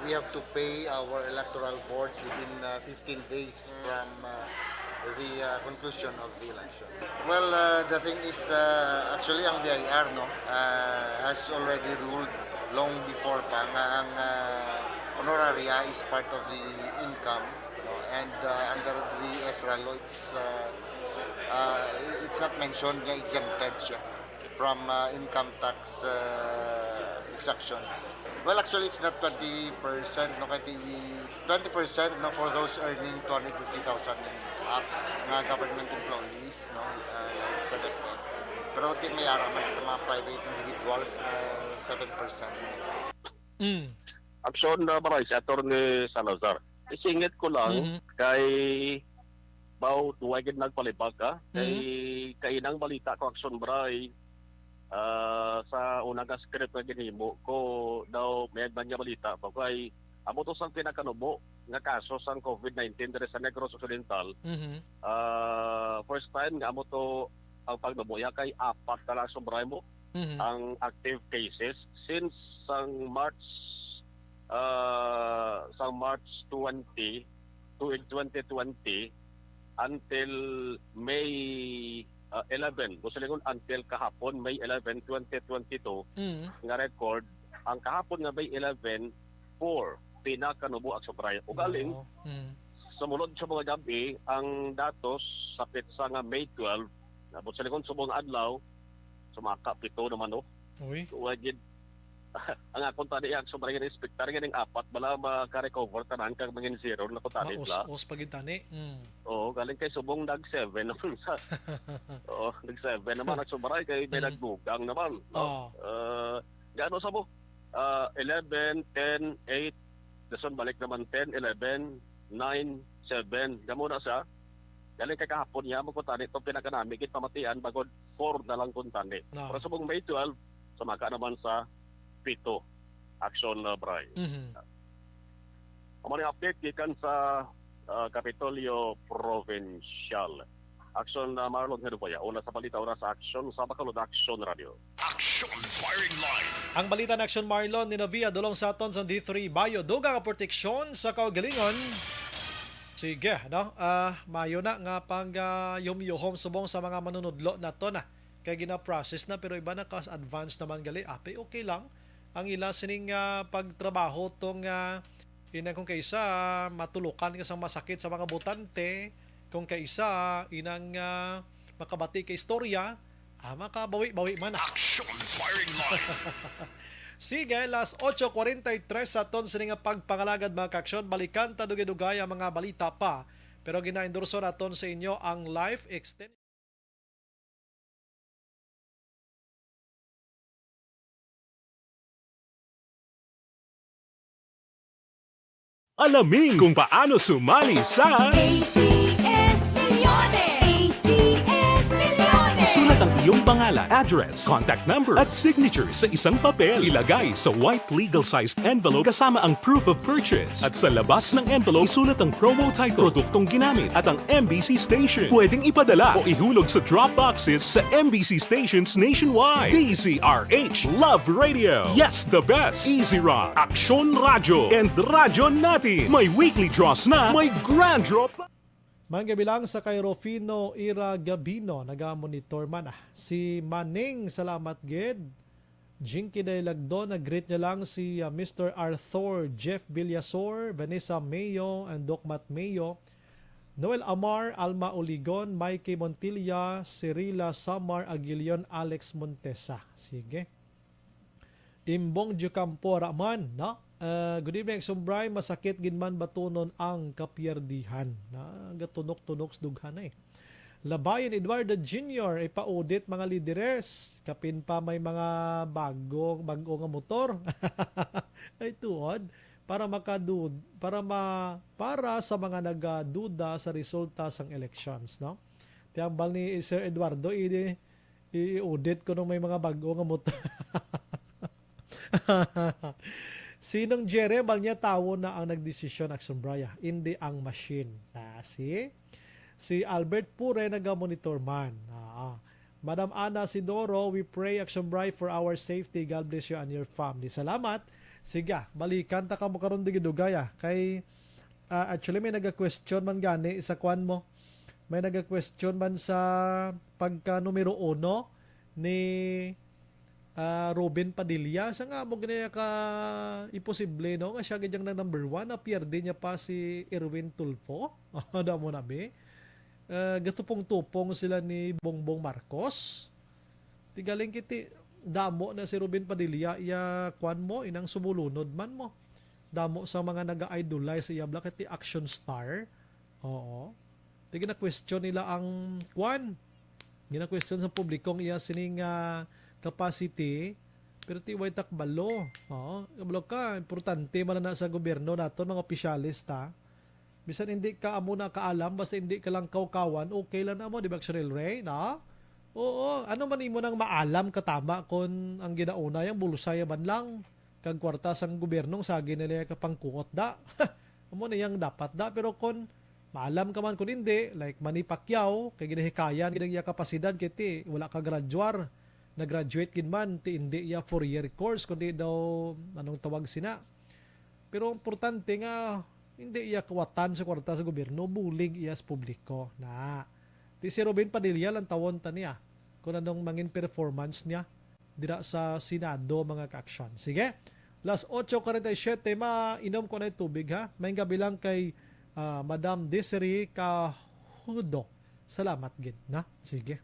we have to pay our electoral boards within 15 days from the conclusion of the election. Well, the thing is, actually, ang BIR has already ruled long before pa nga ang honoraria is part of the income, and under the ESRA law, it's not mentioned nga exempted siya from income tax exactions. Well, actually, it's not 20%, no, kaya 20% no, for those earning 250,000 up nga government employees, no, like sa DepEd. Pero di may araman ito mga private individuals, 7%. Aksyon na maray si Atty. Salazar. Isingit ko lang kay Bao tuwagin nagpalibag ka kay kainang balita ko aksyon bray sa unang script na ginhimo ko daw may niya balita pa kay amo to sang pinakanubo nga kaso sang COVID-19 diri sa Negros Occidental. First time nga amo to ang pagnabuya kay 4 na lang sobray mo ang active cases since sang March 20 until May 11. Gusto lingon until kahapon May 11, 2022 nga record ang kahapon nga May 11 for pinakanubo at sobray. Ugaling sumunod sa mga gabi ang datos sa pitsa nga May 12 nabot sa lingon subong adlaw sumaka 7 naman wagid ang akong tani ang sobray nga inspektar nga ning 4 bala maka-recover tanan kag mangin zero na ko tani la. Os pagitani. Oo, galing kay subong nag-7 naman sa. Oo, nag-7 naman ang sobray kay may nagdugang naman. Gaano sa mo? 11, 10, 8, dason balik naman 10, 11, 9, 7. Gamo na sa. Galing kay kahapon niya mo ko tani to pinakanamigit pamatian bagod 4 na lang kun tani. Pero subong May 12 sumaka naman sa 7 action bray. Ang update gikan sa Kapitolyo Provincial. Action Marlon Heruboya. Una sa balita oras sa action sa Bacolod Action Radio. Action firing line. Ang balita ng Action Marlon ni Navia dulong sa aton sa D3 Bayo duga ka proteksyon sa kaugalingon. Sige, no? Mayo na nga pang yumyuhom subong sa mga manunudlo na to na. kay gina-process na, pero iba na ka-advance naman gali. Ape, okay lang. Ang ila sining pagtrabaho tong inang kung kaisa matulukan ka sa masakit sa mga botante, kung kaisa inang makabati kay istorya, makabawi-bawi man. Action firing line. Sige, las 8:43 sa ton sining pagpangalagad mga kaksyon, balikan ta dugay-dugay ang mga balita pa, pero gina-endorso naton sa inyo ang life extension. Alamin kung paano sumali sa ACS Milyones! ACS Milyones! Isulat ang iyong pangalan, address, contact number at signature sa isang papel. Ilagay sa white legal-sized envelope kasama ang proof of purchase. At sa labas ng envelope, isulat ang promo title, produktong ginamit at ang MBC station. Pwedeng ipadala o ihulog sa drop boxes sa MBC stations nationwide. DZRH Love Radio. Yes, the best. Easy Rock, Aksyon Radyo, and Radyo Natin. May weekly draws na, may grand draw pa. Manggabilang sa kay Rufino Ira Gabino, naga-monitor man si Maning, salamat gid. Jinky Dailagdo, nag-greet niya lang si Mr. Arthur Jeff Villasor, Vanessa Mayo, and Docmat Mayo, Noel Amar, Alma Oligon, Mikey Montilla, Cirila Samar Aguilion, Alex Montesa. Sige. Imbong Jucampo Raman, no? Good evening, Sumbray. Masakit ginman batunon ang kapierdihan. Gatunok-tunok dughan eh. Labayan Eduardo Jr. ipa-audit mga lideres. Kapin pa may mga bago nga motor. Ay tuod para para sa mga nagaduda sa resulta sang elections, no? Tiambal ni Sir Eduardo i-audit ko nung may mga bago nga motor. Sinong Jere, niya tawo na ang nagdesisyon, Action Braya, hindi ang machine. Si Albert Pure, naga-monitor man. Madam Ana Sidoro, we pray, Action Braya, for our safety. God bless you and your family. Salamat. Sige, balikan ta ka mo karon digidugaya. Kay, actually, may naga-question man gani sa kwan mo. May naga-question man sa pagka numero 1 ni Robin Padilla. Sa nga mo ganyan ka imposible, no? Nga siya ganyan na number 1, na pierde niya pa si Erwin Tulfo. Da mo nabi. Gatupong-tupong sila ni Bongbong Marcos. Tigaling kiti, damo na si Robin Padilla, iya kwan mo, inang sumulunod man mo. Damo sa mga naga-idolize iya black iti action star. Oo. Tigin na question nila ang kwan. Gina-question sa publikong iya sining capacity, pero ti way takbalo. Kabalo ka, importante man na sa gobyerno nato, mga opisyalista. Bisan hindi ka amo na kaalam, basta hindi ka lang kawkawan, okay lang na mo, di ba, Cheryl Ray, na? Oo, ano man imo nang maalam katama kung ang ginauna yung bulusaya ban lang, kag kwarta sang gobyernong sagi nila kapangkuot da. Amo na yang dapat da, pero kung maalam ka man kung hindi, like Manny Pacquiao, kay ginahikayan, ginang kapasidad, kiti, wala ka graduar, nag-graduate gin man, ti hindi iya 4-year course, kundi daw, anong tawag sina. Pero importante nga, hindi iya kawatan sa kwarta sa gobyerno, bulig iya sa publiko. Ti si Robin Padilla, lang tawon ta niya, kung anong mangin performance niya, dira sa Senado, mga ka-action. Sige, last 8:47, mainom ko na yung tubig, ha? May gabi lang kay Madam Desiree Cahudo. Salamat gid, na? Sige.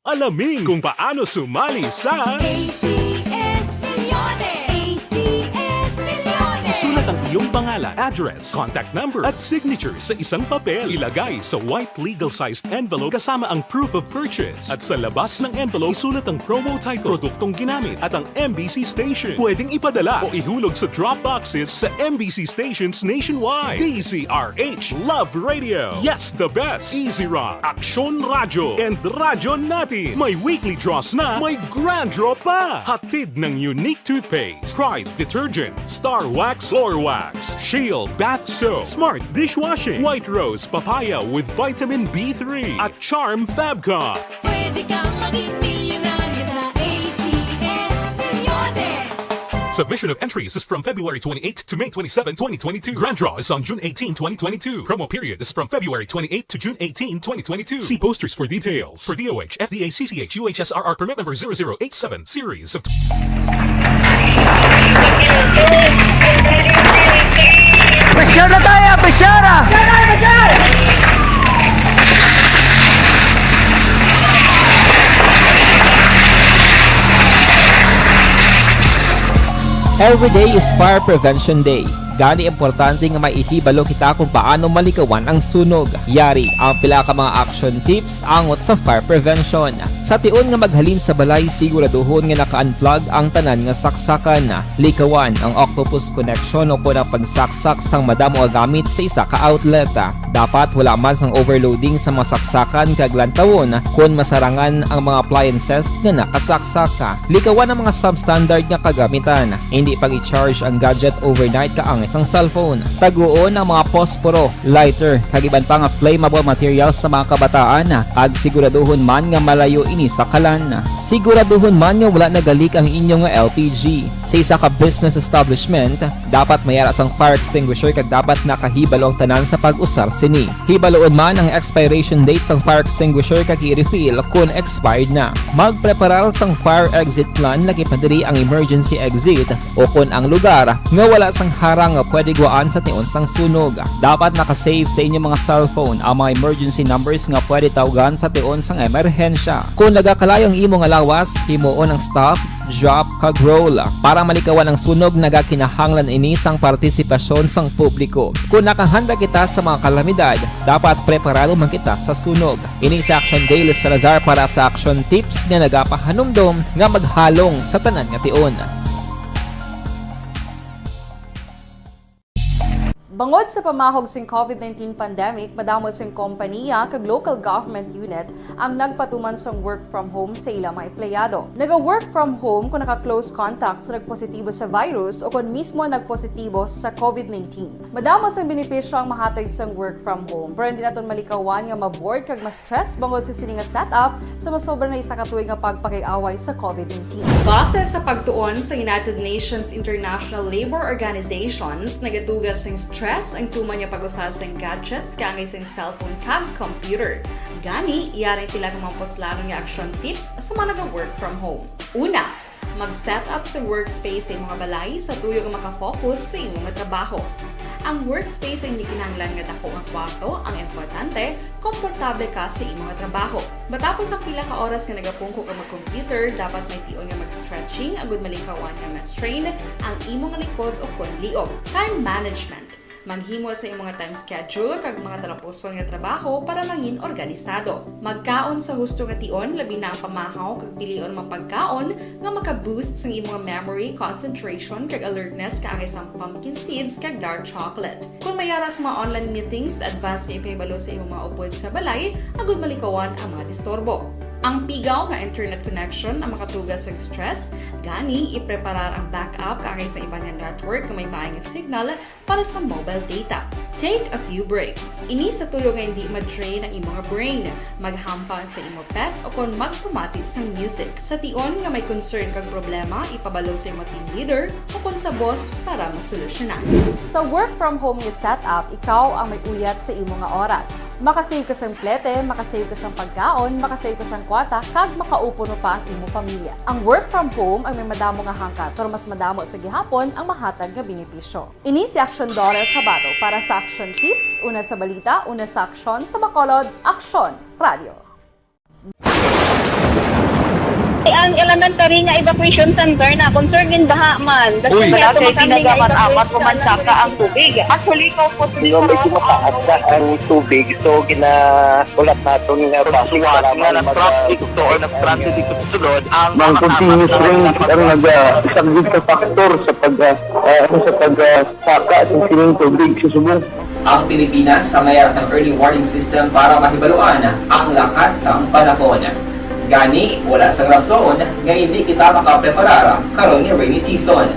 Alamin kung paano sumali sa ACS Milyones! ACS Milyones! Isulat ang iyong pangalan, address, contact number at signature sa isang papel. Ilagay sa white legal-sized envelope kasama ang proof of purchase. At sa labas ng envelope, isulat ang promo title, produktong ginamit at ang MBC station. Pwedeng ipadala o ihulog sa drop boxes sa MBC stations nationwide. DZRH Love Radio. Yes, the best. Easy Rock, Aksyon Radyo, and Radyo Natin. May weekly draws na, may grand draw pa. Hatid ng unique toothpaste, Pride Detergent, Star Wax Floor Wax, Shield Bath Soap, Smart Dishwashing, White Rose Papaya with Vitamin B3, at Charm Fabcon. Pwede kang maging milyonaryo sa ACS Milyones! Submission of entries is from February 28 to May 27, 2022. Grand draw is on June 18, 2022. Promo period is from February 28 to June 18, 2022. See posters for details. For DOH, FDA, CCH, UHSRR permit number 0087, series of... Pressure na tayo, pressure! Every day is Fire Prevention Day. Gani importante nga maihibalo kita kung paano malikawan ang sunog. Yari ang pila ka mga action tips angot sa fire prevention. Sa tion nga maghalin sa balay, siguraduhon nga naka-unplug ang tanan nga saksakan. Likawan ang octopus connection o kung ang pagsaksak sang madamo nga gamit sa isa ka outlet. Dapat wala man sang overloading sa mga saksakan kag lantawon kung masarangan ang mga appliances nga nakasaksaka. Likawan ang mga substandard nga kagamitan. Hindi pag i-charge ang gadget overnight kaang isang cellphone. Taguon ang mga posporo, lighter, kag iban pa nga flammable materials sa mga kabataan. Ag siguraduhon man nga malayo ini sa kalan. Siguraduhon man nga wala nagalik ang inyong LPG. Sa isa ka business establishment, dapat mayara sang fire extinguisher kag dapat nakahibalo ang tanan sa pag-usar sini. Hibaloon man ang expiration date sang fire extinguisher kag i-refill kung expired na. Magpreparar sang fire exit plan lagi pa diri ang emergency exit o kung ang lugar nga wala sang harang nga pwede guaan sa tion sang sunog. Dapat nakasave sa inyong mga cellphone ang mga emergency numbers nga pwede tawagan sa tion sang emerhensya. Kung nagakalayo ang imong lawas, himuon ang stop, drop, kag roll. Para malikawan ang sunog, nagakinahanglan ini sang partisipasyon sang publiko. Kung nakahanda kita sa mga kalamidad, dapat preparado man kita sa sunog. Ini sa Action Day Salazar para sa action tips nga nagapahanumdom nga maghalong sa tanan nga tion. Bangod sa pamahog sing COVID-19 pandemic, madamo sing kompanya kag local government unit ang nagpatuman sang work from home sa ilang mga empleyado. Naga-work from home kung naka-close contact sa nagpositibo sa virus o kung mismo nagpositibo sa COVID-19. Madamo sang benepisyo ang mahatag sang work from home, pero hindi naton malikawan nga ma-bored kag ma-stress bangod sa sini nga setup sa masobra na isa ka tuig nga pagpakiaway sa COVID-19. Base sa pagtuon sa United Nations International Labour Organizations, nagatugas sing stress ang tuman niya pag-usar sa gadgets kangay sa cellphone kag computer. Gani, iyaring tila ng mga poslanong nga action tips sa mga nag-work from home. Una, mag-set up sa workspace sa mga balay sa tuyo nga makafocus sa imong trabaho. Ang workspace ay hindi kinahanglan nga dako ang kwarto, ang importante, komportable ka sa imong trabaho. Matapos ang pila ka oras nga nagapungko ka mag-computer, dapat may tion nga mag-stretching agud malikawan nga ma-strain ang imong likod o kon liog. Time management. Maghimo sa imong time schedule kag mga talapuson nga trabaho para mangin organisado. Magkaon sa husto nga tion, labi na ang pamahaw kag pilion mapagkaon nga maka-boost sa imong memory, concentration kag alertness kaangay sang pumpkin seeds kag dark chocolate. Kung mayaras mga online meetings, advance nga ipahibalo sa imong mga upod sa balay, agud malikawan ang mga disturbo. Ang pigaw nga internet connection ang makatugas sa stress, gani ipreparar ang backup kaangay sa ibang network kung may maayong signal para sa mobile data. Take a few breaks. Ini sa tuyo nga hindi ma-drain ang imong brain, maghampang sa imong pet o kung magpumatid sa music. Sa tion nga may concern kag problema, ipabalo sa imong team leader o kung sa boss para masolusyonan. Sa work from home nga setup, ikaw ang may uyat sa imong nga oras. Makasave ka sa plete, makasave ka sa pagkaon, makasave ka sa kwata, kag makaupo no pa ang imong pamilya. Ang work from home ay may madamo nga hangkat, pero mas madamo sa gihapon ang mahatag nga benepisyo. Ini si Action Dollar Cabato para sa action tips, una sa balita, una sa aksyon sa Bacolod, Aksyon Radio. Ang elementary nga evacuation center na concern din baha man. Uy, kaya pinagamat-amat kumansaka ang tubig. Actually, ikaw po dito may kumataas na ang tubig. So, ginaulat natin nga traffic para mag-traffic to or nag-traffic dito sa sulod. Ang continuous ring ang isang good factor sa pagsaka at sining tubig sa subong. Ang Pilipinas sa mayroon ng early warning system para mahibaluan ang lakas sa panahon. Gani, wala sa rason nga hindi kita makapreparar karon ni rainy season.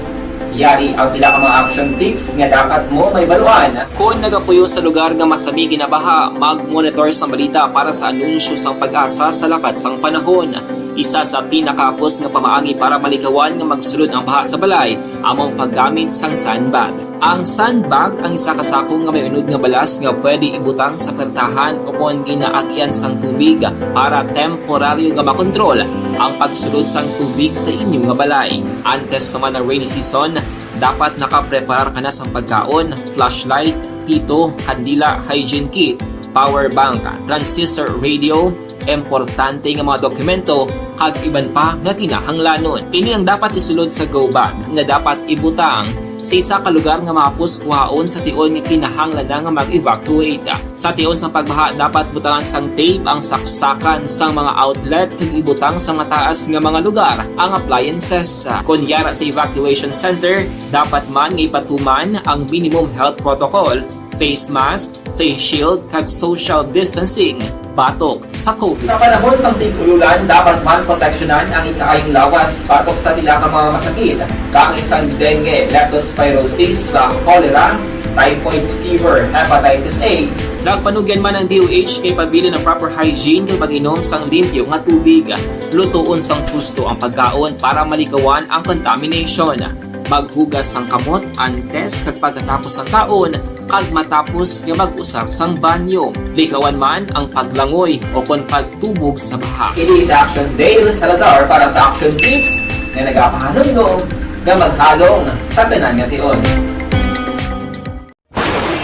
Yari ang pila ka mga action tips nga dapat mo may baluan. Kung nagapuyo sa lugar nga masabi ginabaha, mag-monitor sa balita para sa anunsyo sang pag-asa sa lakat sang panahon. Isa sa pinakapos nga pamaagi para malikawan nga magsulod ang baha sa balay among paggamit sang sandbag. Ang sandbag ang isa ka sako nga may unod nga balas nga pwede ibutang sa pertahan upon ginaagyan sang tubig para temporaryo nga makontrol ang pagsulod sang tubig sa inyong nga balay. Antes naman ng rainy season, dapat nakapreparar ka na sa pagkaon, flashlight, pito, kandila, hygiene kit, power bank, transistor radio, importante nga mga dokumento kag iban pa nga kinahanglanon. Ini ang dapat isulod sa go bag nga dapat ibutang sa isa ka lugar nga mapus kuhaon sa tion nga kinahanglan nga mag-evacuate. Sa tion sa pagbaha dapat butangan sang tape ang saksakan sang mga outlet kag ibutang sa mataas nga mga lugar ang appliances. Kunyara sa evacuation center, dapat man nga ipatuman ang minimum health protocol, face mask, face shield kag social distancing batok sa COVID. Sa panahon sa tig-ululan, dapat man proteksyonan ang ikaayong lawas batok sa tila ka mga masakit, kang isang dengue, leptospirosis, cholera, typhoid fever, hepatitis A. Nagpanugyan man ang DOH kay pabili ng proper hygiene kay pag-inom sang limpyo nga tubig. Lutuon sang gusto ang pagkaon para malikawan ang contamination. Maghugas sang kamot antes kag pagkatapos ang kaon kag matapos nga mag-usar sang banyo. Likawan man ang paglangoy o kon pagtubog sa baha. It is Action Dale Salazar para sa Action Tips na nagapahanungdong nga maghalong sa tanan nga tion.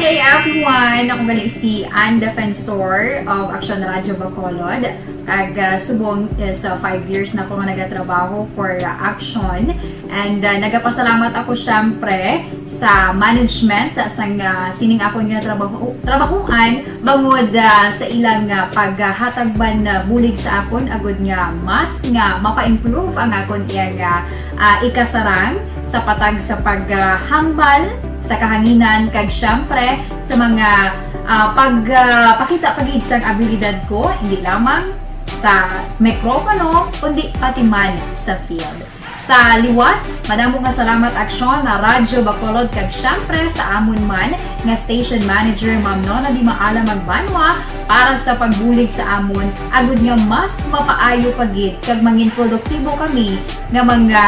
Good day everyone! Ako gali si Ann Defensor of Action Radio Bacolod. Kag subong is 5 years na ako nga nagatrabaho for Action. And nagapasalamat ako syempre sa management sang sining ako nga trabahuan bangod sa ilang paghatagban bulig sa akon agud nga mas nga mapa-improve ang akon iyang ikasarang sa patag sa paghambal sa kahanginan kag syempre sa mga pagpakita pagid sang abilidad ko hindi lamang sa mikropono kundi pati man sa field. Sa liwat, madamo nga salamat Aksyon na Radyo Bacolod kag syempre sa amon man nga station manager Ma'am Nona Di Maala Magbanwa para sa pagbulig sa amon agud nga mas mapaayo pagid kag mangin produktibo kami nga mga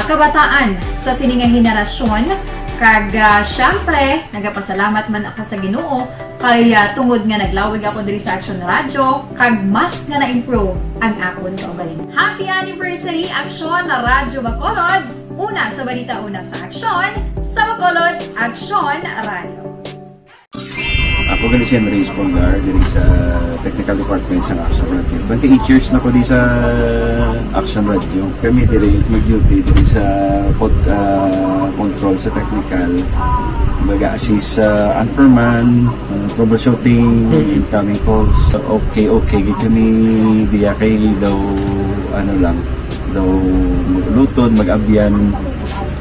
kabataan sa sining nga henerasyon. Kag syempre, nagapasalamat man ako sa Ginoo kay tungod nga naglawig ako diri sa Action Radio kag mas nga na-improve ang akon kaugalingon. Happy anniversary Action na Radyo Bacolod! Una sa balita, una sa Action, sa Bacolod, Action Radio. Ako gali si Henry Espolgar diri sa Technical Department sa Action Radio. 28 years na ko di sa Action Radio. Kami diri mag-duty diri sa control sa technical. Mag-assist sa anchorman, troubleshooting, incoming calls. Okay, gito ni diya kay daw daw lutod, mag-abyan,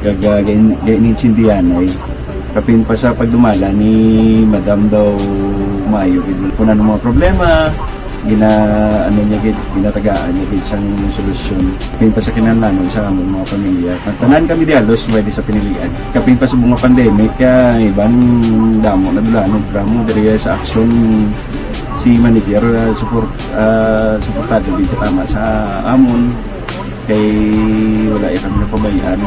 ganinsindihan ay kapin pa sa pagdumala ni Madam daw Mayo kuna ng mga problema ginatagaan niya isang solusyon kapin pa sa kinahanglan sa among mga pamilya tanan kami dialos pwede sa pinilian kapin pa sa mga pandemic ibang damo na dulanon programo diri sa Action si manager suportado dito tama sa amon kay wala kami napabayaan.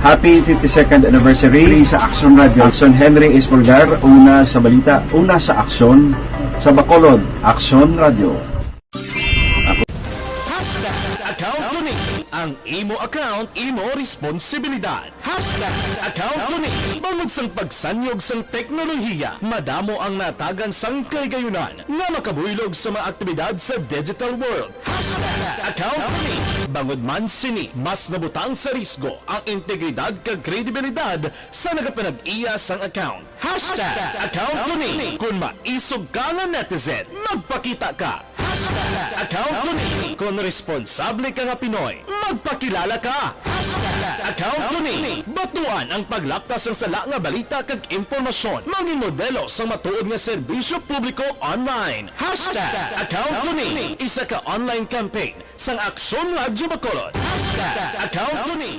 Happy 52nd anniversary sa Action Radio. Action Henry Espolgar, una sa balita, una sa Action, sa Bacolod, Action Radio. Account ko ni ang imo account, imo responsibilidad. Account ko ni bangod sang pagsanyog sang teknolohiya, madamo ang natagan sang kaygayunan nga makabuylog sa mga aktibidad sa digital world. Account ko ni bangod man sini mas nabutang sa risgo ang integridad kag kredibilidad sa nagapanag-iya sang account. Account ko ni kung maisog ka nga netizen, magpakita ka. Account ko ni kung responsable ka nga Pinoy, magpakilala ka. Account ko ni batuan ang paglaptas ng sala nga balita kag impormasyon, maging modelo sa matuod nga serbisyo publiko online. Account ko ni isa ka online campaign sang Aksyon Radio Bacolod. Account ko ni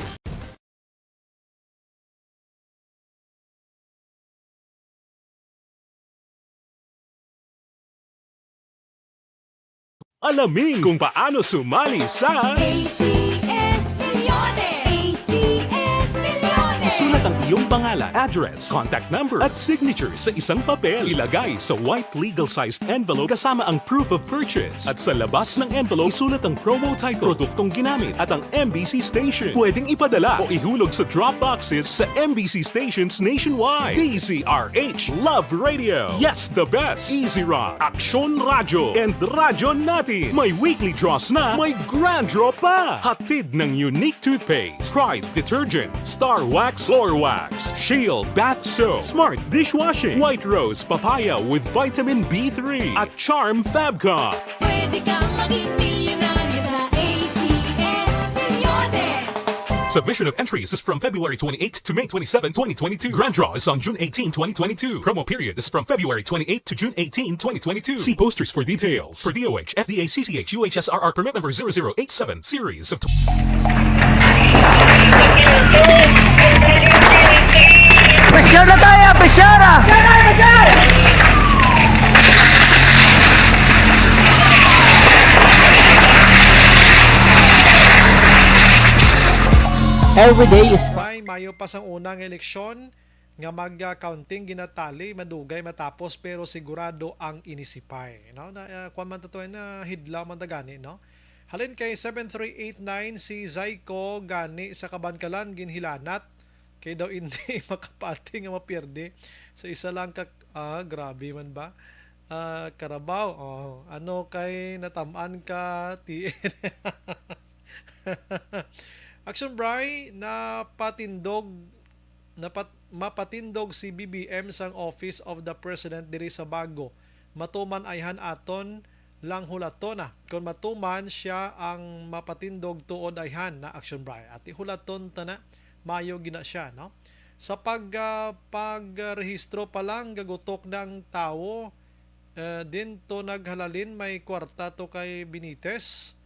Alamin kung paano sumali sa ACS-Milyones! ACS-Milyones! Isulat ang iyong pangalan, address, contact number at signature sa isang papel. Ilagay sa white legal-sized envelope kasama ang proof of purchase. At sa labas ng envelope, isulat ang promo title, produktong ginamit at ang MBC station. Pwedeng ipadala o ihulog sa drop boxes sa MBC stations nationwide. DZRH Love Radio. Yes, the best. Easy Rock, Aksyon Radyo, and Radyo Natin. May weekly draws na, may grand draw pa. Hatid ng unique toothpaste, Pride Detergent, Star Wax Floor Wax, Shield Bath Soap, Smart Dishwashing, White Rose Papaya with Vitamin B3, at Charm Fabcon. Pwede kang maging milyonaryo sa ACS-Milyones! Submission of entries is from February 28 to May 27, 2022. Grand draw is on June 18, 2022. Promo period is from February 28 to June 18, 2022. See posters for details. For DOH, FDA, CCH, UHSRR permit number 0087, series of... Pressure na tayo! Pressure! Every day is Mayo pa sang unang eleksyon nga mag-counting ginatali madugay matapos pero sigurado ang inisipay, no? Kuan man tatuay na hidlaw man ta gani, no? Halin kay 7389 si Zaiko gani sa Kabankalan ginhilanat kay daw hindi makapati nga mapirde sa isa lang ka grabe man ba? Karabaw. Ano kay natamaan ka TN? Action Bry na mapatindog si BBM sang Office of the President diri sa Bago. Matuman ayhan aton lang hulaton na. Kung matuman siya ang mapatindog tuod ayhan na Action Bry. At ihulaton ta na mayo gina siya, no? Sa pagrehistro pa lang gagutok ng tao din to naghalalin may kwarta to kay Benitez.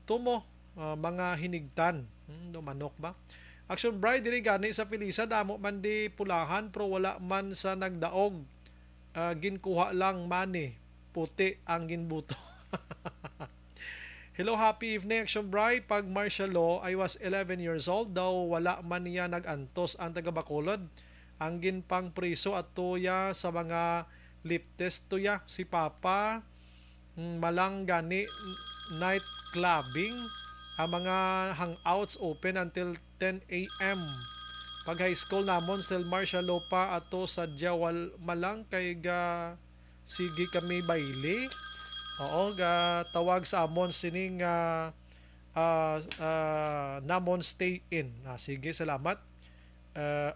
Tumo mga hinigtan. Dumanok ba? Action Bride diri gani sa Pilisa damo man di pulahan pero wala man sa nagdaog. Ginkuha lang mani puti ang ginbuto. Hello, happy evening Action Bride. Pag martial law, I was 11 years old daw wala man niya nagantos ang taga Bacolod. Ang ginpang priso at tuya sa mga lip test tuya si Papa malang gani night clubbing. Ang mga hangouts open until 10 a.m. Pag high school namon still martial law pa ato sa Jawal malang kay ga sige kami baile. Oo, ga tawag sa amon sining namon stay in. Sige, salamat.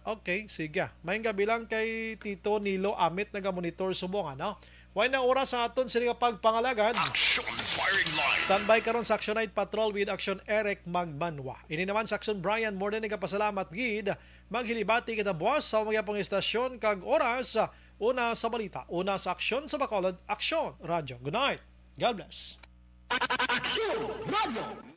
Okay, sige. May gabi lang kay Tito Nilo Amit naga-monitor subong, ano? Why na oras sa aton sila pagpangalagad? Action Firing Line. Standby karon sa Action Night Patrol with Action Eric Magbanwa. Ini naman sa Action Brian more than nagapasalamat gid. Maghilibati kita boss sa mga pong estasyon kag oras. Una sa balita, una sa Action sa Bacolod, Action Radio. Good night. God bless. Action Radio!